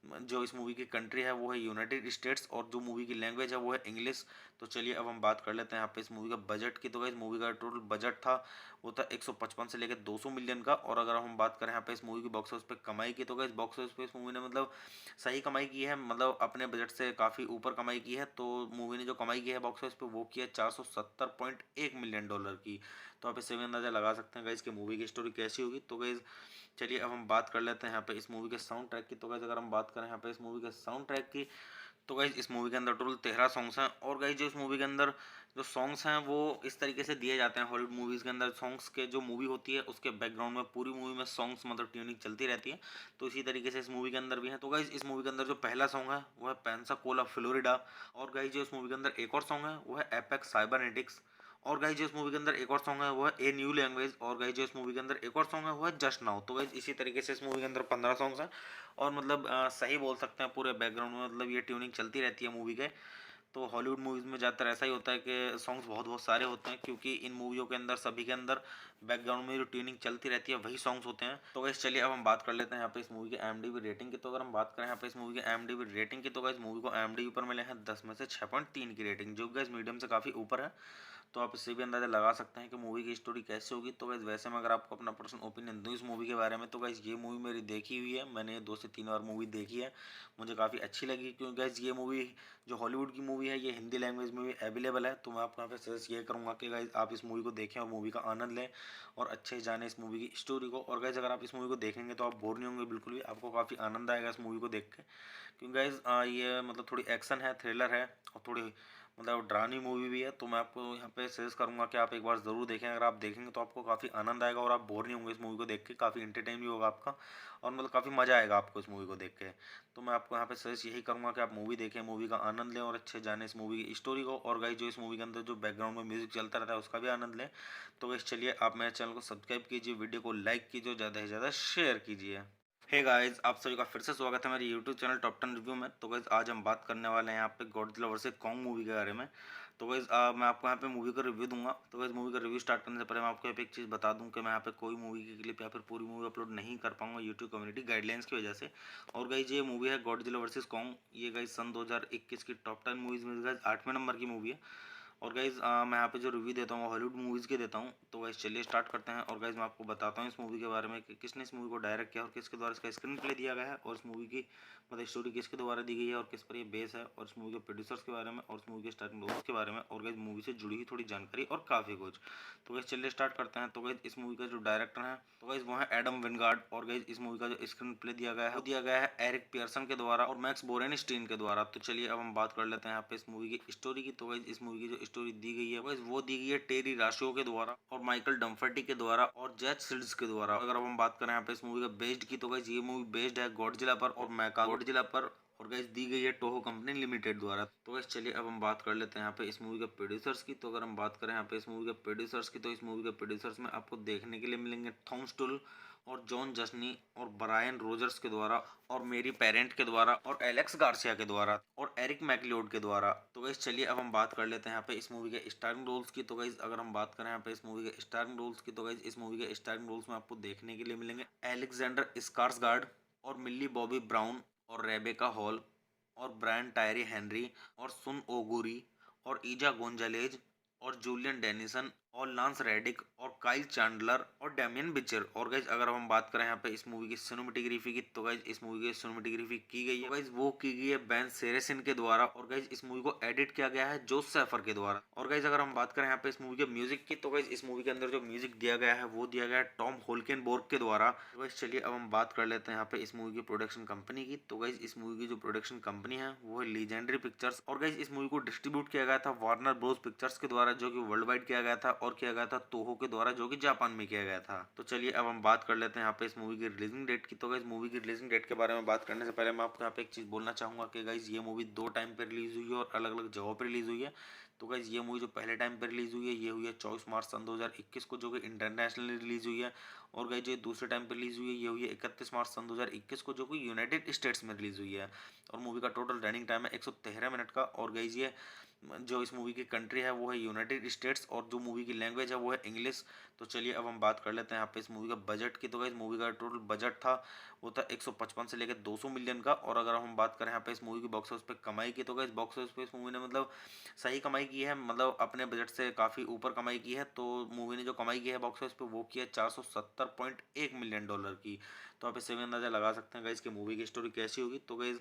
जो इस मूवी की कंट्री है वो है यूनाइटेड स्टेट्स और जो मूवी की लैंग्वेज है वो है इंग्लिश। तो चलिए अब हम बात कर लेते हैं यहाँ पे इस मूवी का बजट की। तो गाइस मूवी का टोटल बजट था वो था 155 से लेकर 200 मिलियन का। और अगर हम बात करें यहाँ पे इस मूवी की बॉक्स ऑफिस पे कमाई की तो गाइस बॉक्स ऑफिस पे इस मूवी ने मतलब सही कमाई की है, मतलब अपने बजट से काफ़ी ऊपर कमाई की है। तो मूवी ने जो कमाई की है बॉक्स ऑफिस पे वो की है 470.1 मिलियन डॉलर की। तो आप इससे भी अंदाजा लगा सकते हैं गाइस कि मूवी की स्टोरी कैसी होगी। तो गाइस चलिए अब हम बात कर लेते हैं यहाँ पे इस मूवी के साउंड ट्रैक की। तो गाइस अगर हम बात करें यहाँ पे इस मूवी के साउंड ट्रैक की तो गाइज इस मूवी के अंदर टोटल 13 सॉन्ग्स हैं। और गाइज जो इस मूवी के अंदर जो सॉन्ग्स हैं वो इस तरीके से दिए जाते हैं हॉलीवुड मूवीज़ के अंदर सॉन्ग्स के जो मूवी होती है उसके बैकग्राउंड में पूरी मूवी में सॉन्ग्स मतलब ट्यूनिंग चलती रहती है। तो इसी तरीके से इस मूवी के अंदर भी है। तो गाइज इस मूवी के अंदर जो पहला सॉन्ग है वो है पेंसाकोला फ्लोरिडा। और गाइज जो इस मूवी के अंदर एक और सॉन्ग है वो है एपेक्स साइबरनेटिक्स। और गाइज जो इस मूवी के अंदर एक और सॉन्ग है वो है ए न्यू लैंग्वेज। और गाइज जो इस मूवी के अंदर एक और सॉन्ग है वो है जस्ट नाउ। तो गाइज इसी तरीके से इस मूवी के अंदर 15 सॉन्ग्स हैं। और मतलब सही बोल सकते हैं पूरे बैकग्राउंड में मतलब ये ट्यूनिंग चलती रहती है मूवी के। तो हॉलीवुड मूवीज़ में ज़्यादातर ऐसा ही होता है कि सॉन्ग्स बहुत बहुत सारे होते हैं क्योंकि इन मूवियों के अंदर सभी के अंदर बैकग्राउंड में जो ट्यूनिंग चलती रहती है वही सॉन्ग्स होते हैं। तो गाइस चलिए अब हम बात कर लेते हैं यहाँ पे इस मूवी की IMDb रेटिंग की। तो अगर हम बात करें यहाँ पे इस मूवी की IMDb रेटिंग की तो गाइस मूवी को IMDb पर मिले हैं 10 में से 6.3 की रेटिंग जो गाइस मीडियम से काफ़ी ऊपर है। तो आप इससे भी अंदाज़ा लगा सकते हैं कि मूवी की स्टोरी कैसे होगी। तो गाइस वैसे में अगर आपको अपना पर्सनल ओपिनियन दूँ इस मूवी के बारे में तो गाइस ये मूवी मेरी देखी हुई है, मैंने 2 से 3 बार मूवी देखी है, मुझे काफ़ी अच्छी लगी। क्योंकि गाइस ये मूवी जो हॉलीवुड की मूवी है ये हिंदी लैंग्वेज में भी अवेलेबल है। तो मैं आपको यहाँ पे सजेस्ट ये करूँगा कि गाइस आप इस मूवी को देखें और मूवी का आनंद लें और अच्छे से जानें इस मूवी की स्टोरी को। और गाइस अगर आप इस मूवी को देखेंगे तो आप बोर नहीं होंगे बिल्कुल भी, आपको काफ़ी आनंद आएगा इस मूवी को देख के। क्योंकि गाइस ये मतलब थोड़ी एक्शन है, थ्रिलर है और थोड़ी मतलब डरावनी मूवी भी है। तो मैं आपको यहाँ पे सजेस्ट करूँगा कि आप एक बार ज़रूर देखें। अगर आप देखेंगे तो आपको काफ़ी आनंद आएगा और आप बोर नहीं होंगे इस मूवी को देख के, काफ़ी इंटरटेन भी होगा आपका और मतलब काफ़ी मज़ा आएगा आपको इस मूवी को देख के। तो मैं आपको यहाँ पे सजेस्ट यही करूँगा कि आप मूवी देखें, मूवी का आनंद लें और अच्छे जाने इस मूवी की स्टोरी को। और गाइस जो इस मूवी के अंदर जो बैकग्राउंड में म्यूजिक चलता रहता है उसका भी आनंद लें। तो गाइस चलिए आप मेरे चैनल को सब्सक्राइब कीजिए, वीडियो को लाइक कीजिए और ज़्यादा से ज़्यादा शेयर कीजिए। हे गाइस, आप सभी का फिर से स्वागत है मेरे यूट्यूब चैनल टॉप 10 रिव्यू में। तो गाइस आज हम बात करने वाले हैं यहाँ पे गॉडजिला वर्सेस कॉन्ग मूवी के बारे में। तो गाइज़ मैं आपको यहाँ पे मूवी का रिव्यू दूंगा। तो गाइज़ मूवी का रिव्यू स्टार्ट करने से पहले मैं आपको यहाँ पे एक चीज़ बता दूं कि मैं यहाँ पे कोई मूवी की क्लिप या फिर पूरी मूवी अपलोड नहीं कर पाऊंगा यूट्यूब कम्युनिटी गाइडलाइंस की वजह से। और गाइज़ ये मूवी है गॉडजिला वर्सेस कॉन्ग। ये गाइज़ सन 2021 की टॉप 10 मूवीज़ में गाइज़ 8वें नंबर की मूवी है। और गाइज़ मैं यहाँ पे जो रिव्यू देता हूँ हॉलीवुड मूवीज़ के देता हूँ। तो गाइज़ चलिए स्टार्ट करते हैं। और गाइज़ मैं आपको बताता हूँ इस मूवी के बारे में कि किसने इस मूवी को डायरेक्ट किया और किसके द्वारा इसका स्क्रीन प्ले दिया गया है, और इस मूवी की मतलब स्टोरी किसके द्वारा दी गई है और किस पर ये बेस है, और इस मूवी के प्रोड्यूसर्स के बारे में और इस मूवी के स्टार्टिंग रोल्स के बारे में, और गाइज़ मूवी से जुड़ी हुई थोड़ी जानकारी और काफ़ी कुछ। तो गाइज़ चलिए स्टार्ट करते हैं। तो गाइज़ इस मूवी का जो डायरेक्टर है तो गाइज़ वो है एडम विंगार्ड। और गाइज़ इस मूवी का जो स्क्रीन प्ले दिया गया है वो दिया गया है एरिक पियर्सन के द्वारा और मैक्स बोरेनस्टीन के द्वारा। तो चलिए अब हम बात कर लेते हैं यहाँ पे इस मूवी की स्टोरी की। तो गाइज़ इस मूवी की जो स्टोरी दी गई है गाइज़ वो दी गई है टेरी राशो के द्वारा और माइकल डम्फर्टी के द्वारा और जैज सिल्ड्स के द्वारा। अगर अब हम बात करें यहाँ पे इस मूवी का बेस्ड की, तो गाइज़ ये मूवी बेस्ड है गॉडजिला पर और मैका गॉडजिला पर, और गाइस दी गई है टोहो कंपनी लिमिटेड द्वारा। तो गाइस चलिए अब हम बात कर लेते हैं यहाँ पे इस मूवी के प्रोड्यूसर्स की। तो अगर हम बात करें यहाँ पे इस मूवी के प्रोड्यूसर्स की, तो इस मूवी के प्रोड्यूसर्स में आपको देखने के लिए मिलेंगे थॉम स्टुल और जॉन जस्नी और ब्रायन रोजर्स के द्वारा और मेरी पेरेंट के द्वारा और एलेक्स गार्सिया के द्वारा और एरिक मैकलियोड के द्वारा। तो गाइस चलिए अब हम बात कर लेते हैं यहाँ पे इस मूवी के स्टारिंग रोल्स की। तो गाइस अगर हम बात करें यहाँ पे इस मूवी के स्टारिंग रोल्स की, तो गाइस इस मूवी के स्टारिंग रोल्स में आपको देखने के लिए मिलेंगे एलेक्जेंडर स्कार्सगार्ड और मिल्ली बॉबी ब्राउन और रेबेका हॉल और ब्रायन टायरी हेनरी और सुन ओगुरी और ईजा गोंजालेज और जूलियन डेनिसन और लांस रेडिक और काइल चैंडलर और डैमियन बिचर। और गाइज अगर हम बात करें यहाँ पे इस मूवी की सिनेमेटोग्राफी की, तो गाइज इस मूवी की सिनेमेटोग्राफी की गई है गाइज वो की गई है बेन सेरेसिन के द्वारा। और गाइज इस मूवी को एडिट किया गया है जोस सैफर के द्वारा। और गाइज अगर हम बात करें यहाँ पे इस मूवी के म्यूजिक की, तो गाइज इस मूवी के अंदर जो म्यूजिक दिया गया है वो दिया गया है टॉम होल्केनबोर्ग के द्वारा। तो गाइज चलिए अब हम बात कर लेते हैं यहाँ पे इस मूवी की प्रोडक्शन कंपनी की। तो गाइज इस मूवी की जो प्रोडक्शन कंपनी है वो है लीजेंडरी पिक्चर्स। और गाइज इस मूवी को डिस्ट्रीब्यूट किया गया था वार्नर ब्रोस पिक्चर्स के द्वारा जो कि वर्ल्ड वाइड किया गया था, और किया गया था तोहो के द्वारा जो कि जापान में किया गया था। तो चलिए अब हम बात कर लेते हैं यहाँ पे इस मूवी की रिलीजिंग डेट की। तो गाइज मूवी की रिलीजिंग डेट के बारे में बात करने से पहले मैं आपको यहाँ पे एक चीज़ बोलना चाहूँगा कि गाइज ये मूवी 2 टाइम पे रिलीज हुई है और अलग अलग जगहों पर रिलीज हुई है। तो गाइज ये मूवी जो पहले टाइम पे रिलीज हुई है ये हुई है 24 मार्च सन 2021 को, जो कि इंटरनेशनली रिलीज हुई है। और गाइज ये दूसरे टाइम पे रिलीज हुई है ये हुई है 31 मार्च सन 2021 को, जो कि यूनाइटेड स्टेट्स में रिलीज हुई है। और मूवी का टोटल रनिंग टाइम है 113 मिनट का। और गाइज ये जो इस मूवी की कंट्री है वो है यूनाइटेड स्टेट्स और जो मूवी की लैंग्वेज है वो है इंग्लिश। तो चलिए अब हम बात कर लेते हैं यहाँ पे इस मूवी का बजट की। तो गाइस मूवी का टोटल बजट था वो था 155 से लेकर 200 मिलियन का। और अगर हम बात करें यहाँ पे इस मूवी की बॉक्स ऑफिस पे कमाई की, तो गाइस बॉक्स ऑफिस पे इस मूवी ने मतलब सही कमाई की है, मतलब अपने बजट से काफ़ी ऊपर कमाई की है। तो मूवी ने जो कमाई की है बॉक्स ऑफिस पे वो की है 470.1 मिलियन डॉलर की। तो आप इससे भी अंदाजा लगा सकते हैं गाइस कि मूवी की स्टोरी कैसी होगी। तो गाइस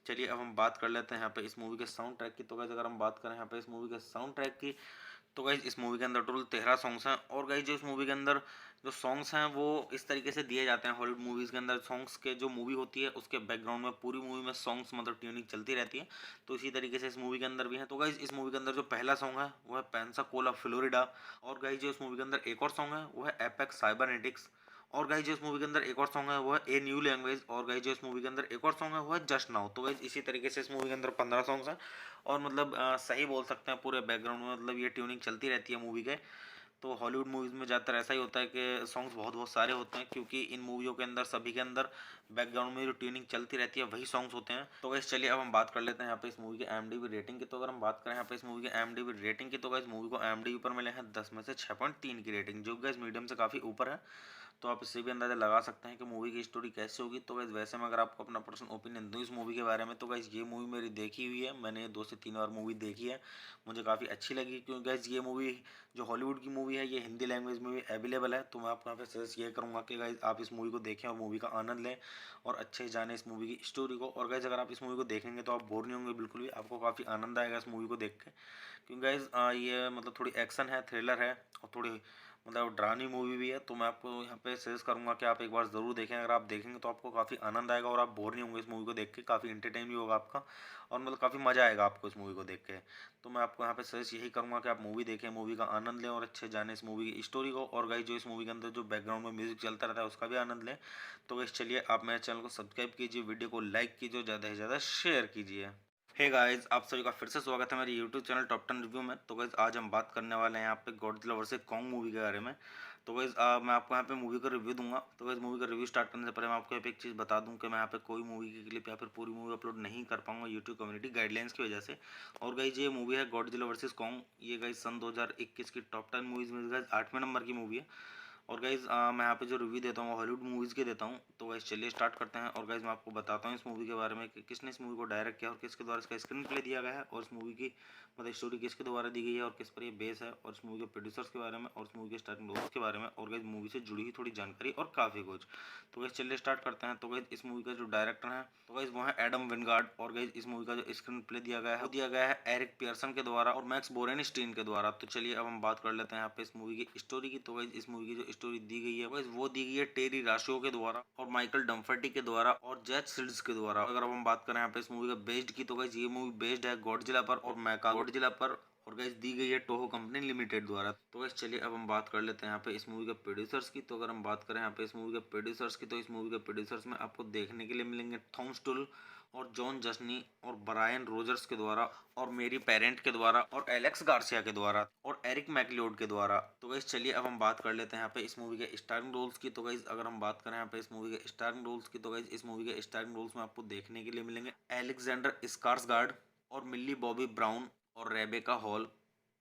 चलिए अब हम बात कर लेते हैं यहाँ पे इस मूवी के साउंड ट्रैक की। तो गाइस अगर हम बात करें यहाँ पे इस मूवी के साउंड ट्रैक की, तो गाइज इस मूवी के अंदर टोटल 13 सॉन्ग्स हैं। और गाइज जो इस मूवी के अंदर जो सॉन्ग्स हैं वो इस तरीके से दिए जाते हैं हॉलीवुड मूवीज़ के अंदर सॉन्ग्स के, जो मूवी होती है उसके बैकग्राउंड में पूरी मूवी में सॉन्ग्स मतलब ट्यूनिंग चलती रहती है। तो इसी तरीके से इस मूवी के अंदर भी है। तो गाइज इस मूवी के अंदर जो पहला सॉन्ग है वो है पेंसाकोला फ्लोरिडा। और गाइज जो इस मूवी के अंदर एक और सॉन्ग है वो है एपेक्स साइबरनेटिक्स। और गाइज जो इस मूवी के अंदर एक और सॉन्ग है वो है ए न्यू लैंग्वेज। और गाइज जो इस मूवी के अंदर एक और सॉन्ग है वो है जस्ट नाउ। तो गाइज इसी तरीके से इस मूवी के अंदर 15 सॉन्ग्स हैं। और मतलब सही बोल सकते हैं पूरे बैकग्राउंड में मतलब ये ट्यूनिंग चलती रहती है मूवी के। तो हॉलीवुड मूवीज़ में ज़्यादातर ऐसा ही होता है कि सॉन्ग्स बहुत बहुत सारे होते हैं, क्योंकि इन मूवियों के अंदर सभी के अंदर बैकग्राउंड में जो ट्यूनिंग चलती रहती है वही सॉन्ग्स होते हैं। तो गाइस चलिए अब हम बात कर लेते हैं यहाँ पे इस मूवी की IMDb रेटिंग की। तो अगर हम बात करें यहाँ पे इस मूवी की IMDb रेटिंग की, तो गाइस मूवी को IMDb पर मिले हैं 10 में से 6.3 की रेटिंग, जो गाइस मीडियम से काफ़ी ऊपर है। तो आप इससे भी अंदाज़ा लगा सकते हैं कि मूवी की स्टोरी कैसे होगी। तो गाइस वैसे में अगर आपको अपना पर्सनल ओपिनियन दूँ इस मूवी के बारे में, तो गाइस ये मूवी मेरी देखी हुई है, मैंने 2 से 3 बार मूवी देखी है, मुझे काफ़ी अच्छी लगी। क्योंकि गाइस ये मूवी जो हॉलीवुड की मूवी है ये हिंदी लैंग्वेज में भी अवेलेबल है। तो मैं आपको यहाँ पे सजेस्ट ये करूँगा कि गाइस आप इस मूवी को देखें और मूवी का आनंद लें और अच्छे से जानें इस मूवी की स्टोरी को। और गाइस अगर आप इस मूवी को देखेंगे तो आप बोर नहीं होंगे बिल्कुल भी, आपको काफ़ी आनंद आएगा इस मूवी को देख के। क्योंकि गाइस ये मतलब थोड़ी एक्शन है, थ्रिलर है और थोड़ी मतलब डरावनी मूवी भी है। तो मैं आपको यहाँ पे सजेस्ट करूँगा कि आप एक बार ज़रूर देखें। अगर आप देखेंगे तो आपको काफ़ी आनंद आएगा और आप बोर नहीं होंगे इस मूवी को देख के, काफ़ी इंटरटेन भी होगा आपका और मतलब काफ़ी मज़ा आएगा आपको इस मूवी को देख के। तो मैं आपको यहाँ पे सजेस्ट यही करूँगा कि आप मूवी देखें, मूवी का आनंद लें और अच्छे जाने इस मूवी की स्टोरी को। और गाइस जो इस मूवी के अंदर जो बैकग्राउंड में म्यूजिक चलता रहता है उसका भी आनंद लें। तो गाइस चलिए आप मेरे चैनल को सब्सक्राइब कीजिए, वीडियो को लाइक कीजिए, ज़्यादा से ज़्यादा शेयर कीजिए। हे गाइस, आप सभी का फिर से स्वागत है मेरे यूट्यूब चैनल टॉप 10 रिव्यू में। तो गाइस आज हम बात करने वाले हैं यहाँ पे गॉडजिला वर्सेस कॉन्ग मूवी के बारे में। तो गाइस मैं आपको यहाँ पे मूवी का रिव्यू दूंगा। तो गाइस मूवी का रिव्यू स्टार्ट करने से पहले मैं आपको यहाँ पे एक चीज़ बता दूं कि मैं यहाँ पे कोई मूवी की क्लिप या फिर पूरी मूवी अपलोड नहीं कर पाऊंगा यूट्यूब कम्युनिटी गाइडलाइंस की वजह से। और गाइस ये मूवी है गॉडजिला वर्सेस कॉन्ग। ये गाइस सन 2021 की टॉप 10 मूवीज में गाइस 8वें नंबर की मूवी है। और गाइज मैं यहाँ पे जो रिव्यू देता हूँ हॉलीवुड मूवीज़ के देता हूँ। तो गाइज चलिए स्टार्ट करते हैं। और गाइज मैं आपको बताता हूँ इस मूवी के बारे में कि किसने इस मूवी को डायरेक्ट किया और किसके द्वारा इसका स्क्रीन प्ले दिया गया है, और इस मूवी की मतलब स्टोरी किसके द्वारा दी गई है और किस पर ये बेस है, और इस मूवी के प्रोड्यूसर्स के बारे में और इस मूवी के स्टार्टिंग रोल्स के बारे में, और गाइज मूवी से जुड़ी हुई थोड़ी जानकारी और काफ़ी कुछ। तो गाइज चलिए स्टार्ट करते हैं। तो गाइज इस मूवी का जो डायरेक्टर है तो गाइज वो है एडम विनगार्ड। और गाइज इस मूवी का जो स्क्रीन प्ले दिया गया है वो दिया गया है एरिक पियर्सन के द्वारा और मैक्स बोरेनस्टीन के द्वारा। तो चलिए अब हम बात कर लेते हैं यहाँ पे इस मूवी की स्टोरी की। तो गाइज इस मूवी की जो स्टोरी दी गई है वो दी गई है टेरी राशो के द्वारा और माइकल डम्फर्टी के द्वारा और जैक सिल्ड्स के द्वारा। अगर अब हम बात करें यहाँ पे इस मूवी का बेस्ड की, तो गाइज ये मूवी बेस्ड है गॉडजिला पर और मैका गॉडजिला पर, और गाइस दी गई है टोहो कंपनी लिमिटेड द्वारा। तो गाइस चलिए अब हम बात कर लेते हैं यहाँ पे इस मूवी के प्रोड्यूसर्स की। तो अगर हम बात करें यहाँ पे इस मूवी के प्रोड्यूसर्स की, तो इस मूवी के प्रोड्यूसर्स में आपको देखने के लिए मिलेंगे थॉम स्टुल और जॉन जस्नी और ब्रायन रोजर्स के द्वारा और मेरी पेरेंट के द्वारा और एलेक्स गार्सिया के द्वारा और एरिक मैकलियोड के द्वारा। तो गाइस चलिए अब हम बात कर लेते हैं यहाँ पे इस मूवी के स्टारिंग रोल्स की। तो गाइस अगर हम बात करें यहाँ पे इस मूवी के स्टारिंग रोल्स की, तो गाइस इस मूवी के स्टारिंग रोल्स में आपको देखने के लिए मिलेंगे एलेक्जेंडर स्कार्सगार्ड और मिल्ली बॉबी ब्राउन और रेबेका हॉल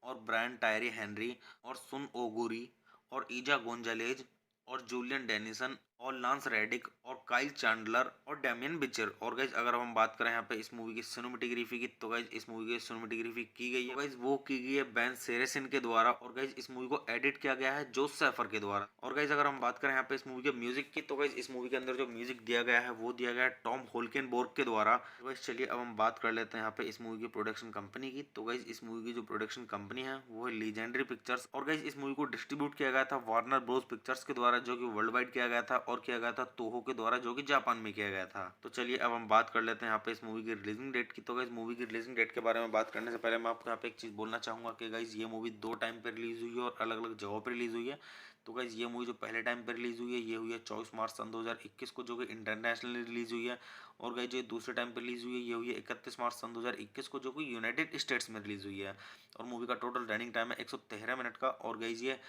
और ब्रायन टायरी हेनरी और सुन ओगुरी और ईजा गोंजालेज और जूलियन डेनिसन और लांस रेडिक और काइल चैंडलर और डैमियन बिचर। और गाइज अगर हम बात करें यहाँ पे इस मूवी की सिनेमेटोग्राफी की, तो गाइज इस मूवी की सिनेमेटोग्राफी की गई है गाइज वो की गई है बेन सेरेसिन के द्वारा। और गाइज इस मूवी को एडिट किया गया है जोस सैफर के द्वारा। और गाइज अगर हम बात करें यहाँ पे इस मूवी के म्यूजिक की, तो गाइज इस मूवी के अंदर जो म्यूजिक दिया गया है वो दिया गया है टॉम होल्केनबोर्ग के द्वारा। तो गाइज चलिए अब हम बात कर लेते हैं यहाँ पे इस मूवी की प्रोडक्शन कंपनी की। तो गाइज इस मूवी की जो प्रोडक्शन कंपनी है वो है लीजेंडरी पिक्चर्स। और गाइज इस मूवी को डिस्ट्रीब्यूट किया गया था वार्नर ब्रोस पिक्चर्स के द्वारा, जो कि वर्ल्ड वाइड किया गया था, और किया गया था तोहो के द्वारा, जो कि जापान में किया गया था। तो चलिए अब हम बात कर लेते हैं यहाँ पे इस मूवी की रिलीजिंग डेट की। तो गाइज मूवी की रिलीजिंग डेट के बारे में बात करने से पहले मैं आपको यहाँ पे एक चीज़ बोलना चाहूँगा कि गाइज ये मूवी 2 टाइम पे रिलीज हुई है और अलग अलग जगहों पर रिलीज हुई है। तो गाइज ये मूवी जो पहले टाइम पे रिलीज हुई है ये हुई है 24 मार्च सन 2021 को, जो कि इंटरनेशनली रिलीज हुई है। और गाइज जो दूसरे टाइम पे रिलीज हुई है ये हुई है 31 मार्च सन 2021 को, जो कि यूनाइटेड स्टेट्स में रिलीज हुई है। और मूवी का टोटल रनिंग टाइम है 113 मिनट का। और गाइज ये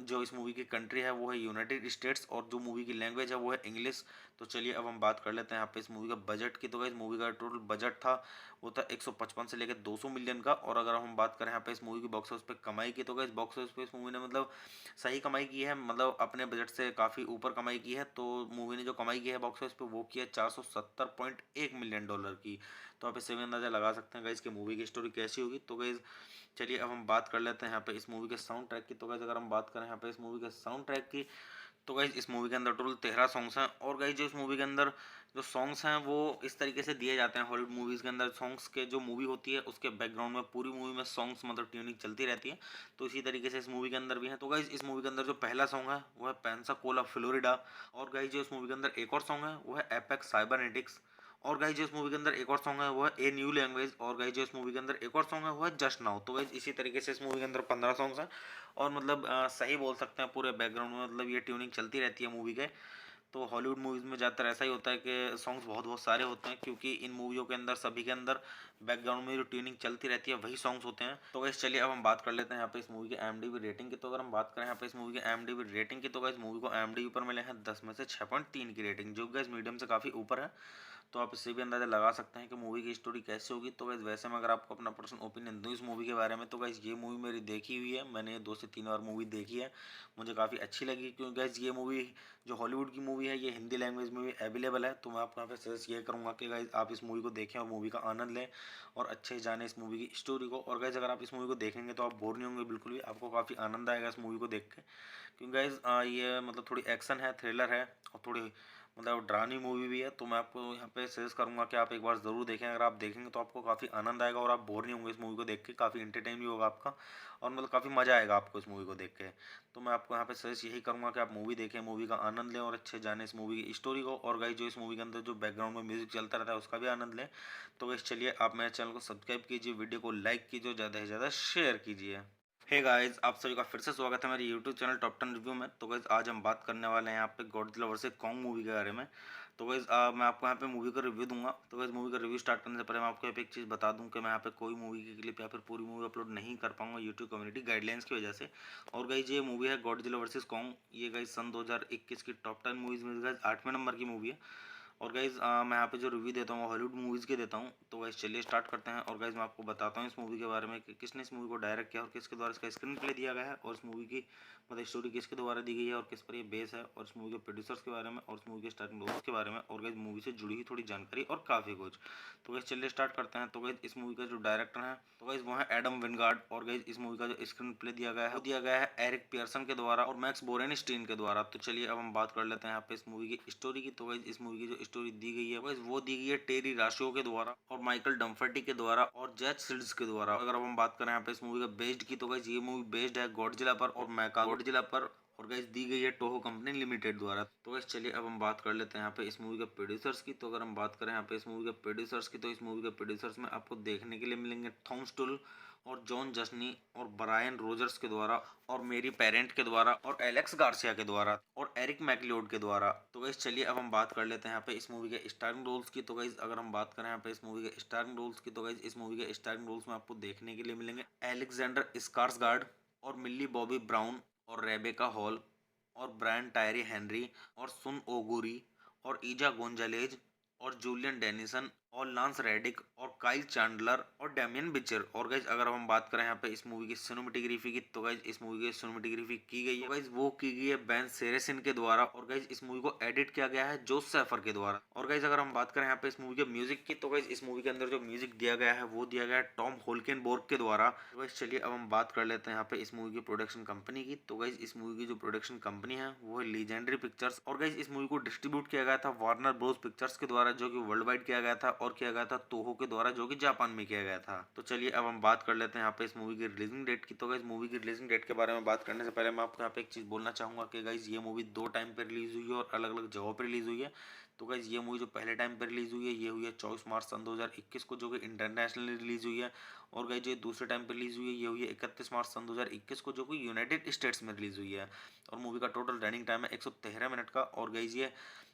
जो इस मूवी की कंट्री है वो है यूनाइटेड स्टेट्स और जो मूवी की लैंग्वेज है वो है इंग्लिश। तो चलिए अब हम बात कर लेते हैं यहाँ पे इस मूवी का बजट की। तो गाइस मूवी का टोटल बजट था वो था 155 से लेकर 200 मिलियन का। और अगर हम बात करें यहाँ पे इस मूवी की बॉक्स ऑफिस पे कमाई की, तो गाइस बॉक्स ऑफिस पे इस मूवी ने मतलब सही कमाई की है, मतलब अपने बजट से काफ़ी ऊपर कमाई की है। तो मूवी ने जो कमाई की है बॉक्स ऑफिस पे वो की है 470.1 मिलियन डॉलर की। तो आप इससे भी अंदाजा लगा सकते हैं गाइस कि मूवी की स्टोरी कैसी होगी। तो गाइस चलिए अब हम बात कर लेते हैं यहाँ पे इस मूवी के साउंड ट्रैक की। तो गाइस अगर हम बात करें यहाँ पे इस मूवी के साउंड ट्रैक की, तो गाइज इस मूवी के अंदर टोटल 13 सॉन्ग्स हैं। और गाइज जो इस मूवी के अंदर जो सॉन्ग्स हैं वो इस तरीके से दिए जाते हैं हॉलीवुड मूवीज़ के अंदर सॉन्ग्स के, जो मूवी होती है उसके बैकग्राउंड में पूरी मूवी में सॉन्ग्स मतलब ट्यूनिंग चलती रहती है। तो इसी तरीके से इस मूवी के अंदर भी है। तो गाइज इस मूवी के अंदर जो पहला सॉन्ग है वो है पेंसाकोला फ्लोरिडा। और गाइज जो इस मूवी के अंदर एक और सॉन्ग है वो है एपेक्स साइबरनेटिक्स। और गाइज जो इस मूवी के अंदर एक और सॉन्ग है वो है ए न्यू लैंग्वेज। और गाइज जो इस मूवी के अंदर एक और सॉन्ग है वो है जस्ट नाउ। तो गाइज इसी तरीके से इस मूवी के अंदर 15 सॉन्ग्स हैं। और मतलब सही बोल सकते हैं पूरे बैकग्राउंड में मतलब ये ट्यूनिंग चलती रहती है मूवी के। तो हॉलीवुड मूवीज़ में ज़्यादातर ऐसा ही होता है कि सॉन्ग्स बहुत बहुत सारे होते हैं, क्योंकि इन मूवियों के अंदर सभी के अंदर बैकग्राउंड में जो ट्यूनिंग चलती रहती है वही सॉन्ग्स होते हैं। तो गाइस चलिए अब हम बात कर लेते हैं यहाँ पे इस मूवी के IMDb रेटिंग की। तो अगर हम बात करें यहाँ पे इस मूवी के IMDb रेटिंग की, तो गाइस मूवी को IMDb पर मिले हैं 10 में से 6.3 की रेटिंग, जो गाइस मीडियम से काफ़ी ऊपर है। तो आप इससे भी अंदाज़ा लगा सकते हैं कि मूवी की स्टोरी कैसे होगी। तो गाइस वैसे में अगर आपको अपना पर्सनल ओपिनियन दूँ इस मूवी के बारे में, तो गाइस ये मूवी मेरी देखी हुई है, मैंने 2 से 3 बार मूवी देखी है, मुझे काफ़ी अच्छी लगी। क्योंकि गाइस ये मूवी जो हॉलीवुड की मूवी है ये हिंदी लैंग्वेज में भी अवेलेबल है। तो मैं आपको यहाँ पे सजेस्ट ये करूँगा कि गाइस आप इस मूवी को देखें और मूवी का आनंद लें और अच्छे से जानें इस मूवी की स्टोरी को। और गाइस अगर आप इस मूवी को देखेंगे तो आप बोर नहीं होंगे बिल्कुल भी, आपको काफ़ी आनंद आएगा इस मूवी को देख के। क्योंकि गाइस ये मतलब थोड़ी एक्शन है, थ्रिलर है और थोड़ी मतलब डरावनी मूवी भी है। तो मैं आपको यहाँ पे सजेस्ट करूँगा कि आप एक बार ज़रूर देखें। अगर आप देखेंगे तो आपको काफ़ी आनंद आएगा और आप बोर नहीं होंगे इस मूवी को देख के, काफ़ी इंटरटेन भी होगा आपका और मतलब काफ़ी मज़ा आएगा आपको इस मूवी को देख के। तो मैं आपको यहाँ पे सजेस्ट यही करूँगा कि आप मूवी देखें, मूवी का आनंद लें और अच्छे जाने इस मूवी की स्टोरी को। और गाइस जो इस मूवी के अंदर जो बैकग्राउंड में म्यूजिक चलता रहता है उसका भी आनंद लें। तो गाइस चलिए आप मेरे चैनल को सब्सक्राइब कीजिए, वीडियो को लाइक कीजिए, ज़्यादा से ज़्यादा शेयर कीजिए। हे गाइस, आप सभी का फिर से स्वागत है मेरे यूट्यूब चैनल टॉप 10 रिव्यू में। तो गाइस आज हम बात करने वाले हैं यहाँ पे गॉडजिला वर्सेस कॉन्ग मूवी के बारे में। तो गाइस मैं आपको यहाँ पे मूवी का रिव्यू दूंगा। तो गाइस मूवी का रिव्यू स्टार्ट करने से पहले मैं आपको यहाँ पे एक चीज़ बता दूं कि मैं यहाँ पे कोई मूवी की क्लिप या फिर पूरी मूवी अपलोड नहीं कर पाऊंगा यूट्यूब कम्युनिटी गाइडलाइंस की वजह से। और गाइस ये मूवी है गॉडजिला वर्सेस कॉन्ग। ये गाइस सन 2021 की टॉप 10 मूवीज में गाइस 8वें नंबर की मूवी है। और गाइज मैं यहाँ पे जो रिव्यू देता हूँ हॉलीवुड मूवीज़ के देता हूँ। तो गाइज चलिए स्टार्ट करते हैं। और गाइज मैं आपको बताता हूँ इस मूवी के बारे में कि किसने इस मूवी को डायरेक्ट किया और किसके द्वारा इसका स्क्रीन प्ले दिया गया है, और इस मूवी की मतलब स्टोरी किसके द्वारा दी गई है और किस पर ये बेस है, और इस मूवी के प्रोड्यूसर्स के बारे में और इस मूवी के स्टार्टिंग रोल्स के बारे में, और गाइज मूवी से जुड़ी हुई थोड़ी जानकारी और काफ़ी कुछ। तो गाइज चलिए स्टार्ट करते हैं। तो गाइज इस मूवी का जो डायरेक्टर है तो गाइज वो है एडम विनगार्ड। और गाइज इस मूवी का जो स्क्रीन प्ले दिया गया है वो दिया गया है एरिक पियर्सन के द्वारा और मैक्स बोरेनस्टीन के द्वारा। तो चलिए अब हम बात कर लेते हैं यहाँ पे इस मूवी की स्टोरी की। तो गाइज इस मूवी की जो स्टोरी दी गई है वो दी गई है टेरी राशियो के द्वारा और माइकल डम्फर्टी के द्वारा और जैक सिल्ड्स के द्वारा। अगर अब हम बात करें यहाँ पे इस मूवी का बेस्ड की, तो गाइज ये मूवी बेस्ड है गॉडजिला पर और मैका गॉडजिला पर, और गाइज दी गई है टोहो कंपनी लिमिटेड द्वारा। तो गाइज चलिए अब हम बात कर लेते हैं यहाँ पे इस मूवी के प्रोड्यूसर्स की। तो अगर हम बात करें यहाँ पे इस मूवी के प्रोड्यूसर्स की, तो इस मूवी के प्रोड्यूसर्स में आपको देखने के लिए मिलेंगे थॉम स्टुल और जॉन जस्नी और ब्रायन रोजर्स के द्वारा और मेरी पेरेंट के द्वारा और एलेक्स गार्सिया के द्वारा और एरिक मैकलियोड के द्वारा। तो गाइस चलिए अब हम बात कर लेते हैं यहाँ पे इस मूवी के स्टारिंग रोल्स की। तो गाइस अगर हम बात करें यहाँ पे इस मूवी के स्टारिंग रोल्स की, तो गाइस इस मूवी के स्टारिंग रोल्स में आपको देखने के लिए मिलेंगे एलेक्जेंडर स्कार्सगार्ड और मिल्ली बॉबी ब्राउन और रेबेका हॉल और ब्रायन टायरी हेनरी और सुन ओगुरी और ईजा गोंजालेज और जूलियन डेनिसन और लांस रेडिक और काइल चैंडलर और डैमियन बिचर। और गाइज अगर हम बात करें यहाँ पे इस मूवी की सिनेमेटोग्राफी की, तो गाइज इस मूवी की सिनेमेटोग्राफी की गई है गाइज वो की गई है बेन सेरेसिन के द्वारा। और गाइज इस मूवी को एडिट किया गया है जोस सैफर के द्वारा। और गाइज अगर हम बात करें यहाँ पे इस मूवी के म्यूजिक की, तो गाइज इस मूवी के अंदर जो म्यूजिक दिया गया है वो दिया गया है टॉम होल्केनबोर्ग के द्वारा। तो गाइज चलिए अब हम बात कर लेते हैं यहाँ पे इस मूवी की प्रोडक्शन कंपनी की। तो गाइज इस मूवी की जो प्रोडक्शन कंपनी है वो है लीजेंडरी पिक्चर्स। और गाइज इस मूवी को डिस्ट्रीब्यूट किया गया था वार्नर ब्रोस पिक्चर्स के द्वारा, जो कि वर्ल्ड वाइड किया गया था, और किया गया था तोहो के द्वारा, जो कि जापान में किया गया था। तो चलिए अब हम बात कर लेते हैं यहाँ पे इस मूवी की रिलीजिंग डेट की। तो गाइज मूवी की रिलीजिंग डेट के बारे में बात करने से पहले मैं आपको यहाँ पे एक चीज़ बोलना चाहूँगा कि गाइज ये मूवी 2 टाइम पे रिलीज हुई है और अलग अलग जगहों पर रिलीज हुई है। तो गाइज ये मूवी जो पहले टाइम पर रिलीज हुई है ये हुई है 24 मार्च सन 2021 को, जो कि इंटरनेशनली रिलीज हुई है। और गाइज ये दूसरे टाइम पर रिलीज हुई है ये हुई है 31 मार्च सन 2021 को, जो कि यूनाइटेड स्टेट्स में रिलीज हुई है। और मूवी का टोटल रनिंग टाइम है 113 मिनट का। और गाइज ये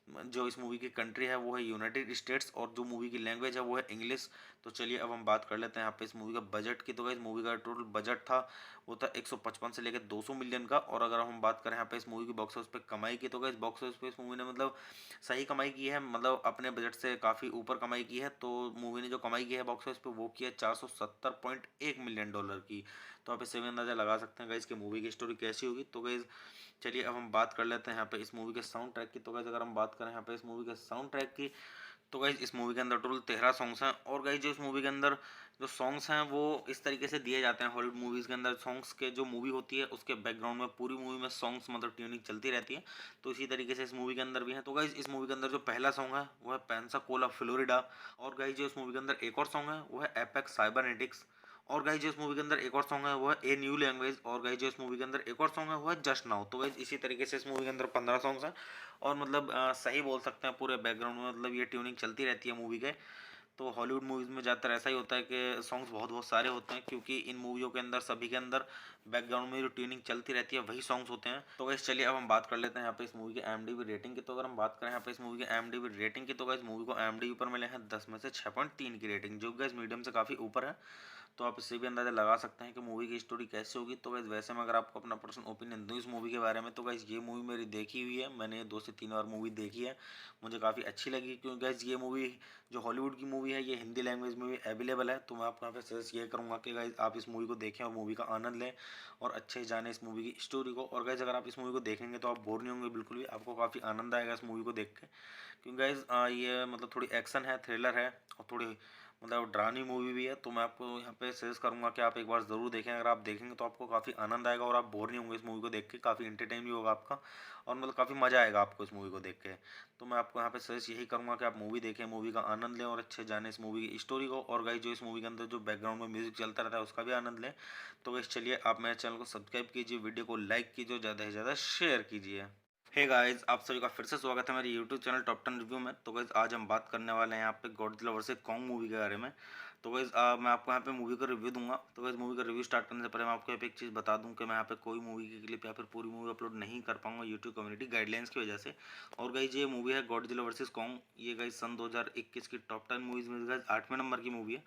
जो इस मूवी की कंट्री है वो है यूनाइटेड स्टेट्स और जो मूवी की लैंग्वेज है वो है इंग्लिश। तो चलिए अब हम बात कर लेते हैं यहाँ पे इस मूवी का बजट की। तो गाइस मूवी का टोटल बजट था वो था 155 से लेकर 200 मिलियन का। और अगर हम बात करें यहाँ पे इस मूवी की बॉक्स ऑफिस पे कमाई की, तो गाइस बॉक्स ऑफिस पे इस मूवी ने मतलब सही कमाई की है, मतलब अपने बजट से काफ़ी ऊपर कमाई की है। तो मूवी ने जो कमाई की है बॉक्स ऑफिस पे वो की है 470.1 मिलियन डॉलर की। तो आप इससे भी अंदाजा लगा सकते हैं गाइस कि मूवी की स्टोरी कैसी होगी। तो गाइस चलिए अब हम बात कर लेते हैं यहाँ पे इस मूवी के साउंड ट्रैक की। तो गाइस अगर हम बात करें यहाँ पे इस मूवी के साउंड ट्रैक की, तो गाइज इस मूवी के अंदर टोटल 13 सॉन्ग्स हैं। और गाइज जो इस मूवी के अंदर जो सॉन्ग्स हैं वो इस तरीके से दिए जाते हैं हॉलीवुड मूवीज़ के अंदर सॉन्ग्स के, जो मूवी होती है उसके बैकग्राउंड में पूरी मूवी में सॉन्ग्स मतलब ट्यूनिंग चलती रहती है। तो इसी तरीके से इस मूवी के अंदर भी है। तो गाइज इस मूवी के अंदर जो पहला सॉन्ग है वो है पेंसाकोला फ्लोरिडा। और गाइज जो इस मूवी के अंदर एक और सॉन्ग है वो है एपेक्स साइबरनेटिक्स। और गाइज जो इस मूवी के अंदर एक और सॉन्ग है वो है ए न्यू लैंग्वेज। और गाइज जो इस मूवी के अंदर एक और सॉन्ग है वो है जस्ट नाउ। तो गाइज इसी तरीके से इस मूवी के अंदर 15 सॉन्ग्स हैं। और मतलब सही बोल सकते हैं पूरे बैकग्राउंड में मतलब ये ट्यूनिंग चलती रहती है मूवी के। तो हॉलीवुड मूवीज़ में ज़्यादातर ऐसा ही होता है कि सॉन्ग्स बहुत बहुत सारे होते हैं, क्योंकि इन मूवियों के अंदर सभी के अंदर बैकग्राउंड में जो ट्यूनिंग चलती रहती है वही सॉन्ग्स होते हैं। तो गाइस चलिए अब हम बात कर लेते हैं यहाँ पे इस मूवी की IMDb रेटिंग की। तो अगर हम बात करें यहाँ पे इस मूवी की IMDb रेटिंग की, तो गाइस मूवी को IMDb पर मिले हैं 10 में से 6.3 की रेटिंग, जो गाइस मीडियम से काफ़ी ऊपर है। तो आप इससे भी अंदाज़ा लगा सकते हैं कि मूवी की स्टोरी कैसे होगी। तो गाइस वैसे में अगर आपको अपना पर्सनल ओपिनियन दूँ इस मूवी के बारे में, तो गाइस ये मूवी मेरी देखी हुई है, मैंने 2 से 3 बार मूवी देखी है, मुझे काफ़ी अच्छी लगी। क्योंकि गाइस ये मूवी जो हॉलीवुड की मूवी है ये हिंदी लैंग्वेज में भी अवेलेबल है। तो मैं आपको यहाँ पे सजेस्ट ये करूँगा कि गाइस आप इस मूवी को देखें और मूवी का आनंद लें और अच्छे से जानें इस मूवी की स्टोरी को। और गाइस अगर आप इस मूवी को देखेंगे तो आप बोर नहीं होंगे बिल्कुल भी, आपको काफ़ी आनंद आएगा इस मूवी को देख के। क्योंकि गाइस ये मतलब थोड़ी एक्शन है, थ्रिलर है और थोड़ी मतलब डरावनी मूवी भी है। तो मैं आपको यहाँ पे सजेस्ट करूँगा कि आप एक बार ज़रूर देखें। अगर आप देखेंगे तो आपको काफ़ी आनंद आएगा और आप बोर नहीं होंगे इस मूवी को देख के, काफ़ी इंटरटेन भी होगा आपका और मतलब काफ़ी मज़ा आएगा आपको इस मूवी को देख के। तो मैं आपको यहाँ पे सजेस्ट यही करूँगा कि आप मूवी देखें, मूवी का आनंद लें और अच्छे जाने इस मूवी की स्टोरी को। और गाइस जो इस मूवी के अंदर जो बैकग्राउंड में म्यूजिक चलता रहता है उसका भी आनंद लें। तो गाइस चलिए आप मेरे चैनल को सब्सक्राइब कीजिए, वीडियो को लाइक कीजिए, ज़्यादा से ज़्यादा शेयर कीजिए। हे गाइस, आप सभी का फिर से स्वागत है मेरे यूट्यूब चैनल टॉप 10 रिव्यू में। तो गाइस आज हम बात करने वाले हैं यहाँ पे गॉडजिला वर्सेस कॉन्ग मूवी के बारे में। तो गाइज़ मैं आपको यहाँ पे मूवी का रिव्यू दूंगा। तो गाइज़ मूवी का रिव्यू स्टार्ट करने से पहले मैं आपको यहाँ पे एक चीज़ बता दूं कि मैं यहाँ पे कोई मूवी की क्लिप या फिर पूरी मूवी अपलोड नहीं कर पाऊंगा यूट्यूब कम्युनिटी गाइडलाइंस की वजह से। और गाइज़ ये मूवी है गॉडजिला वर्सेस कॉन्ग। ये गाइज़ सन 2021 की टॉप 10 मूवीज़ में गाइज़ 8वें नंबर की मूवी है।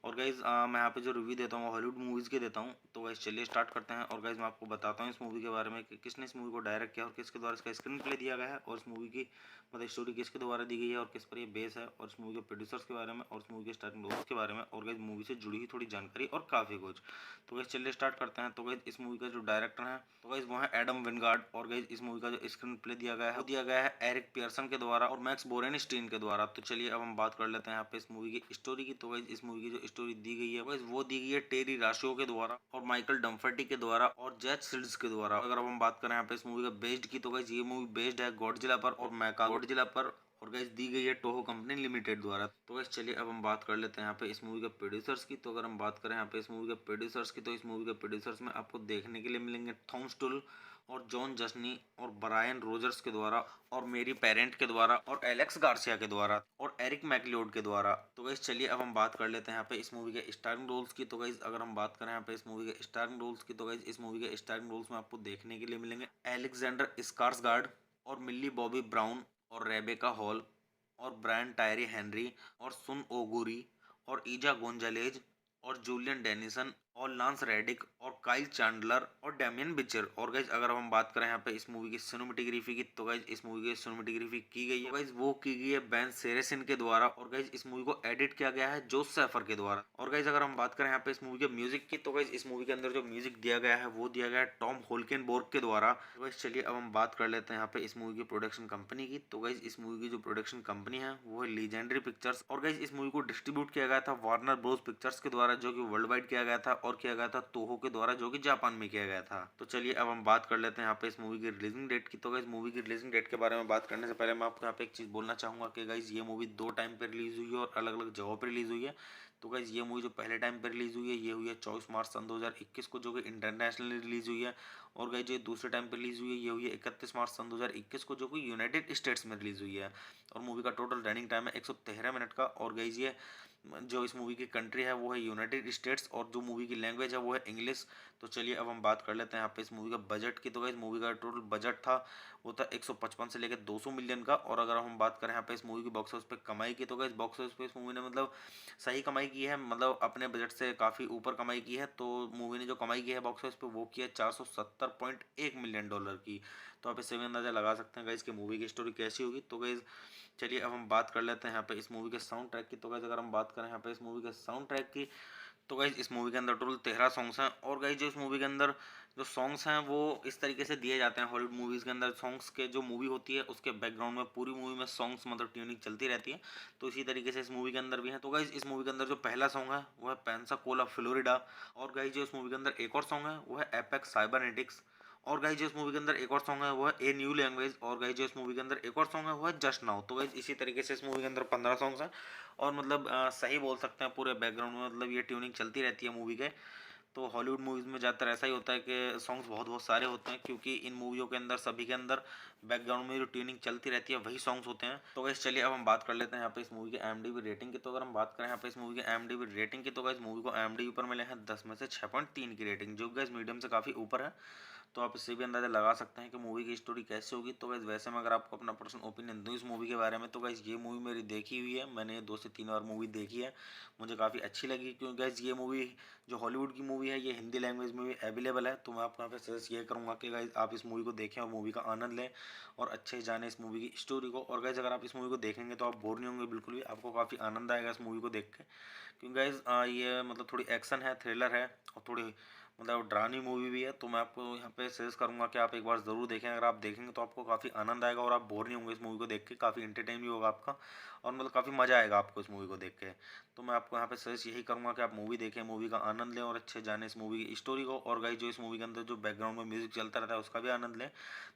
और गाइज़ मैं यहाँ पे जो रिव्यू देता हूँ हॉलीवुड मूवीज़ के देता हूँ। तो गाइज़ चलिए स्टार्ट करते हैं। और गाइज़ मैं आपको बताता हूँ इस मूवी के बारे में कि किसने इस मूवी को डायरेक्ट किया और किसके द्वारा इसका स्क्रीन प्ले दिया गया है, और इस मूवी की मतलब स्टोरी किसके द्वारा दी गई है और किस पर ये बेस है, और इस मूवी के प्रोड्यूसर्स के बारे में और इस मूवी के स्टार्टिंग रोल्स के बारे में, और गाइज़ मूवी से जुड़ी हुई थोड़ी जानकारी और काफ़ी कुछ। तो गाइज़ चलिए स्टार्ट करते हैं। तो गाइज़ इस मूवी का जो डायरेक्टर है तो गाइज़ वो है एडम विनगार्ड। और गाइज़ इस मूवी का जो स्क्रीन प्ले दिया गया है वो दिया गया है एरिक पियर्सन के द्वारा और मैक्स बोरेनस्टीन के द्वारा। तो चलिए अब हम बात कर लेते हैं यहाँ पे इस मूवी की स्टोरी की। तो गाइज़ इस मूवी की जो स्टोरी दी गई है गाइज़ वो दी गई है टेरी राशो के द्वारा और माइकल डम्फर्टी के द्वारा और जैक सिल्ड्स के द्वारा। अगर अब हम बात करें यहाँ पे इस मूवी का बेस्ड की तो गाइज़ ये मूवी बेस्ड है गॉडजिला पर और मैका गॉडजिला पर, और गाइस दी गई है टोहो कंपनी लिमिटेड द्वारा। तो गाइस चलिए अब हम बात कर लेते हैं यहाँ पे इस मूवी के प्रोड्यूसर्स की। तो अगर हम बात करें यहाँ पे इस मूवी के प्रोड्यूसर्स की तो इस मूवी के प्रोड्यूसर्स में आपको देखने के लिए मिलेंगे थॉम स्टुल और जॉन जस्नी और ब्रायन रोजर्स के द्वारा और मेरी पेरेंट के द्वारा और एलेक्स गार्सिया के द्वारा और एरिक मैकलियोड के द्वारा। तो गाइस चलिए अब हम बात कर लेते हैं यहाँ पे इस मूवी के स्टारिंग रोल्स की। तो गाइस अगर हम बात करें यहाँ पे इस मूवी के स्टारिंग रोल्स की तो गाइस इस मूवी के स्टारिंग रोल्स में आपको देखने के लिए मिलेंगे एलेक्जेंडर स्कार्सगार्ड और मिल्ली बॉबी ब्राउन और रेबेका हॉल और ब्रायन टायरी हेनरी और सुन ओगुरी और ईजा गोंजालेज और जूलियन डेनिसन और लांस रेडिक और काइल चैंडलर और डैमियन बिचर। और गाइज अगर हम बात करें यहाँ पे इस मूवी की सिनेमेटोग्राफी की तो गाइज इस मूवी की सिनेमेटोग्राफी की गई है गाइज वो की गई है बेन सेरेसिन के द्वारा। और गाइज इस मूवी को एडिट किया गया है जोस सैफर के द्वारा। और गाइज अगर हम बात करें यहाँ पे इस मूवी के म्यूजिक की तो गाइज इस मूवी के अंदर जो म्यूजिक दिया गया है वो दिया गया है टॉम होल्केनबोर्ग के द्वारा। तो गाइज चलिए अब हम बात कर लेते हैं यहाँ पे इस मूवी की प्रोडक्शन कंपनी की। तो गाइज इस मूवी की जो प्रोडक्शन कंपनी है वो है लीजेंडरी पिक्चर्स। और गाइज इस मूवी को डिस्ट्रीब्यूट किया गया था वार्नर ब्रोस पिक्चर्स के द्वारा जो कि वर्ल्ड वाइड किया गया था, और किया गया था तोहो के द्वारा जो कि जापान में किया गया था। तो चलिए अब हम बात कर लेते हैं यहाँ पे इस मूवी की रिलीजिंग डेट की। तो गाइज मूवी की रिलीजिंग डेट के बारे में बात करने से पहले मैं आपको यहाँ पे एक चीज़ बोलना चाहूँगा कि गाइज ये मूवी 2 टाइम पे रिलीज हुई है और अलग अलग जगहों पर रिलीज हुई है। तो गाइज ये मूवी जो पहले टाइम पे रिलीज हुई है ये हुई है 24 मार्च सन 2021 को जो कि इंटरनेशनली रिलीज हुई है। और गाइज जो दूसरे टाइम पे रिलीज हुई है ये हुई है 31 मार्च सन 2021 को जो कि यूनाइटेड स्टेट्स में रिलीज हुई है। और मूवी का टोटल रनिंग टाइम है 113 मिनट का। और गाइज ये जो इस मूवी की कंट्री है वो है यूनाइटेड स्टेट्स और जो मूवी की लैंग्वेज है वो है इंग्लिश। तो चलिए अब हम बात कर लेते हैं यहाँ पे इस मूवी का बजट की। तो गाइस मूवी का टोटल बजट था वो था 155 से लेकर 200 मिलियन का। और अगर हम बात करें यहाँ पे इस मूवी की बॉक्स ऑफिस पे कमाई की तो गाइस बॉक्स ऑफिस पे इस मूवी ने मतलब सही कमाई की है, मतलब अपने बजट से काफ़ी ऊपर कमाई की है। तो मूवी ने जो कमाई की है बॉक्स ऑफिस पे वो की है 470.1 मिलियन डॉलर की। तो आप इससे भी अंदाजा लगा सकते हैं गाइस कि मूवी की स्टोरी कैसी होगी। तो गाइस चलिए अब हम बात कर लेते हैं यहाँ पे इस मूवी के साउंड ट्रैक की। तो गाइस अगर हम बात करें यहाँ पे इस मूवी के साउंड ट्रैक की तो गाइज इस मूवी के अंदर टोटल 13 सॉन्ग्स हैं। और गाइज जो इस मूवी के अंदर जो सॉन्ग्स हैं वो इस तरीके से दिए जाते हैं हॉलीवुड मूवीज़ के अंदर सॉन्ग्स के, जो मूवी होती है उसके बैकग्राउंड में पूरी मूवी में सॉन्ग्स मतलब ट्यूनिंग चलती रहती है। तो इसी तरीके से इस मूवी के अंदर भी है। तो गाइज इस मूवी के अंदर जो पहला सॉन्ग है वो है पेंसाकोला फ्लोरिडा। और गाइज जो इस मूवी के अंदर एक और सॉन्ग है वो है एपेक्स साइबरनेटिक्स। और गाइज जो इस मूवी के अंदर एक और सॉन्ग है वो है ए न्यू लैंग्वेज। और गाइज जो इस मूवी के अंदर एक और सॉन्ग है वो है जस्ट नाउ। तो गाइज इसी तरीके से इस मूवी के अंदर 15 सॉन्ग्स हैं। और मतलब सही बोल सकते हैं पूरे बैकग्राउंड में मतलब ये ट्यूनिंग चलती रहती है मूवी के। तो हॉलीवुड मूवीज़ में ज़्यादातर ऐसा ही होता है कि सॉन्ग्स बहुत बहुत सारे होते हैं क्योंकि इन मूवियों के अंदर सभी के अंदर बैकग्राउंड में जो ट्यूनिंग चलती रहती है वही सॉन्ग्स होते हैं। तो गाइस चलिए अब हम बात कर लेते हैं यहाँ पे इस मूवी के IMDb रेटिंग की। तो अगर हम बात करें यहाँ पे इस मूवी के IMDb रेटिंग की तो गाइस मूवी को IMDb पर मिले हैं 10 में से 6.3 की रेटिंग, जो गाइस मीडियम से काफ़ी ऊपर है। तो आप इससे भी अंदाज़ा लगा सकते हैं कि मूवी की स्टोरी कैसे होगी। तो गाइस वैसे में अगर आपको अपना पर्सनल ओपिनियन दूँ इस मूवी के बारे में तो गाइस ये मूवी मेरी देखी हुई है, मैंने 2 से 3 बार मूवी देखी है, मुझे काफ़ी अच्छी लगी। क्योंकि गाइस ये मूवी जो हॉलीवुड की मूवी है ये हिंदी लैंग्वेज में भी अवेलेबल है। तो मैं आपको यहाँ पे सजेस्ट ये करूँगा कि गाइस आप इस मूवी को देखें और मूवी का आनंद लें और अच्छे से जानें इस मूवी की स्टोरी को। और गाइस अगर आप इस मूवी को देखेंगे तो आप बोर नहीं होंगे बिल्कुल भी, आपको काफ़ी आनंद आएगा इस मूवी को देख के। क्योंकि गाइस ये मतलब थोड़ी एक्शन है, थ्रिलर है और थोड़ी मतलब डरावनी मूवी भी है। तो मैं आपको यहाँ पे सजेस्ट करूँगा कि आप एक बार ज़रूर देखें। अगर आप देखेंगे तो आपको काफ़ी आनंद आएगा और आप बोर नहीं होंगे इस मूवी को देख के, काफ़ी इंटरटेन भी होगा आपका और मतलब काफ़ी मज़ा आएगा आपको इस मूवी को देख के। तो मैं आपको यहाँ पे सजेस्ट यही करूँगा कि आप मूवी देखें, मूवी का आनंद लें और अच्छे जाने इस मूवी की स्टोरी को। और गाइस जो इस मूवी के अंदर जो बैकग्राउंड में म्यूजिक चलता रहता है उसका भी आनंद लें।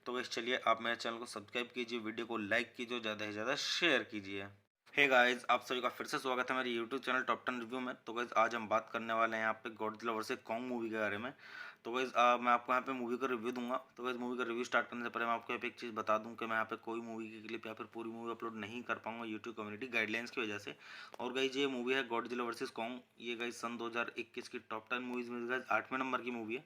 तो गाइस चलिए आप मेरे चैनल को सब्सक्राइब कीजिए, वीडियो को लाइक कीजिए, ज़्यादा से ज़्यादा शेयर कीजिए। हे गाइस, आप सभी का फिर से स्वागत है मेरे यूट्यूब चैनल टॉप 10 रिव्यू में। तो गाइस आज हम बात करने वाले हैं यहाँ पे गॉडजिला वर्सेस कॉन्ग मूवी के बारे में। तो गाइज़ मैं आपको यहाँ पे मूवी का रिव्यू दूंगा। तो गाइज़ मूवी का रिव्यू स्टार्ट करने से पहले मैं आपको यहाँ पे एक चीज़ बता दूं कि मैं यहाँ पे कोई मूवी की क्लिप या फिर पूरी मूवी अपलोड नहीं कर पाऊंगा यूट्यूब कम्युनिटी गाइडलाइंस की वजह से। और गाइज़ ये मूवी है गॉडजिला वर्सेस कॉन्ग। ये गाइज़ सन 2021 की टॉप 10 मूवीज़ में गाइज़ 8वें नंबर की मूवी है।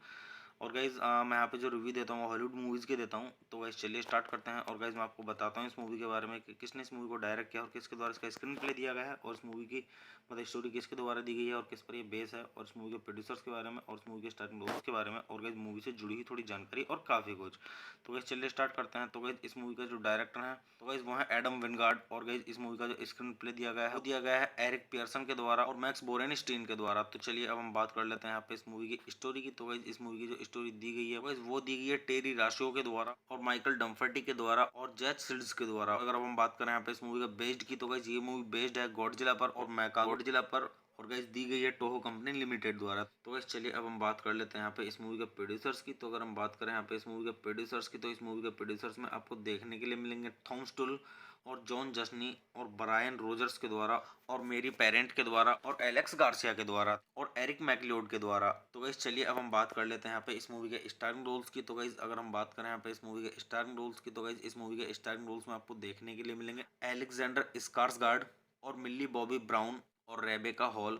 और गाइज़ मैं यहाँ पे जो रिव्यू देता हूँ हॉलीवुड मूवीज़ के देता हूँ। तो गाइज़ चलिए स्टार्ट करते हैं। और गाइज़ मैं आपको बताता हूँ इस मूवी के बारे में कि किसने इस मूवी को डायरेक्ट किया और किसके द्वारा इसका स्क्रीन प्ले दिया गया है, और इस मूवी की मतलब स्टोरी किसके द्वारा दी गई है और किस पर ये बेस है, और इस मूवी के प्रोड्यूसर्स के बारे में और इस मूवी के स्टार्टिंग रोल्स के बारे में, और गाइज़ मूवी से जुड़ी हुई थोड़ी जानकारी और काफ़ी कुछ। तो गाइज़ चलिए स्टार्ट करते हैं। तो गाइज़ इस मूवी का जो डायरेक्टर है तो गाइज़ वो है एडम विंगार्ड। और गाइज़ इस मूवी का जो स्क्रीन प्ले दिया गया है वो दिया गया है एरिक पियर्सन के द्वारा और मैक्स बोरेनस्टीन के द्वारा। तो चलिए अब हम बात कर लेते हैं यहाँ पे इस मूवी की स्टोरी की। तो गाइज़ इस मूवी की जो स्टोरी दी गई है वो दी गई है टेरी राशियो के द्वारा और माइकल डम्फर्टी के द्वारा और जैक सिल्ड्स के द्वारा। अगर अब हम बात करें यहाँ पे इस मूवी का बेस्ड की, तो गाइज़ ये मूवी बेस्ड है गॉडजिला पर और मैका गॉडजिला पर, और गाइस दी गई है टोहो कंपनी लिमिटेड द्वारा। तो गाइस चलिए अब हम बात कर लेते हैं यहाँ पे इस मूवी के प्रोड्यूसर्स की। तो अगर हम बात करें यहाँ पे इस मूवी के प्रोड्यूसर्स की, तो इस मूवी के प्रोड्यूसर्स में आपको देखने के लिए मिलेंगे थॉम स्टुल और जॉन जस्नी और ब्रायन रोजर्स के द्वारा और मेरी पेरेंट के द्वारा और एलेक्स गार्सिया के द्वारा और एरिक मैकलियोड के द्वारा। तो गाइस चलिए अब हम बात कर लेते हैं यहाँ पे इस मूवी के स्टारिंग रोल्स की। तो गाइस अगर हम बात करें यहाँ पे इस मूवी के स्टारिंग रोल्स की, तो गाइस इस मूवी के स्टारिंग रोल्स में आपको देखने के लिए मिलेंगे एलेक्जेंडर स्कार्सगार्ड और मिल्ली बॉबी ब्राउन और रेबेका हॉल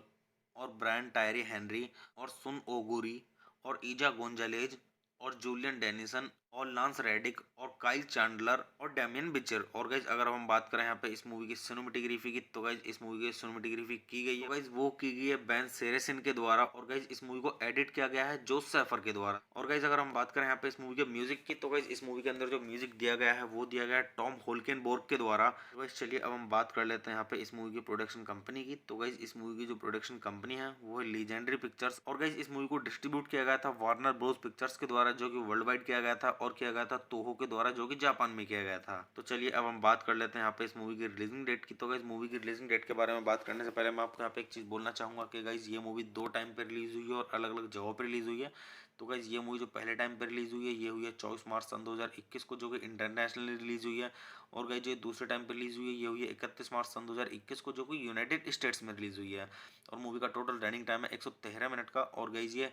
और ब्रायन टायरी हेनरी और सुन ओगुरी और ईजा गोंजालेज और जूलियन डेनिसन और लांस रेडिक और काइल चैंडलर और डैमियन बिचर। और गाइज अगर हम बात करें यहाँ पे इस मूवी की सिनेमेटोग्राफी की, तो गाइज इस मूवी की सिनेमेटोग्राफी की गई है गाइज वो की गई है बेन सेरेसिन के द्वारा। और गाइज इस मूवी को एडिट किया गया है जोस सैफर के द्वारा। और गाइज अगर हम बात करें यहाँ पे इस मूवी के म्यूजिक की, तो गाइज इस मूवी के अंदर जो म्यूजिक दिया गया है वो दिया गया है टॉम होल्केनबोर्ग के द्वारा। तो गाइज चलिए अब हम बात कर लेते हैं यहाँ पे इस मूवी की प्रोडक्शन कंपनी की। तो गाइज इस मूवी की जो प्रोडक्शन कंपनी है वो है लीजेंडरी पिक्चर्स। और गाइज इस मूवी को डिस्ट्रीब्यूट किया गया था वार्नर ब्रोस पिक्चर्स के द्वारा जो कि वर्ल्ड वाइड किया गया था, और किया गया था तोहो के द्वारा जो कि जापान में किया गया था। तो चलिए अब हम बात कर लेते हैं यहाँ पे इस मूवी की रिलीजिंग डेट की। तो गाइज मूवी की रिलीजिंग डेट के बारे में बात करने से पहले मैं आपको यहाँ पे एक चीज़ बोलना चाहूँगा कि गाइज ये मूवी 2 टाइम पे रिलीज हुई है और अलग अलग जगहों पर रिलीज हुई है। तो गाइज ये मूवी जो पहले टाइम पे रिलीज हुई है ये हुई है 24 मार्च सन 2021 को, जो कि इंटरनेशनली रिलीज हुई है। और गाइज जो दूसरे टाइम पे रिलीज हुई है ये हुई है 31 मार्च सन 2021 को, जो कि यूनाइटेड स्टेट्स में रिलीज हुई है। और मूवी का टोटल रनिंग टाइम है 113 मिनट का। और गाइज ये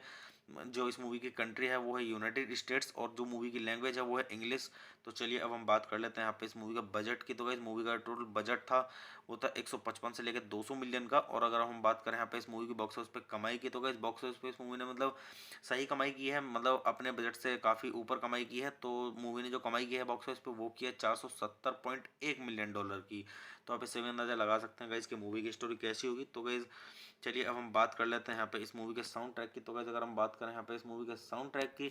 जो इस मूवी की कंट्री है वो है यूनाइटेड स्टेट्स और जो मूवी की लैंग्वेज है वो है इंग्लिश। तो चलिए अब हम बात कर लेते हैं यहाँ पे इस मूवी का बजट की। तो गाइस मूवी का टोटल बजट था वो था 155 से लेकर 200 मिलियन का। और अगर हम बात करें यहाँ पे इस मूवी की बॉक्स ऑफिस पे कमाई की, तो गाइस बॉक्स ऑफिस पे इस मूवी ने मतलब सही कमाई की है, मतलब अपने बजट से काफ़ी ऊपर कमाई की है। तो मूवी ने जो कमाई की है बॉक्स ऑफिस पे वो की है 470.1 मिलियन डॉलर की। तो आप इससे भी अंदाजा लगा सकते हैं गाइस कि मूवी की स्टोरी कैसी होगी। तो गाइस चलिए अब हम बात कर लेते हैं यहाँ पे इस मूवी के साउंड ट्रैक की। तो गाइस अगर हम बात करें यहाँ पे इस मूवी के साउंड ट्रैक की,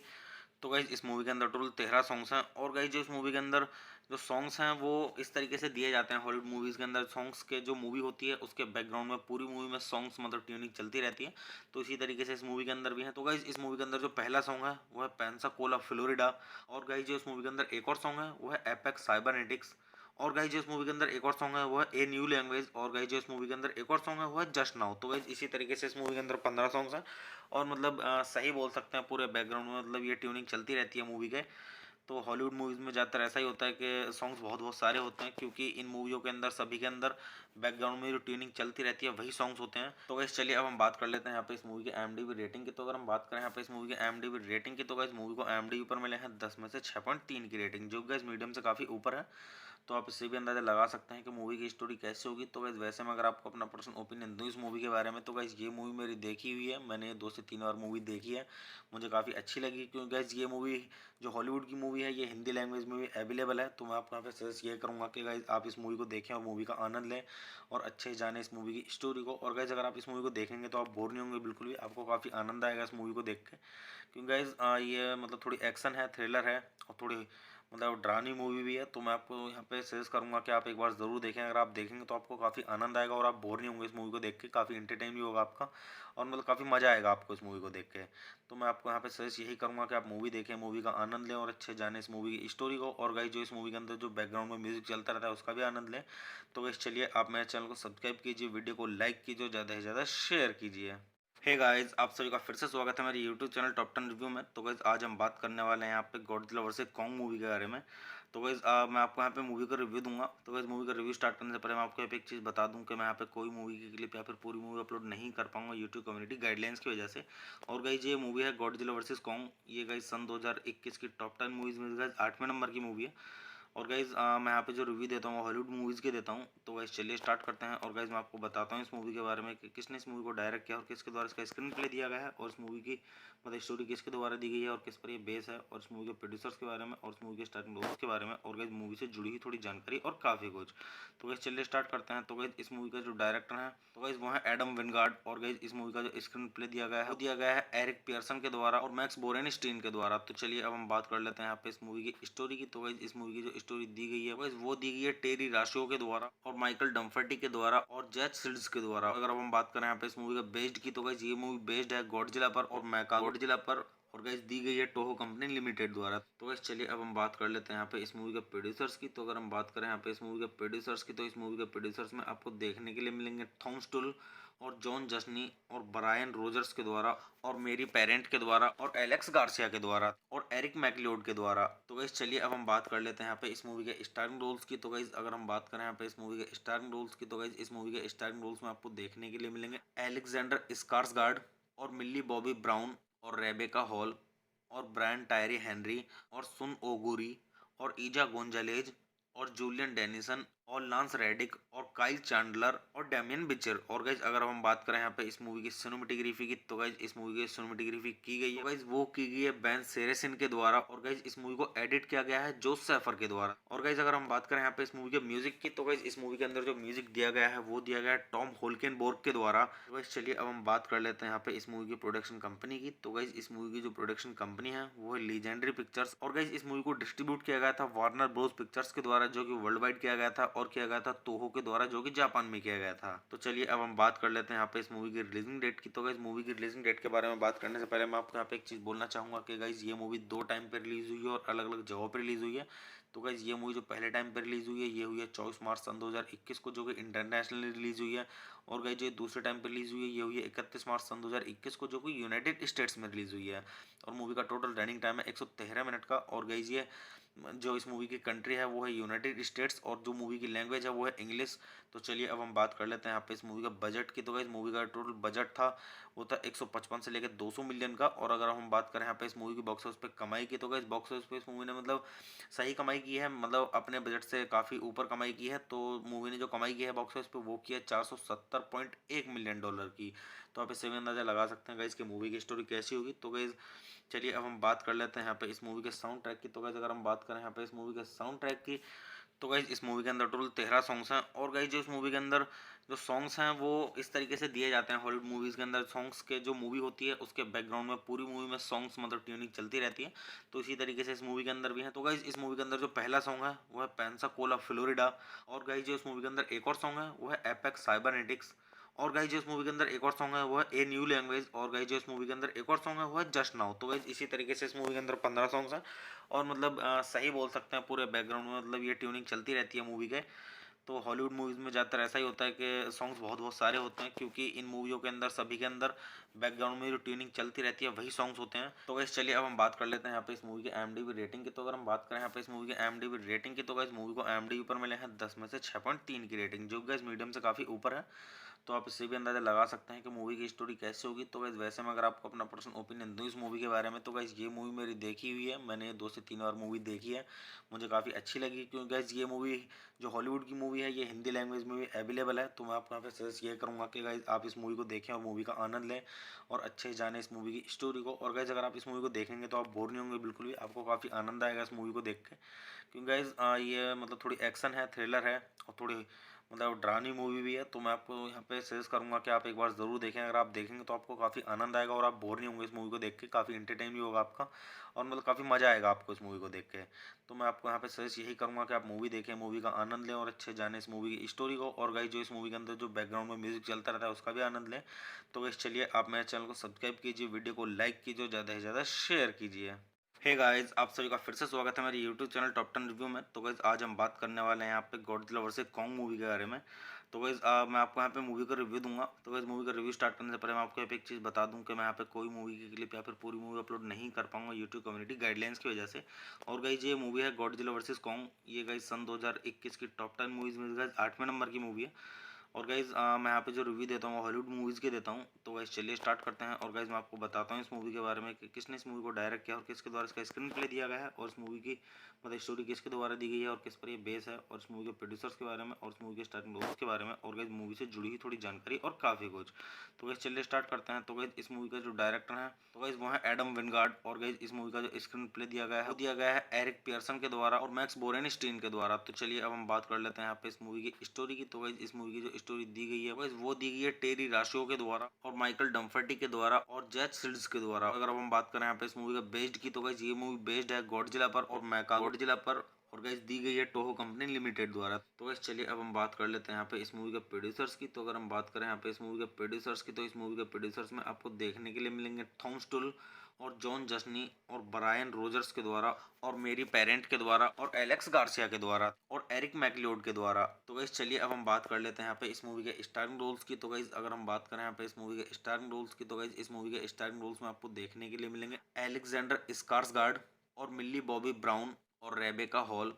तो गाइज इस मूवी के अंदर टोटल 13 सॉन्ग्स हैं। और गाइज जो इस मूवी के अंदर जो सॉन्ग्स हैं वो इस तरीके से दिए जाते हैं हॉलीवुड मूवीज़ के अंदर सॉन्ग्स के, जो मूवी होती है उसके बैकग्राउंड में पूरी मूवी में सॉन्ग्स मतलब ट्यूनिंग चलती रहती है। तो इसी तरीके से इस मूवी के अंदर भी है। तो गाइज इस मूवी के अंदर जो पहला सॉन्ग है वो है पेंसाकोला फ्लोरिडा। और गाइज जो इस मूवी के अंदर एक और सॉन्ग है वो है एपेक्स साइबरनेटिक्स। और गाइज जो इस मूवी के अंदर एक और सॉन्ग है वो है ए न्यू लैंग्वेज। और गाइज जो इस मूवी के अंदर एक और सॉन्ग है वो है जस्ट नाउ। तो गाइज इसी तरीके से इस मूवी के अंदर 15 सॉन्ग्स हैं। और मतलब सही बोल सकते हैं पूरे बैकग्राउंड में मतलब ये ट्यूनिंग चलती रहती है मूवी के। तो हॉलीवुड मूवीज़ में ज़्यादातर ऐसा ही होता है कि सॉन्ग्स बहुत बहुत सारे होते हैं, क्योंकि इन मूवियों के अंदर सभी के अंदर बैकग्राउंड में जो ट्यूनिंग चलती रहती है वही सॉन्ग्स होते हैं। तो गाइस चलिए अब हम बात कर लेते हैं यहाँ पे इस मूवी के IMDb रेटिंग की। तो अगर हम बात करें यहाँ पे इस मूवी के IMDb रेटिंग की, तो गाइस मूवी को IMDb पर मिले हैं 10 में से 6.3 की रेटिंग, जो गाइस मीडियम से काफ़ी ऊपर है। तो आप इससे भी अंदाज़ा लगा सकते हैं कि मूवी की स्टोरी कैसे होगी। तो गाइस वैसे में अगर आपको अपना पर्सनल ओपिनियन दूँ इस मूवी के बारे में, तो गाइस ये मूवी मेरी देखी हुई है, मैंने 2 से 3 बार मूवी देखी है, मुझे काफ़ी अच्छी लगी। क्योंकि गाइस ये मूवी जो हॉलीवुड की मूवी है ये हिंदी लैंग्वेज में भी अवेलेबल है। तो मैं आपको यहाँ पे सजेस्ट ये करूँगा कि गाइस आप इस मूवी को देखें और मूवी का आनंद लें और अच्छे से जानें इस मूवी की स्टोरी को। और गाइस अगर आप इस मूवी को देखेंगे तो आप बोर नहीं होंगे बिल्कुल भी, आपको काफ़ी आनंद आएगा इस मूवी को देख के। क्योंकि गाइस ये मतलब थोड़ी एक्शन है, थ्रिलर है और थोड़ी मतलब डरावनी मूवी भी है। तो मैं आपको यहाँ पे सजेस्ट करूँगा कि आप एक बार ज़रूर देखें। अगर आप देखेंगे तो आपको काफ़ी आनंद आएगा और आप बोर नहीं होंगे इस मूवी को देख के, काफ़ी इंटरटेन भी होगा आपका और मतलब काफ़ी मज़ा आएगा आपको इस मूवी को देख के। तो मैं आपको यहाँ पे सजेस्ट यही करूँगा कि आप मूवी देखें, मूवी का आनंद लें और अच्छे जाने इस मूवी की स्टोरी को। और गाइस जो इस मूवी के अंदर जो बैकग्राउंड में म्यूजिक चलता रहता है उसका भी आनंद लें। तो गाइस चलिए आप मेरे चैनल को सब्सक्राइब कीजिए, वीडियो को लाइक कीजिए, ज़्यादा से ज़्यादा शेयर कीजिए। हे गाइस, आप सभी का फिर से स्वागत है मेरे यूट्यूब चैनल टॉप 10 रिव्यू में। तो गाइस आज हम बात करने वाले हैं यहाँ पे गॉडजिला वर्सेस कॉन्ग मूवी के बारे में। तो गाइज़ मैं आपको यहाँ पे मूवी का रिव्यू दूंगा। तो गाइज़ मूवी का रिव्यू स्टार्ट करने से पहले मैं आपको यहाँ पे एक चीज़ बता दूं कि मैं यहाँ पे कोई मूवी की क्लिप या फिर पूरी मूवी अपलोड नहीं कर पाऊंगा यूट्यूब कम्युनिटी गाइडलाइंस की वजह से। और गाइज़ ये मूवी है गॉडजिला वर्सेस कॉन्ग। ये गाइज़ सन 2021 की टॉप 10 मूवीज़ में गाइज़ 8वें नंबर की मूवी है। और गाइज़ मैं यहाँ पे जो रिव्यू देता हूँ हॉलीवुड मूवीज़ के देता हूँ। तो गाइज़ चलिए स्टार्ट करते हैं। और गाइज़ मैं आपको बताता हूँ इस मूवी के बारे में कि किसने इस मूवी को डायरेक्ट किया और किसके द्वारा इसका स्क्रीन प्ले दिया गया है, और इस मूवी की मतलब स्टोरी किसके द्वारा दी गई है और किस पर ये बेस है, और इस मूवी के प्रोड्यूसर्स के बारे में और इस मूवी के स्टार्टिंग रोल्स के बारे में, और गाइज़ मूवी से जुड़ी हुई थोड़ी जानकारी और काफ़ी कुछ। तो गाइज़ चलिए स्टार्ट करते हैं। तो गाइज़ इस मूवी का जो डायरेक्टर है तो गाइज़ वो है एडम विनगार्ड। और गाइज़ इस मूवी का जो स्क्रीन प्ले दिया गया है वो दिया गया है एरिक पियर्सन के द्वारा और मैक्स बोरेनस्टीन के द्वारा। तो चलिए अब हम बात कर लेते हैं यहाँ पे इस मूवी की स्टोरी की। तो गाइज़ इस मूवी की जो स्टोरी दी गई है गाइज़ वो दी गई है टेरी राशियो के द्वारा और माइकल डम्फर्टी के द्वारा और जैक सिल्ड्स के द्वारा। अगर अब हम बात करें यहाँ पे इस मूवी का बेस्ड की तो गाइज़ ये मूवी बेस्ड है गॉडजिला पर और मैका गॉडजिला पर, और गाइस दी गई है टोहो कंपनी लिमिटेड द्वारा। तो गाइस चलिए अब हम बात कर लेते हैं यहाँ पे इस मूवी के प्रोड्यूसर्स की। तो अगर हम बात करें यहाँ पे इस मूवी के प्रोड्यूसर्स की तो इस मूवी के प्रोड्यूसर्स में आपको देखने के लिए मिलेंगे थॉम स्टुल और जॉन जस्नी और ब्रायन रोजर्स के द्वारा और मेरी पेरेंट के द्वारा और एलेक्स गार्सिया के द्वारा और एरिक मैकलियोड के द्वारा। तो गाइस चलिए अब हम बात कर लेते हैं यहाँ पे इस मूवी के स्टारिंग रोल्स की। तो गाइस अगर हम बात करें यहाँ पे इस मूवी के स्टारिंग रोल्स की तो गाइस इस मूवी के स्टारिंग रोल्स में आपको देखने के लिए मिलेंगे एलेक्जेंडर स्कार्सगार्ड और मिल्ली बॉबी ब्राउन और रेबेका हॉल और ब्रायन टायरी हेनरी और सुन ओगुरी और ईजा गोंजालेज और जूलियन डेनिसन और लांस रेडिक और काइल चैंडलर और डैमियन बिचर। और गाइज अगर हम बात करें यहाँ पे इस मूवी की सिनेमेटोग्राफी की तो गाइज इस मूवी की सिनेमेटोग्राफी की गई है गाइज वो की गई है बेन सेरेसिन के द्वारा। और गाइज इस मूवी को एडिट किया गया है जोस सैफर के द्वारा। और गाइज अगर हम बात करें यहाँ पे इस मूवी के म्यूजिक की तो गाइज इस मूवी के अंदर जो म्यूजिक दिया गया है वो दिया गया है टॉम होल्केनबोर्ग के द्वारा। तो गाइज चलिए अब हम बात कर लेते हैं यहाँ पे इस मूवी की प्रोडक्शन कंपनी की। तो गाइज इस मूवी की जो प्रोडक्शन कंपनी है वो है लीजेंडरी पिक्चर्स। और गाइज इस मूवी को डिस्ट्रीब्यूट किया गया था वार्नर ब्रोस पिक्चर्स के द्वारा जो कि वर्ल्ड वाइड किया गया था, और किया गया था तोहो के द्वारा जो कि जापान में किया गया था। तो चलिए अब हम बात कर लेते हैं यहाँ पे इस मूवी की रिलीजिंग डेट की। तो गाइज मूवी की रिलीजिंग डेट के बारे में बात करने से पहले मैं आपको यहाँ पे एक चीज़ बोलना चाहूँगा कि गाइज ये मूवी 2 टाइम पे रिलीज हुई है और अलग अलग जगहों पर रिलीज हुई है। तो गाइज ये मूवी जो पहले टाइम पे रिलीज हुई है ये हुई है 24 मार्च सन 2021 को जो कि इंटरनेशनली रिलीज हुई है। और गाइज जो दूसरे टाइम पे रिलीज हुई है ये हुई है 31 मार्च सन 2021 को जो कि यूनाइटेड स्टेट्स में रिलीज हुई है। और मूवी का टोटल रनिंग टाइम है 113 मिनट का। और गाइज ये जो इस मूवी की कंट्री है वो है यूनाइटेड स्टेट्स और जो मूवी की लैंग्वेज है वो है इंग्लिश। तो चलिए अब हम बात कर लेते हैं यहाँ पे इस मूवी का बजट की। तो गाइस मूवी का टोटल बजट था वो था 155 से लेकर 200 मिलियन का। और अगर हम बात करें यहाँ पे इस मूवी की बॉक्स ऑफिस पे कमाई की तो गाइस बॉक्स ऑफिस पे इस मूवी ने मतलब सही कमाई की है, मतलब अपने बजट से काफ़ी ऊपर कमाई की है। तो मूवी ने जो कमाई की है बॉक्स ऑफिस पे वो की है 470.1 मिलियन डॉलर की। तो आप इससे भी अंदाजा लगा सकते हैं गाइस कि मूवी की स्टोरी कैसी होगी। तो गाइस चलिए अब हम बात कर लेते हैं यहाँ पे इस मूवी के साउंड ट्रैक की। तो गाइस अगर हम बात करें यहाँ पे इस मूवी के साउंड ट्रैक की तो गाइज इस मूवी के अंदर टोटल 13 सॉन्ग्स हैं। और गाइज जो इस मूवी के अंदर जो सॉन्ग्स हैं वो इस तरीके से दिए जाते हैं हॉलीवुड मूवीज़ के अंदर सॉन्ग्स के, जो मूवी होती है उसके बैकग्राउंड में पूरी मूवी में सॉन्ग्स मतलब ट्यूनिंग चलती रहती है। तो इसी तरीके से इस मूवी के अंदर भी है। तो गाइज इस मूवी के अंदर जो पहला सॉन्ग है वो है पेंसाकोला फ्लोरिडा। और गाइज जो इस मूवी के अंदर एक और सॉन्ग है वो है एपेक्स साइबरनेटिक्स। और गाइज जो इस मूवी के अंदर एक और सॉन्ग है वो है ए न्यू लैंग्वेज। और गाइज जो इस मूवी के अंदर एक और सॉन्ग है वो है जस्ट नाउ। तो गाइज इसी तरीके से इस मूवी के अंदर 15 सॉन्ग्स हैं। और मतलब सही बोल सकते हैं पूरे बैकग्राउंड में मतलब ये ट्यूनिंग चलती रहती है मूवी के। तो हॉलीवुड मूवीज़ में ज़्यादातर ऐसा ही होता है कि सॉन्ग्स बहुत बहुत सारे होते हैं क्योंकि इन मूवियों के अंदर सभी के अंदर बैकग्राउंड में जो ट्यूनिंग चलती रहती है वही सॉन्ग्स होते हैं। तो गाइस चलिए अब हम बात कर लेते हैं यहाँ पे इस मूवी के IMDb रेटिंग की। तो अगर हम बात करें यहाँ पे इस मूवी के IMDb रेटिंग की तो गाइस मूवी को IMDb पर मिले हैं 10 में से 6.3 की रेटिंग, जो गाइस मीडियम से काफ़ी ऊपर है। तो आप इससे भी अंदाज़ा लगा सकते हैं कि मूवी की स्टोरी कैसे होगी। तो गाइस वैसे मैं अगर आपको अपना पर्सनल ओपिनियन दूँ इस मूवी के बारे में तो गाइस ये मूवी मेरी देखी हुई है, मैंने 2 से 3 बार मूवी देखी है, मुझे काफ़ी अच्छी लगी। क्योंकि गाइस ये मूवी जो हॉलीवुड की मूवी है ये हिंदी लैंग्वेज में भी अवेलेबल है। तो मैं आपको यहाँ पे सजेस्ट ये करूँगा कि गाइस आप इस मूवी को देखें और मूवी का आनंद लें और अच्छे से जानें इस मूवी की स्टोरी को। और गाइस अगर आप इस मूवी को देखेंगे तो आप बोर नहीं होंगे बिल्कुल भी, आपको काफ़ी आनंद आएगा इस मूवी को देख के। क्योंकि गाइस ये मतलब थोड़ी एक्शन है, थ्रिलर है और थोड़ी मतलब डरावनी मूवी भी है। तो मैं आपको यहाँ पे सजेस्ट करूँगा कि आप एक बार ज़रूर देखें। अगर आप देखेंगे तो आपको काफ़ी आनंद आएगा और आप बोर नहीं होंगे इस मूवी को देख के, काफ़ी इंटरटेन भी होगा आपका और मतलब काफ़ी मज़ा आएगा आपको इस मूवी को देख के। तो मैं आपको यहाँ पे सजेस्ट यही करूँगा कि आप मूवी देखें, मूवी का आनंद लें और अच्छे जाने इस मूवी की स्टोरी को। और गाइस जो इस मूवी के अंदर जो बैकग्राउंड में म्यूजिक चलता रहता है उसका भी आनंद लें। तो गाइस चलिए आप मेरे चैनल को सब्सक्राइब कीजिए, वीडियो को लाइक कीजिए, ज़्यादा से ज़्यादा शेयर कीजिए। हे गाइस, आप सभी का फिर से स्वागत है मेरे यूट्यूब चैनल टॉप 10 रिव्यू में। तो गाइस आज हम बात करने वाले हैं यहाँ पे गॉडजिला वर्सेस कॉन्ग मूवी के बारे में। तो गाइस मैं आपको यहाँ पे मूवी का रिव्यू दूंगा। तो गाइस मूवी का रिव्यू स्टार्ट करने से पहले मैं आपको यहाँ पे एक चीज़ बता दूं कि मैं यहाँ पे कोई मूवी की क्लिप या फिर पूरी मूवी अपलोड नहीं कर पाऊंगा यूट्यूब कम्युनिटी गाइडलाइंस की वजह से। और गाइस ये मूवी है गॉडजिला वर्सेस कॉन्ग। ये गाइस सन 2021 की टॉप 10 मूवीज में गाइस 8वें नंबर की मूवी है। और गाइज़ मैं यहाँ पे जो रिव्यू देता हूँ हॉलीवुड मूवीज़ के देता हूँ। तो गाइज़ चलिए स्टार्ट करते हैं। और गाइज़ मैं आपको बताता हूँ इस मूवी के बारे में कि किसने इस मूवी को डायरेक्ट किया और किसके द्वारा इसका स्क्रीन प्ले दिया गया है, और इस मूवी की मतलब स्टोरी किसके द्वारा दी गई है और किस पर ये बेस है, और इस मूवी के प्रोड्यूसर्स के बारे में और इस मूवी के स्टार्टिंग रोल्स के बारे में, और गाइज़ मूवी से जुड़ी हुई थोड़ी जानकारी और काफ़ी कुछ। तो गाइज़ चलिए स्टार्ट करते हैं। तो गाइज़ इस मूवी का जो डायरेक्टर है तो गाइज़ वो है एडम विनगार्ड। और गाइज़ इस मूवी का जो स्क्रीन प्ले दिया गया है वो दिया गया है एरिक पियर्सन के द्वारा और मैक्स बोरेनस्टीन के द्वारा। तो चलिए अब हम बात कर लेते हैं यहाँ पे इस मूवी की स्टोरी की। तो गाइज़ इस मूवी की जो स्टोरी दी गई है गाइज़ वो दी गई है टेरी राशियो के द्वारा और माइकल डम्फर्टी के द्वारा और जैक सिल्ड्स के द्वारा। अगर अब हम बात करें यहाँ पे इस मूवी का बेस्ड की तो गाइज़ ये मूवी बेस्ड है गॉडजिला पर और मेका गॉडजिला पर, और गाइस दी गई है टोहो कंपनी लिमिटेड द्वारा। तो गाइस चलिए अब हम बात कर लेते हैं यहाँ पे इस मूवी के प्रोड्यूसर्स की। तो अगर हम बात करें यहाँ पे इस मूवी के प्रोड्यूसर्स की तो इस मूवी के प्रोड्यूसर्स में आपको देखने के लिए मिलेंगे थॉम स्टुल और जॉन जस्नी और ब्रायन रोजर्स के द्वारा और मेरी पेरेंट के द्वारा और एलेक्स गार्सिया के द्वारा और एरिक मैकलियोड के द्वारा। तो गाइस चलिए अब हम बात कर लेते हैं यहाँ पे इस मूवी के स्टारिंग रोल्स की। तो गाइस अगर हम बात करें यहाँ पे इस मूवी के स्टारिंग रोल्स की तो गाइस इस मूवी के स्टारिंग रोल्स में आपको देखने के लिए मिलेंगे एलेक्जेंडर स्कार्सगार्ड और मिल्ली बॉबी ब्राउन और रेबेका हॉल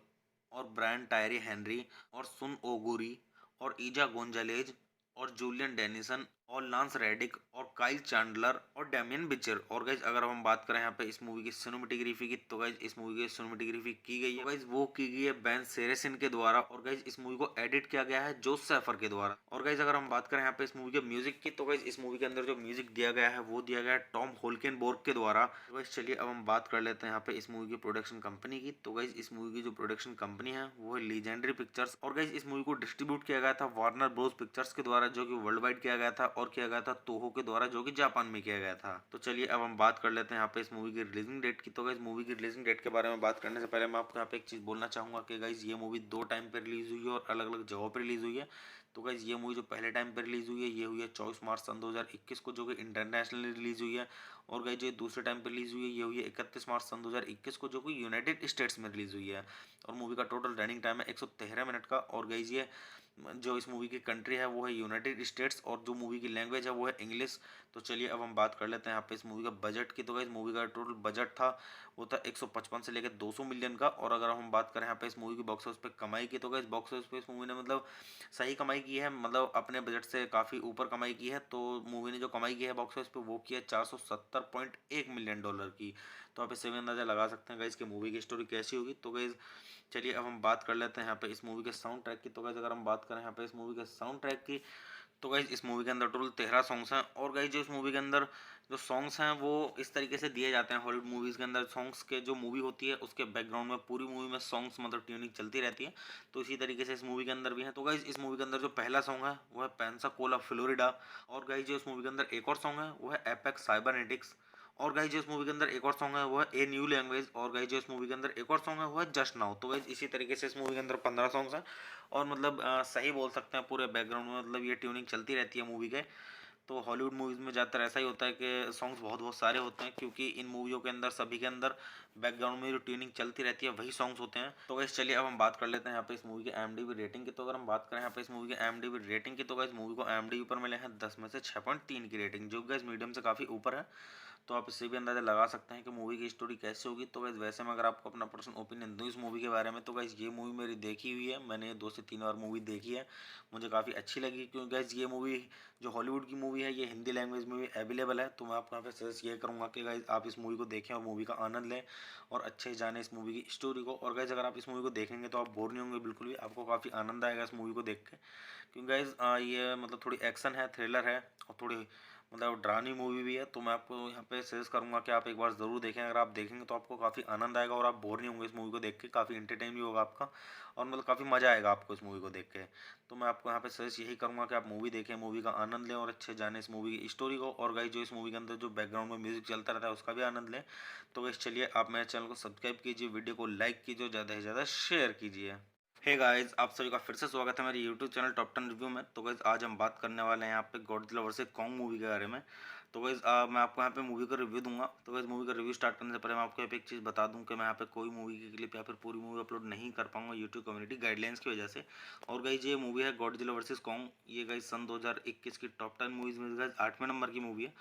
और ब्रायन टायरी हेनरी और सुन ओगुरी और ईजा गोंजालेज और जूलियन डेनिसन और लांस रेडिक और काइल चैंडलर और डैमियन बिचर। और गाइज अगर हम बात करें यहाँ पे इस मूवी की सिनेमेटोग्राफी की तो गाइज इस मूवी की सिनेमेटोग्राफी की गई है गाइज वो की गई है बेन सेरेसिन के द्वारा। और गाइज इस मूवी को एडिट किया गया है जोस सैफर के द्वारा। और गाइज अगर हम बात करें यहाँ पे इस मूवी के म्यूजिक की तो गाइज इस मूवी के अंदर जो म्यूजिक दिया गया है वो दिया गया है टॉम होल्केनबोर्ग के द्वारा। तो गाइज चलिए अब हम बात कर लेते हैं यहाँ पे इस मूवी की प्रोडक्शन कंपनी की। तो गाइज इस मूवी की जो प्रोडक्शन कंपनी है वो है लीजेंडरी पिक्चर्स। और गाइज इस मूवी को डिस्ट्रीब्यूट किया गया था वार्नर ब्रोस पिक्चर्स के द्वारा जो कि वर्ल्ड वाइड किया गया था, और किया गया था तोहो के द्वारा जो कि जापान में किया गया था। तो चलिए अब हम बात कर लेते हैं यहाँ पे इस मूवी की रिलीजिंग डेट की। तो गाइज मूवी की रिलीजिंग डेट के बारे में बात करने से पहले मैं आपको यहाँ पे एक चीज़ बोलना चाहूँगा कि गाइज ये मूवी दो टाइम पे रिलीज हुई है और अलग अलग जगहों पर रिलीज हुई है। तो गाइज ये मूवी जो पहले टाइम पे रिलीज हुई है ये हुई है 24 मार्च सन 2021 को जो कि इंटरनेशनली रिलीज हुई है। और गाइज जो दूसरे टाइम पे रिलीज हुई है ये हुई है 31 मार्च सन 2021 को जो कि यूनाइटेड स्टेट्स में रिलीज हुई है। और मूवी का टोटल रनिंग टाइम है 113 मिनट का। और गाइज ये जो इस मूवी की कंट्री है वो है यूनाइटेड स्टेट्स और जो मूवी की लैंग्वेज है वो है इंग्लिश। तो चलिए अब हम बात कर लेते हैं यहाँ पे इस मूवी का बजट की। तो गाइस मूवी का टोटल बजट था वो था 155 से लेकर 200 मिलियन का। और अगर हम बात करें यहाँ पे इस मूवी की बॉक्स ऑफिस पे कमाई की तो गाइस बॉक्स ऑफिस पे इस मूवी ने मतलब सही कमाई की है, मतलब अपने बजट से काफ़ी ऊपर कमाई की है। तो मूवी ने जो कमाई की है बॉक्स ऑफिस पे वो की है 470.1 मिलियन डॉलर की। तो आप इससे भी अंदाजा लगा सकते हैं गाइस कि मूवी की स्टोरी कैसी होगी। तो गाइस चलिए अब हम बात कर लेते हैं यहाँ पे इस मूवी के साउंड ट्रैक की। तो गाइस अगर हम बात करें यहाँ पे इस मूवी के साउंड ट्रैक की तो गाइज इस मूवी के अंदर टोटल 13 सॉन्ग्स हैं। और गाइज जो इस मूवी के अंदर जो सॉन्ग्स हैं वो इस तरीके से दिए जाते हैं हॉलीवुड मूवीज़ के अंदर सॉन्ग्स के, जो मूवी होती है उसके बैकग्राउंड में पूरी मूवी में सॉन्ग्स मतलब ट्यूनिंग चलती रहती है। तो इसी तरीके से इस मूवी के अंदर भी है। तो गाइज इस मूवी के अंदर जो पहला सॉन्ग है वो है पेंसाकोला फ्लोरिडा। और गाइज जो इस मूवी के अंदर एक और सॉन्ग है वो है एपेक्स साइबरनेटिक्स। और गाइज जो इस मूवी के अंदर एक और सॉन्ग है वो है ए न्यू लैंग्वेज। और गाइज जो इस मूवी के अंदर एक और सॉन्ग है वो है जस्ट नाउ। तो गाइज इसी तरीके से इस मूवी के अंदर 15 सॉन्ग्स हैं। और मतलब सही बोल सकते हैं पूरे बैकग्राउंड में मतलब ये ट्यूनिंग चलती रहती है मूवी के। तो हॉलीवुड मूवीज़ में ज़्यादातर ऐसा ही होता है कि सॉन्ग्स बहुत बहुत सारे होते हैं क्योंकि इन मूवियों के अंदर सभी के अंदर बैकग्राउंड में जो ट्यूनिंग चलती रहती है वही सॉन्ग्स होते हैं। तो गाइस चलिए अब हम बात कर लेते हैं यहाँ पे इस मूवी की IMDb रेटिंग की। तो अगर हम बात करें यहाँ पे इस मूवी की IMDb रेटिंग की तो गाइस मूवी को IMDb पर मिले हैं 10 में से 6.3 की रेटिंग, जो गाइस मीडियम से काफ़ी ऊपर है। तो आप इससे भी अंदाज़ा लगा सकते हैं कि मूवी की स्टोरी कैसे होगी। तो गाइस वैसे मैं अगर आपको अपना पर्सनल ओपिनियन दूँ इस मूवी के बारे में तो गाइस ये मूवी मेरी देखी हुई है, मैंने 2 से 3 बार मूवी देखी है, मुझे काफ़ी अच्छी लगी। क्योंकि गाइस ये मूवी जो हॉलीवुड की मूवी है ये हिंदी लैंग्वेज में भी अवेलेबल है। तो मैं आपको यहाँ पे सजेस्ट ये करूँगा कि गाइस आप इस मूवी को देखें और मूवी का आनंद लें और अच्छे से जानें इस मूवी की स्टोरी को। और गाइस अगर आप इस मूवी को देखेंगे तो आप बोर नहीं होंगे बिल्कुल भी, आपको काफ़ी आनंद आएगा इस मूवी को देख के। क्योंकि गाइस ये मतलब थोड़ी एक्शन है, थ्रिलर है और थोड़ी मतलब डरावनी मूवी भी है। तो मैं आपको यहाँ पे सजेस्ट करूँगा कि आप एक बार ज़रूर देखें। अगर आप देखेंगे तो आपको काफ़ी आनंद आएगा और आप बोर नहीं होंगे इस मूवी को देख के, काफ़ी इंटरटेन भी होगा आपका और मतलब काफ़ी मज़ा आएगा आपको इस मूवी को देख के। तो मैं आपको यहाँ पे सजेस्ट यही करूँगा कि आप मूवी देखें, मूवी का आनंद लें और अच्छे जाने इस मूवी की स्टोरी को। और गाइस जो इस मूवी के अंदर जो बैकग्राउंड में म्यूजिक चलता रहता है उसका भी आनंद लें। तो गाइस चलिए आप मेरे चैनल को सब्सक्राइब कीजिए, वीडियो को लाइक कीजिए और ज़्यादा से ज़्यादा शेयर कीजिए। हे गाइस, आप सभी का फिर से स्वागत है मेरे यूट्यूब चैनल टॉप 10 रिव्यू में। तो गाइस आज हम बात करने वाले हैं यहाँ पे गॉडजिला वर्सेस कॉन्ग मूवी के बारे में। तो गाइज़ मैं आपको यहाँ पे मूवी का रिव्यू दूंगा। तो गाइज़ मूवी का रिव्यू स्टार्ट करने से पहले मैं आपको यहाँ पे एक चीज़ बता दूं कि मैं यहाँ पे कोई मूवी की क्लिप या फिर पूरी मूवी अपलोड नहीं कर पाऊंगा यूट्यूब कम्युनिटी गाइडलाइंस की वजह से। और गाइज़ ये मूवी है गॉडजिला वर्सेस कॉन्ग। ये गाइज़ सन 2021 की टॉप 10 मूवीज़ में गाइज़ 8वें नंबर की मूवी है।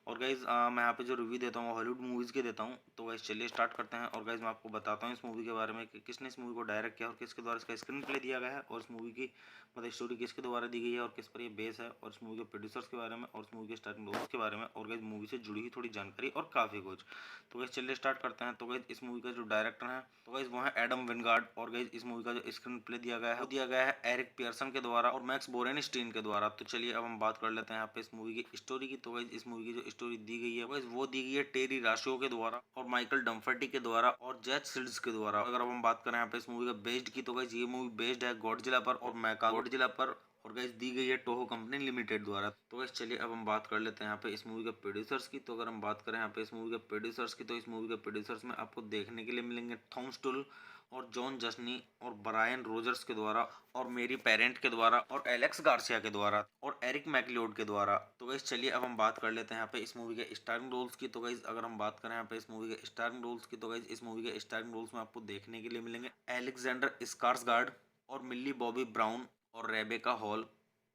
और गाइज़ मैं यहाँ पे जो रिव्यू देता हूँ हॉलीवुड मूवीज़ के देता हूँ। तो गाइज़ चलिए स्टार्ट करते हैं। और गाइज़ मैं आपको बताता हूँ इस मूवी के बारे में कि किसने इस मूवी को डायरेक्ट किया और किसके द्वारा इसका स्क्रीन प्ले दिया गया है, और इस मूवी की मतलब स्टोरी किसके द्वारा दी गई है और किस पर ये बेस है, और इस मूवी के प्रोड्यूसर्स के बारे में और इस मूवी के स्टार्टिंग रोल्स के बारे में, और गाइज़ मूवी से जुड़ी हुई थोड़ी जानकारी और काफ़ी कुछ। तो गाइज़ चलिए स्टार्ट करते हैं। तो गाइज़ इस मूवी का जो डायरेक्टर है तो गाइज़ वो है एडम विनगार्ड। और गाइज़ इस मूवी का जो स्क्रीन प्ले दिया गया है वो दिया गया है एरिक पियर्सन के द्वारा और मैक्स बोरेनस्टीन के द्वारा। तो चलिए अब हम बात कर लेते हैं यहाँ पे इस मूवी की स्टोरी की। तो गाइज़ इस मूवी की जो स्टोरी दी गई है गाइज़ वो दी गई है टेरी राशो के द्वारा और माइकल डम्फर्टी के द्वारा और जैक सिल्ड्स के द्वारा। अगर अब हम बात करें यहाँ पे इस मूवी का बेस्ड की तो गाइज़ ये मूवी बेस्ड है गॉडजिला पर और मैका गॉडजिला पर, और गाइस दी गई है टोहो कंपनी लिमिटेड द्वारा। तो गाइस चलिए अब हम बात कर लेते हैं यहाँ पे इस मूवी के प्रोड्यूसर्स की। तो अगर हम बात करें यहाँ पे इस मूवी के प्रोड्यूसर्स की तो इस मूवी के प्रोड्यूसर्स में आपको देखने के लिए मिलेंगे थॉम स्टुल और जॉन जस्नी और ब्रायन रोजर्स के द्वारा और मेरी पेरेंट के द्वारा और एलेक्स गार्सिया के द्वारा और एरिक मैकलियोड के द्वारा। तो गाइस चलिए अब हम बात कर लेते हैं यहाँ पे इस मूवी के स्टारिंग रोल्स की। तो गाइस अगर हम बात करें यहाँ पे इस मूवी के स्टारिंग रोल्स की तो गाइस इस मूवी के स्टारिंग रोल्स में आपको देखने के लिए मिलेंगे एलेक्जेंडर स्कार्सगार्ड और मिल्ली बॉबी ब्राउन और रेबेका हॉल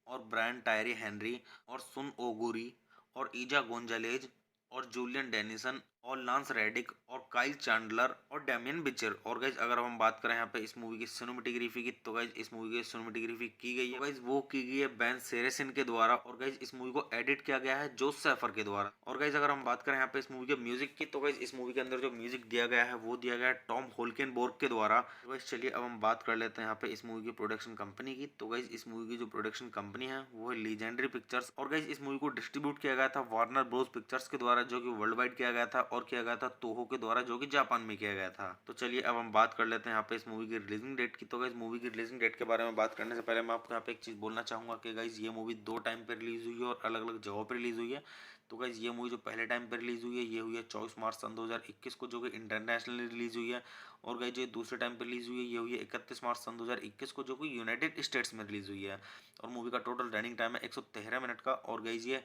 और ब्रायन टायरी हेनरी और सुन ओगुरी और ईजा गोंजालेज और जूलियन डेनिसन और लांस रेडिक और काइल चैंडलर और डैमियन बिचर। और गाइज अगर हम बात करें यहाँ पे इस मूवी की सिनेमेटोग्राफी की तो गाइज इस मूवी की सिनेमेटोग्राफी की गई है गाइज वो की गई है बेन सेरेसिन के द्वारा। और गाइज इस मूवी को एडिट किया गया है जोस सैफर के द्वारा। और गाइज अगर हम बात करें यहाँ पे इस मूवी के म्यूजिक की तो गाइज इस मूवी के अंदर जो म्यूजिक दिया गया है वो दिया गया है टॉम होल्केनबोर्ग के द्वारा। तो गाइज चलिए अब हम बात कर लेते हैं यहाँ पे इस मूवी की प्रोडक्शन कंपनी की। तो गाइज इस मूवी की जो प्रोडक्शन कंपनी है वो है लीजेंडरी पिक्चर्स। और गाइज इस मूवी को डिस्ट्रीब्यूट किया गया था वार्नर ब्रोस पिक्चर्स के द्वारा जो कि वर्ल्ड वाइड किया गया था, और किया गया था तोहो के द्वारा जो कि जापान में किया गया था। तो चलिए अब हम बात कर लेते हैं यहाँ पे इस मूवी की रिलीजिंग डेट की। तो गाइज मूवी की रिलीजिंग डेट के बारे में बात करने से पहले मैं आपको यहाँ पे एक चीज़ बोलना चाहूँगा कि गाइज ये मूवी 2 टाइम पे रिलीज हुई है और अलग अलग जगहों पर रिलीज हुई है। तो गाइज ये मूवी जो पहले टाइम पे रिलीज हुई है ये हुई है 24 मार्च सन 2021 को जो कि इंटरनेशनली रिलीज हुई है। और गाइज ये दूसरे टाइम पे रिलीज हुई है ये हुई है 31 मार्च सन 2021 को जो कि यूनाइटेड स्टेट्स में रिलीज हुई है। और मूवी का टोटल रनिंग टाइम है 113 मिनट का। और गाइज ये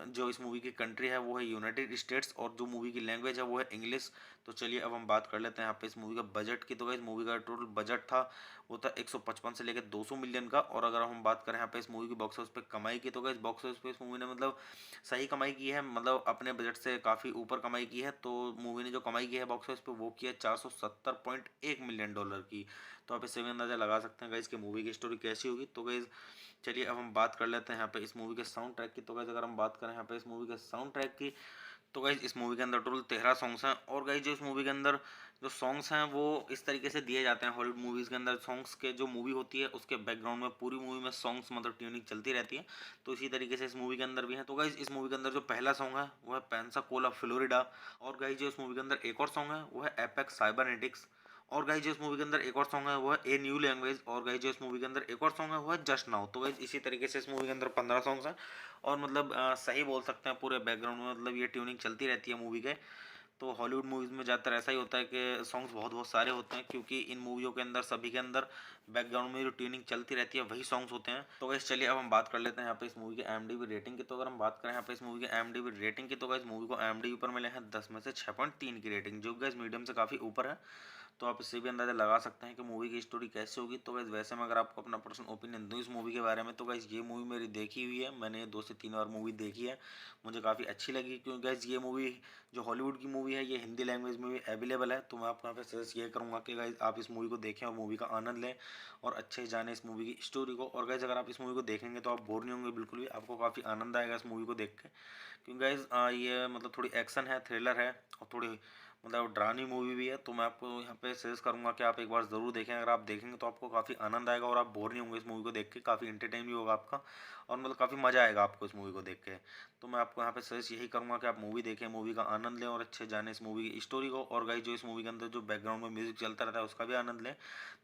जो इस मूवी की कंट्री है वो है यूनाइटेड स्टेट्स और जो मूवी की लैंग्वेज है वो है इंग्लिश। तो चलिए अब हम बात कर लेते हैं यहाँ पे इस मूवी का बजट की। तो गाइस मूवी का टोटल बजट था वो था 155 से लेकर 200 मिलियन का। और अगर हम बात करें यहाँ पे इस मूवी की बॉक्स ऑफिस पे कमाई की तो गाइस बॉक्स ऑफिस पे इस मूवी ने मतलब सही कमाई की है, मतलब अपने बजट से काफ़ी ऊपर कमाई की है। तो मूवी ने जो कमाई की है बॉक्स ऑफिस पे वो की है 470.1 मिलियन डॉलर की। तो आप इससे भी अंदाजा लगा सकते हैं गाइस कि मूवी की स्टोरी कैसी होगी। तो गाइस चलिए अब हम बात कर लेते हैं यहाँ पे इस मूवी के साउंड ट्रैक की। तो गाइस अगर हम बात करें यहाँ पे इस मूवी के साउंड ट्रैक की तो गाइज इस मूवी के अंदर टोटल 13 सॉन्ग्स हैं। और गाइज जो इस मूवी के अंदर जो सॉन्ग्स हैं वो इस तरीके से दिए जाते हैं हॉलीवुड मूवीज़ के अंदर सॉन्ग्स के, जो मूवी होती है उसके बैकग्राउंड में पूरी मूवी में सॉन्ग्स मतलब ट्यूनिंग चलती रहती है। तो इसी तरीके से इस मूवी के अंदर भी है। तो गाइज इस मूवी के अंदर जो पहला सॉन्ग है वो है पेंसाकोला फ्लोरिडा। और गाइज जो इस मूवी के अंदर एक और सॉन्ग है वो है एपेक्स साइबरनेटिक्स। और गाइज जो इस मूवी के अंदर एक और सॉन्ग है वो है ए न्यू लैंग्वेज। और गाइज जो इस मूवी के अंदर एक और सॉन्ग है वो है जस्ट नाउ। तो गाइज इसी तरीके से इस मूवी के अंदर 15 सॉन्ग्स हैं। और मतलब सही बोल सकते हैं पूरे बैकग्राउंड में मतलब ये ट्यूनिंग चलती रहती है मूवी के। तो हॉलीवुड मूवीज़ में ज़्यादातर ऐसा ही होता है कि सॉन्ग्स बहुत बहुत सारे होते हैं क्योंकि इन मूवियों के अंदर सभी के अंदर बैकग्राउंड में जो ट्यूनिंग चलती रहती है वही सॉन्ग्स होते हैं। तो गाइस चलिए अब हम बात कर लेते हैं यहाँ पे इस मूवी की IMDb रेटिंग की। तो अगर हम बात करें यहाँ पे इस मूवी की IMDb रेटिंग की तो गाइस मूवी को IMDb पर मिले हैं 10 में से 6.3 की रेटिंग, जो गाइस मीडियम से काफ़ी ऊपर है। तो आप इससे भी अंदाज़ा लगा सकते हैं कि मूवी की स्टोरी कैसे होगी। तो गाइस वैसे में अगर आपको अपना पर्सनल ओपिनियन दूँ इस मूवी के बारे में तो गाइस ये मूवी मेरी देखी हुई है, मैंने 2 से 3 बार मूवी देखी है, मुझे काफ़ी अच्छी लगी। क्योंकि गाइस ये मूवी जो हॉलीवुड की मूवी है ये हिंदी लैंग्वेज में भी अवेलेबल है। तो मैं आपको यहाँ पे सजेस्ट ये करूँगा कि गाइस आप इस मूवी को देखें और मूवी का आनंद लें और अच्छे से जानें इस मूवी की स्टोरी को। और गाइस अगर आप इस मूवी को देखेंगे तो आप बोर नहीं होंगे बिल्कुल भी, आपको काफ़ी आनंद आएगा इस मूवी को देख के। क्योंकि गाइस ये मतलब थोड़ी एक्शन है, थ्रिलर है और थोड़ी मतलब डरावनी मूवी भी है। तो मैं आपको यहाँ पे सजेस्ट करूँगा कि आप एक बार ज़रूर देखें। अगर आप देखेंगे तो आपको काफ़ी आनंद आएगा और आप बोर नहीं होंगे इस मूवी को देख के, काफ़ी इंटरटेन भी होगा आपका और मतलब काफ़ी मज़ा आएगा आपको इस मूवी को देख के। तो मैं आपको यहाँ पे सजेस्ट यही करूँगा कि आप मूवी देखें, मूवी का आनंद लें और अच्छे जाने इस मूवी की स्टोरी को। और गाइस जो इस मूवी के अंदर जो बैकग्राउंड में म्यूजिक चलता रहता है उसका भी आनंद लें।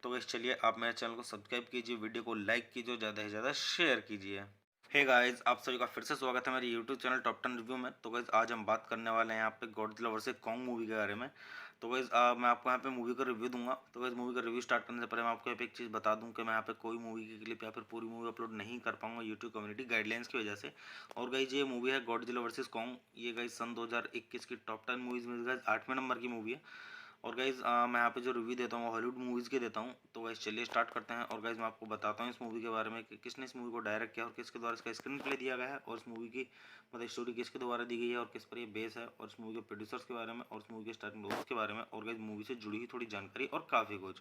तो गाइस चलिए आप मेरे चैनल को सब्सक्राइब कीजिए, वीडियो को लाइक कीजिए, ज़्यादा से ज़्यादा शेयर कीजिए। हे गाइस, आप सभी का फिर से स्वागत है मेरे यूट्यूब चैनल टॉप 10 रिव्यू में। तो गाइस आज हम बात करने वाले हैं यहाँ पे गॉडजिला वर्सेस कॉन्ग मूवी के बारे में। तो गाइज़ मैं आपको यहाँ पे मूवी का रिव्यू दूंगा। तो गाइज़ मूवी का रिव्यू स्टार्ट करने से पहले मैं आपको यहाँ पे एक चीज़ बता दूं कि मैं यहाँ पे कोई मूवी की क्लिप या फिर पूरी मूवी अपलोड नहीं कर पाऊंगा यूट्यूब कम्युनिटी गाइडलाइंस की वजह से। और गाइज़ ये मूवी है गॉडजिला वर्सेस कॉन्ग। ये गाइज़ सन 2021 की टॉप 10 मूवीज़ में गाइज़ 8वें नंबर की मूवी है। और गाइज़ मैं यहाँ पे जो रिव्यू देता हूँ हॉलीवुड मूवीज़ के देता हूँ। तो गाइज़ चलिए स्टार्ट करते हैं। और गाइज़ मैं आपको बताता हूँ इस मूवी के बारे में कि किसने इस मूवी को डायरेक्ट किया और किसके द्वारा इसका स्क्रीन प्ले दिया गया है, और इस मूवी की मतलब स्टोरी किसके द्वारा दी गई है और किस पर ये बेस है, और इस मूवी के प्रोड्यूसर्स के बारे में और इस मूवी के स्टार्टिंग रोल्स के बारे में, और गाइज़ मूवी से जुड़ी हुई थोड़ी जानकारी और काफ़ी कुछ।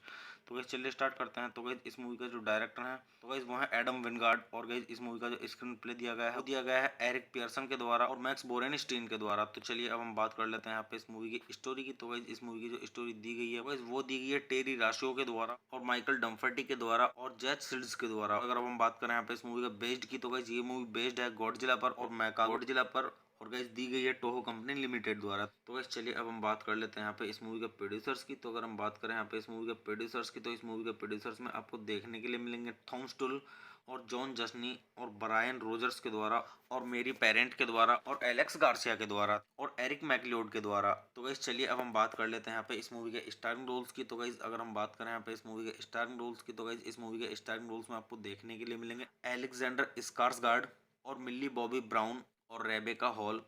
तो गाइज़ चलिए स्टार्ट करते हैं। तो गाइज़ इस मूवी का जो डायरेक्टर है तो गाइज़ वो है एडम विनगार्ड। और गाइज़ इस मूवी का जो स्क्रीन प्ले दिया गया है वो दिया गया है एरिक पियर्सन के द्वारा और मैक्स बोरेनस्टीन के द्वारा। तो चलिए अब हम बात कर लेते हैं यहाँ पे इस मूवी की स्टोरी की। तो गाइज़ इस मूवी की जो स्टोरी दी गई है गाइज़ वो दी गई है टेरी राशियो के द्वारा और माइकल डम्फर्टी के द्वारा और जैक सिल्ड्स के द्वारा। अगर अब हम बात करें यहाँ पे इस मूवी का बेस्ड की तो गाइज़ ये मूवी बेस्ड है गॉडजिला पर और मेका गॉडजिला पर, और गाइस दी गई है टोहो कंपनी लिमिटेड द्वारा। तो गाइस चलिए अब हम बात कर लेते हैं यहाँ पे इस मूवी के प्रोड्यूसर्स की। तो अगर हम बात करें यहाँ पे इस मूवी के प्रोड्यूसर्स की तो इस मूवी के प्रोड्यूसर्स में आपको देखने के लिए मिलेंगे थॉम स्टुल और जॉन जस्नी और ब्रायन रोजर्स के द्वारा और मेरी पेरेंट के द्वारा और एलेक्स गार्सिया के द्वारा और एरिक मैकलियोड के द्वारा। तो गाइस चलिए अब हम बात कर लेते हैं यहाँ पे इस मूवी के स्टारिंग रोल्स की। तो गाइस अगर हम बात करें यहाँ पे इस मूवी के स्टारिंग रोल्स की तो गाइस इस मूवी के स्टारिंग रोल्स में आपको देखने के लिए मिलेंगे एलेक्जेंडर स्कार्सगार्ड और मिल्ली बॉबी ब्राउन और रेबेका हॉल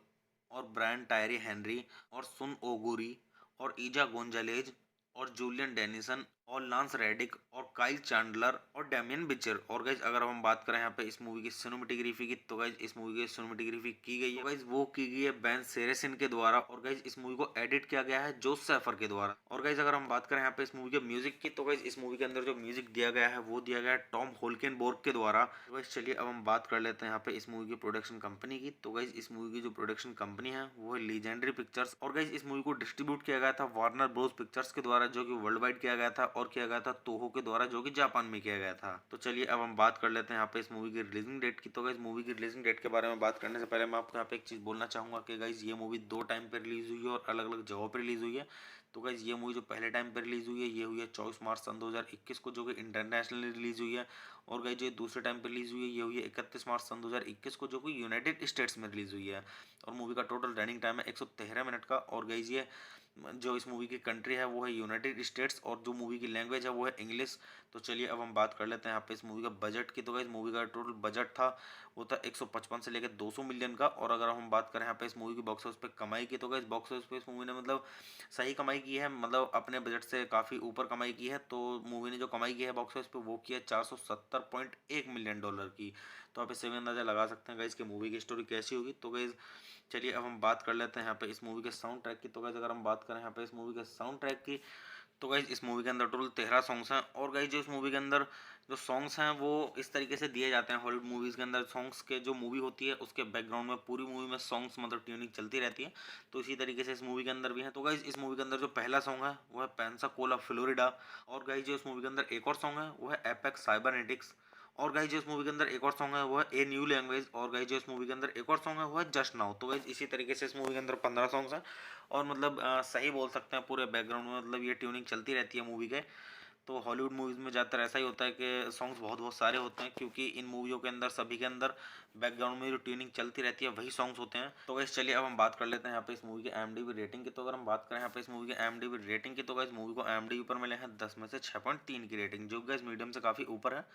और ब्रायन टायरी हेनरी और सुन ओगुरी और ईजा गोंजालेज और जूलियन डेनिसन और लांस रेडिक और काइल चैंडलर और डैमियन बिचर। और गाइज अगर हम बात करें यहाँ पे इस मूवी की सिनेमेटोग्राफी की तो गाइज इस मूवी की सिनेमेटोग्राफी की गई है गाइज वो की गई है बेन सेरेसिन के द्वारा। और गाइज इस मूवी को एडिट किया गया है जोस सैफर के द्वारा। और गाइज अगर हम बात करें यहाँ पे इस मूवी के म्यूजिक की तो गाइज इस मूवी के अंदर जो म्यूजिक दिया गया है वो दिया गया है टॉम होल्केनबोर्ग के द्वारा। तो गाइज चलिए अब हम बात कर लेते हैं यहाँ पे इस मूवी की प्रोडक्शन कंपनी की। तो गाइज इस मूवी की जो प्रोडक्शन कंपनी है वो है लीजेंडरी पिक्चर्स। और गाइज इस मूवी को डिस्ट्रीब्यूट किया गया था वार्नर ब्रोस पिक्चर्स के द्वारा जो कि वर्ल्ड वाइड किया गया था, और किया गया था तोहो के द्वारा जो कि जापान में किया गया था। तो चलिए अब हम बात कर लेते हैं यहाँ पे इस मूवी की रिलीजिंग डेट की। तो गाइज मूवी की रिलीजिंग डेट के बारे में बात करने से पहले मैं आपको यहाँ पे एक चीज़ बोलना चाहूँगा कि गाइज ये मूवी 2 टाइम पे रिलीज हुई है और अलग अलग जगहों पर रिलीज हुई है। तो गाइज ये मूवी जो पहले टाइम पे रिलीज हुई है ये हुई है 24 मार्च सन 2021 को जो कि इंटरनेशनली रिलीज हुई है। और गाइज ये दूसरे टाइम पे रिलीज हुई है ये हुई है 31 मार्च सन 2021 को जो कि यूनाइटेड स्टेट्स में रिलीज हुई है। और मूवी का टोटल रनिंग टाइम है 113 मिनट का। और गाइज ये जो इस मूवी की कंट्री है वो है यूनाइटेड स्टेट्स और जो मूवी की लैंग्वेज है वो है इंग्लिश। तो चलिए अब हम बात कर लेते हैं यहाँ पे इस मूवी का बजट की। तो गाइस मूवी का टोटल बजट था वो था 155 से लेकर 200 मिलियन का। और अगर हम बात करें यहाँ पे इस मूवी की बॉक्स ऑफिस पे कमाई की तो गाइस बॉक्स ऑफिस पे इस मूवी ने मतलब सही कमाई की है, मतलब अपने बजट से काफ़ी ऊपर कमाई की है। तो मूवी ने जो कमाई की है बॉक्स ऑफिस पे वो की है 470.1 मिलियन डॉलर की। तो आप इससे भी अंदाजा लगा सकते हैं गाइस कि मूवी की स्टोरी कैसी होगी। तो गाइस चलिए अब हम बात कर लेते हैं यहाँ पे इस मूवी के साउंड ट्रैक की। तो गाइस अगर हम बात करें यहाँ पे इस मूवी के साउंड ट्रैक की तो गाइज इस मूवी के अंदर टोटल 13 सॉन्ग्स हैं। और गाइज जो इस मूवी के अंदर जो सॉन्ग्स हैं वो इस तरीके से दिए जाते हैं हॉलीवुड मूवीज़ के अंदर सॉन्ग्स के जो मूवी होती है उसके बैकग्राउंड में पूरी मूवी में सॉन्ग्स मतलब ट्यूनिंग चलती रहती है। तो इसी तरीके से इस मूवी के अंदर भी है। तो गाइज इस मूवी के अंदर जो पहला सॉन्ग है वो है पेंसाकोला फ्लोरिडा। और गाइज जो इस मूवी के अंदर एक और सॉन्ग है वो है एपेक्स साइबरनेटिक्स। और गाइज जो इस मूवी के अंदर एक और सॉन्ग है वो है ए न्यू लैंग्वेज। और गाइज जो इस मूवी के अंदर एक और सॉन्ग है वो है जस्ट नाउ। तो गाइज इसी तरीके से इस मूवी के अंदर 15 सॉन्ग्स हैं। और मतलब सही बोल सकते हैं पूरे बैकग्राउंड में मतलब ये ट्यूनिंग चलती रहती है मूवी के। तो हॉलीवुड मूवीज़ में ज़्यादातर ऐसा ही होता है कि सॉन्ग्स बहुत बहुत सारे होते हैं क्योंकि इन मूवियों के अंदर सभी के अंदर बैकग्राउंड में जो ट्यूनिंग चलती रहती है वही सॉन्ग्स होते हैं। तो गाइस चलिए अब हम बात कर लेते हैं यहाँ पे इस मूवी की IMDb रेटिंग की। तो अगर हम बात करें यहाँ पे इस मूवी की IMDb रेटिंग की तो गाइस मूवी को IMDb पर मिले हैं 10 में से 6.3 की रेटिंग जो गाइस मीडियम से काफ़ी ऊपर है।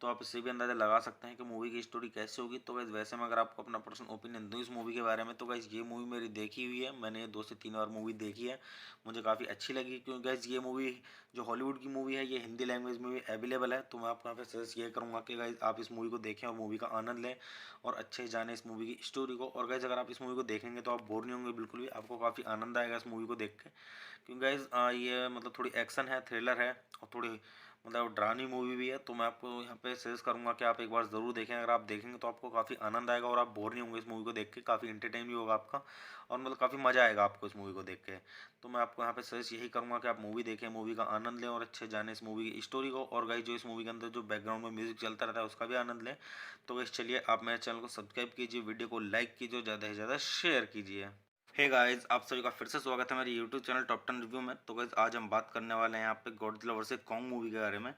तो आप इससे भी अंदाज़ा लगा सकते हैं कि मूवी की स्टोरी कैसे होगी। तो गाइस वैसे में अगर आपको अपना पर्सनल ओपिनियन दूँ इस मूवी के बारे में तो गाइस ये मूवी मेरी देखी हुई है, मैंने 2 से 3 बार मूवी देखी है, मुझे काफ़ी अच्छी लगी। क्योंकि गाइस ये मूवी जो हॉलीवुड की मूवी है ये हिंदी लैंग्वेज में भी अवेलेबल है। तो मैं आपको यहाँ पे सजेस्ट ये करूँगा कि गाइस आप इस मूवी को देखें और मूवी का आनंद लें और अच्छे से जानें इस मूवी की स्टोरी को। और गाइस अगर आप इस मूवी को देखेंगे तो आप बोर नहीं होंगे बिल्कुल भी, आपको काफ़ी आनंद आएगा इस मूवी को देख के। क्योंकि गाइस ये मतलब थोड़ी एक्शन है, थ्रिलर है और थोड़ी मतलब डरावनी मूवी भी है। तो मैं आपको यहाँ पे सजेस्ट करूँगा कि आप एक बार ज़रूर देखें। अगर आप देखेंगे तो आपको काफ़ी आनंद आएगा और आप बोर नहीं होंगे इस मूवी को देख के, काफ़ी इंटरटेन भी होगा आपका और मतलब काफ़ी मज़ा आएगा आपको इस मूवी को देख के। तो मैं आपको यहाँ पे सजेस्ट यही करूँगा कि आप मूवी देखें, मूवी का आनंद लें और अच्छे जाने इस मूवी की स्टोरी को। और गाइस जो इस मूवी के अंदर जो बैकग्राउंड में म्यूजिक चलता रहता है उसका भी आनंद लें। तो गाइस चलिए आप मेरे चैनल को सब्सक्राइब कीजिए, वीडियो को लाइक कीजिए और ज़्यादा से ज़्यादा शेयर कीजिए। हे गाइस, आप सभी का फिर से स्वागत है मेरे यूट्यूब चैनल टॉप 10 रिव्यू में। तो गाइस आज हम बात करने वाले हैं यहाँ पे गॉडजिला वर्सेस कॉन्ग मूवी के बारे में।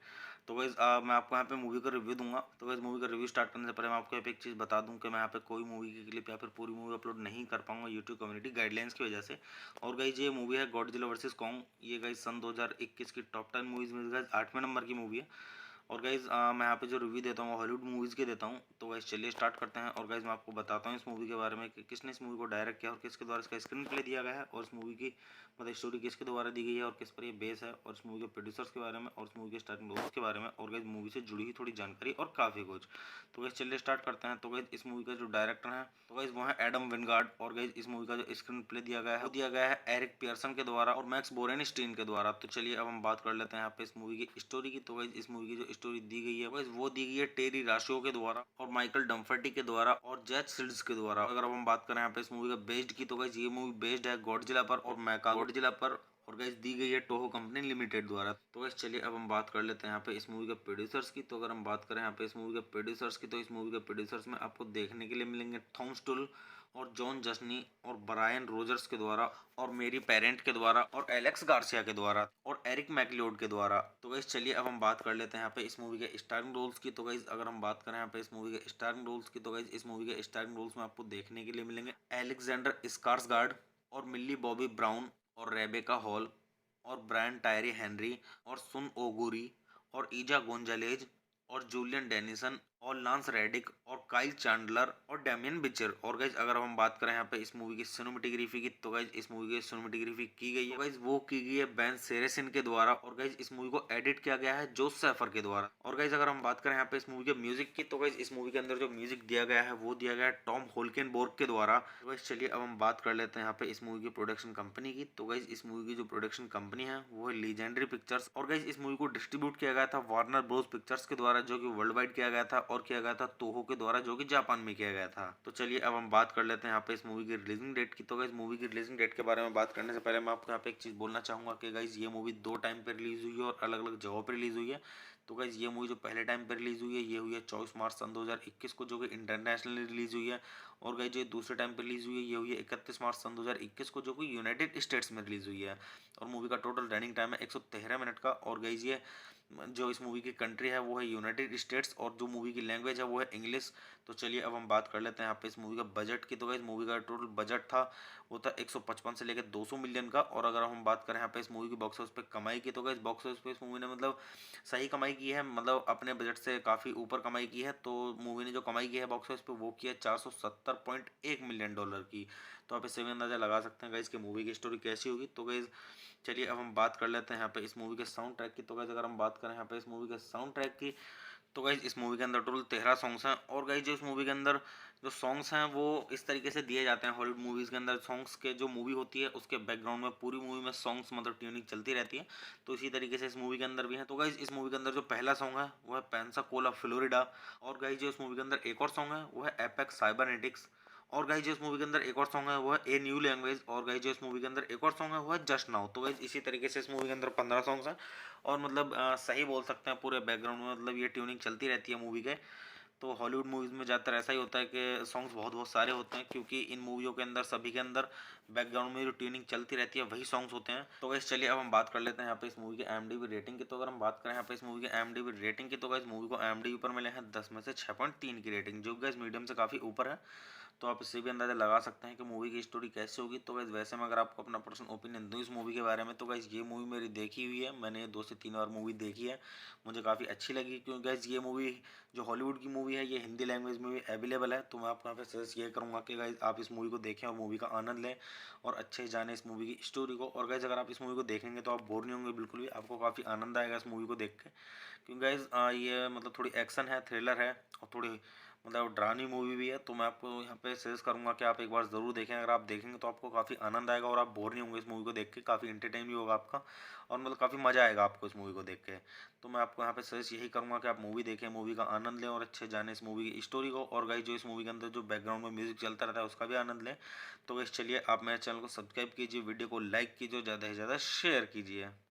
तो गाइस मैं आपको यहाँ पे मूवी का रिव्यू दूंगा। तो गाइस मूवी का रिव्यू स्टार्ट करने से पहले मैं आपको यहाँ पे एक चीज़ बता दूं कि मैं यहाँ पे कोई मूवी की क्लिप या फिर पूरी मूवी अपलोड नहीं कर पाऊंगा यूट्यूब कम्युनिटी गाइडलाइंस की वजह से। और गाइस ये मूवी है गॉडजिला वर्सेस कॉन्ग। ये गाइस सन 2021 की टॉप 10 मूवीज में गाइस 8वें नंबर की मूवी है। और गाइज मैं यहाँ पे जो रिव्यू देता हूँ हॉलीवुड मूवीज़ के देता हूँ। तो गाइज चलिए स्टार्ट करते हैं। और गाइज मैं आपको बताता हूँ इस मूवी के बारे में कि किसने इस मूवी को डायरेक्ट किया और किसके द्वारा इसका स्क्रीन प्ले दिया गया है, और इस मूवी की मतलब स्टोरी किसके द्वारा दी गई है और किस पर ये बेस है, और इस मूवी के प्रोड्यूसर्स के बारे में और इस मूवी के स्टार्टिंग रोल्स के बारे में, और गाइज मूवी से जुड़ी हुई थोड़ी जानकारी और काफ़ी कुछ। तो गाइज चलिए स्टार्ट करते हैं। तो गाइज इस मूवी का जो डायरेक्टर है तो गाइज वो है एडम विनगार्ड। और गाइज इस मूवी का जो स्क्रीन प्ले दिया गया है वो दिया गया है एरिक पियर्सन के द्वारा और मैक्स बोरेनस्टीन के द्वारा। तो चलिए अब हम बात कर लेते हैं यहाँ पे इस मूवी की स्टोरी की। तो गाइज इस मूवी की जो स्टोरी दी गई है गाइज वो दी गई है टेरी राशियो के द्वारा और माइकल डम्फर्टी के द्वारा और जैक सिल्ड्स के द्वारा। अगर अब हम बात करें यहाँ पे इस मूवी का बेस्ड की तो गाइज ये मूवी बेस्ड है गॉडजिला पर और मैका गॉडजिला पर, और गाइस दी गई है टोहो कंपनी लिमिटेड द्वारा। तो गाइस चलिए अब हम बात कर लेते हैं यहाँ पे इस मूवी के प्रोड्यूसर्स की। तो अगर हम बात करें यहाँ पे इस मूवी के प्रोड्यूसर्स की तो इस मूवी के प्रोड्यूसर्स में आपको देखने के लिए मिलेंगे थॉम स्टुल और जॉन जस्नी और ब्रायन रोजर्स के द्वारा और मेरी पेरेंट के द्वारा और एलेक्स गार्सिया के द्वारा और एरिक मैकलियोड के द्वारा। तो गाइस चलिए अब हम बात कर लेते हैं यहाँ पे इस मूवी के स्टारिंग रोल्स की। तो गाइस अगर हम बात करें यहाँ पे इस मूवी के स्टारिंग रोल्स की तो गाइस इस मूवी के स्टारिंग रोल्स में आपको देखने के लिए मिलेंगे एलेक्जेंडर स्कार्सगार्ड और मिल्ली बॉबी ब्राउन और रेबेका हॉल और ब्रायन टायरी हेनरी और सुन ओगुरी और ईजा गोंजालेज और जूलियन डेनिसन और लांस रेडिक और काइल चैंडलर और डैमियन बिचर। और गाइज अगर हम बात करें यहाँ पे इस मूवी की सिनेमेटोग्राफी की तो गाइज इस मूवी की सिनेमेटोग्राफी की गई है तो गाइज वो की गई है बेन सेरेसिन के द्वारा। और गाइज इस मूवी को एडिट किया गया है जोस सैफर के द्वारा। और गाइज अगर हम बात करें यहाँ पे इस मूवी के म्यूजिक की तो गाइज इस मूवी के अंदर जो म्यूजिक दिया गया है वो दिया गया है टॉम होल्केनबोर्ग के द्वारा। तो गाइज चलिए अब हम बात कर लेते हैं यहाँ पे इस मूवी की प्रोडक्शन कंपनी की। तो गाइज इस मूवी की जो प्रोडक्शन कंपनी है वो है लीजेंडरी पिक्चर्स। और गाइज इस मूवी को डिस्ट्रीब्यूट किया गया था वार्नर ब्रोस पिक्चर्स के द्वारा जो कि वर्ल्ड वाइड किया गया था, और किया गया था तोहो के द्वारा जो कि जापान में किया गया था। तो चलिए अब हम बात कर लेते हैं यहाँ पे इस मूवी की रिलीजिंग डेट की। तो गाइज मूवी की रिलीजिंग डेट के बारे में बात करने से पहले मैं आपको यहाँ पे एक चीज़ बोलना चाहूँगा कि गाइज ये मूवी 2 टाइम पे रिलीज हुई है और अलग अलग जगहों पर रिलीज हुई है। तो गाइज ये मूवी जो पहले टाइम पे रिलीज हुई है ये हुई है 24 मार्च सन 2021 को जो कि इंटरनेशनली रिलीज हुई है। और गाइज जो दूसरे टाइम पे रिलीज हुई है ये हुई है 31 मार्च सन 2021 को जो कि यूनाइटेड स्टेट्स में रिलीज हुई है। और मूवी का टोटल रनिंग टाइम है 113 मिनट का। और गाइज ये जो इस मूवी की कंट्री है वो है यूनाइटेड स्टेट्स और जो मूवी की लैंग्वेज है वो है इंग्लिश। तो चलिए अब हम बात कर लेते हैं यहाँ पे इस मूवी का बजट की। तो गाइस मूवी का टोटल बजट था वो था 155 से लेकर 200 मिलियन का। और अगर हम बात करें यहाँ पे इस मूवी की बॉक्स ऑफिस पे कमाई की तो गाइस बॉक्स ऑफिस पे इस मूवी ने मतलब सही कमाई की है, मतलब अपने बजट से काफ़ी ऊपर कमाई की है। तो मूवी ने जो कमाई की है बॉक्स ऑफिस पे वो की है 470.1 मिलियन डॉलर की। तो आप इससे भी अंदाजा लगा सकते हैं गाइस कि मूवी की स्टोरी कैसी होगी। तो गाइस चलिए अब हम बात कर लेते हैं यहाँ पे इस मूवी के साउंड ट्रैक की। तो गाइस अगर हम बात करें यहाँ पे इस मूवी के साउंड ट्रैक की तो गाइज इस मूवी के अंदर टोटल 13 सॉन्ग्स हैं। और गाइज जो इस मूवी के अंदर जो सॉन्ग्स हैं वो इस तरीके से दिए जाते हैं हॉलीवुड मूवीज़ के अंदर सॉन्ग्स के, जो मूवी होती है उसके बैकग्राउंड में पूरी मूवी में सॉन्ग्स मतलब ट्यूनिंग चलती रहती है। तो इसी तरीके से इस मूवी के अंदर भी है। तो गाइज इस मूवी के अंदर जो पहला सॉन्ग है वो है पेंसाकोला फ्लोरिडा। और गाइज जो इस मूवी के अंदर एक और सॉन्ग है वो है एपेक्स साइबरनेटिक्स। और गाइज जो इस मूवी के अंदर एक और सॉन्ग है वो है ए न्यू लैंग्वेज। और गाइज जो इस मूवी के अंदर एक और सॉन्ग है वो है जस्ट नाउ। तो गाइज इसी तरीके से इस मूवी के अंदर 15 सॉन्ग्स हैं। और मतलब सही बोल सकते हैं पूरे बैकग्राउंड में मतलब ये ट्यूनिंग चलती रहती है मूवी के। तो हॉलीवुड मूवीज़ में ज़्यादातर ऐसा ही होता है कि सॉन्ग्स बहुत बहुत सारे होते हैं क्योंकि इन मूवियों के अंदर सभी के अंदर बैकग्राउंड में जो ट्यूनिंग चलती रहती है वही सॉन्ग्स होते हैं। तो गाइस चलिए अब हम बात कर लेते हैं यहाँ पे इस मूवी के IMDb रेटिंग की। तो अगर हम बात करें यहाँ पे इस मूवी के IMDb रेटिंग की तो गाइस मूवी को IMDb पर मिले हैं 10 में से 6.3 की रेटिंग, जो गाइस मीडियम से काफ़ी ऊपर है। तो आप इससे भी अंदाज़ा लगा सकते हैं कि मूवी की स्टोरी कैसे होगी। तो गाइस वैसे मैं अगर आपको अपना पर्सनल ओपिनियन दूँ इस मूवी के बारे में तो गाइस ये मूवी मेरी देखी हुई है, मैंने 2 से 3 बार मूवी देखी है, मुझे काफ़ी अच्छी लगी। क्योंकि गाइस ये मूवी जो हॉलीवुड की मूवी है ये हिंदी लैंग्वेज में भी अवेलेबल है। तो मैं आपको यहाँ पे सजेस्ट ये करूँगा कि गाइस आप इस मूवी को देखें और मूवी का आनंद लें और अच्छे से जानें इस मूवी की स्टोरी को। और गाइस अगर आप इस मूवी को देखेंगे तो आप बोर नहीं होंगे बिल्कुल भी, आपको काफ़ी आनंद आएगा इस मूवी को देख के। क्योंकि गाइस ये मतलब थोड़ी एक्शन है, थ्रिलर है और थोड़ी मतलब डरावनी मूवी भी है। तो मैं आपको यहाँ पे सजेस्ट करूँगा कि आप एक बार ज़रूर देखें। अगर आप देखेंगे तो आपको काफ़ी आनंद आएगा और आप बोर नहीं होंगे इस मूवी को देख के, काफ़ी इंटरटेन भी होगा आपका और मतलब काफ़ी मज़ा आएगा आपको इस मूवी को देख के। तो मैं आपको यहाँ पे सजेस्ट यही करूँगा कि आप मूवी देखें, मूवी का आनंद लें और अच्छे जाने इस मूवी की स्टोरी को। और गाइस जो इस मूवी के अंदर जो बैकग्राउंड में म्यूजिक चलता रहता है उसका भी आनंद लें। तो गाइस चलिए आप मेरे चैनल को सब्सक्राइब कीजिए, वीडियो को लाइक कीजिए, ज़्यादा से ज़्यादा शेयर कीजिए।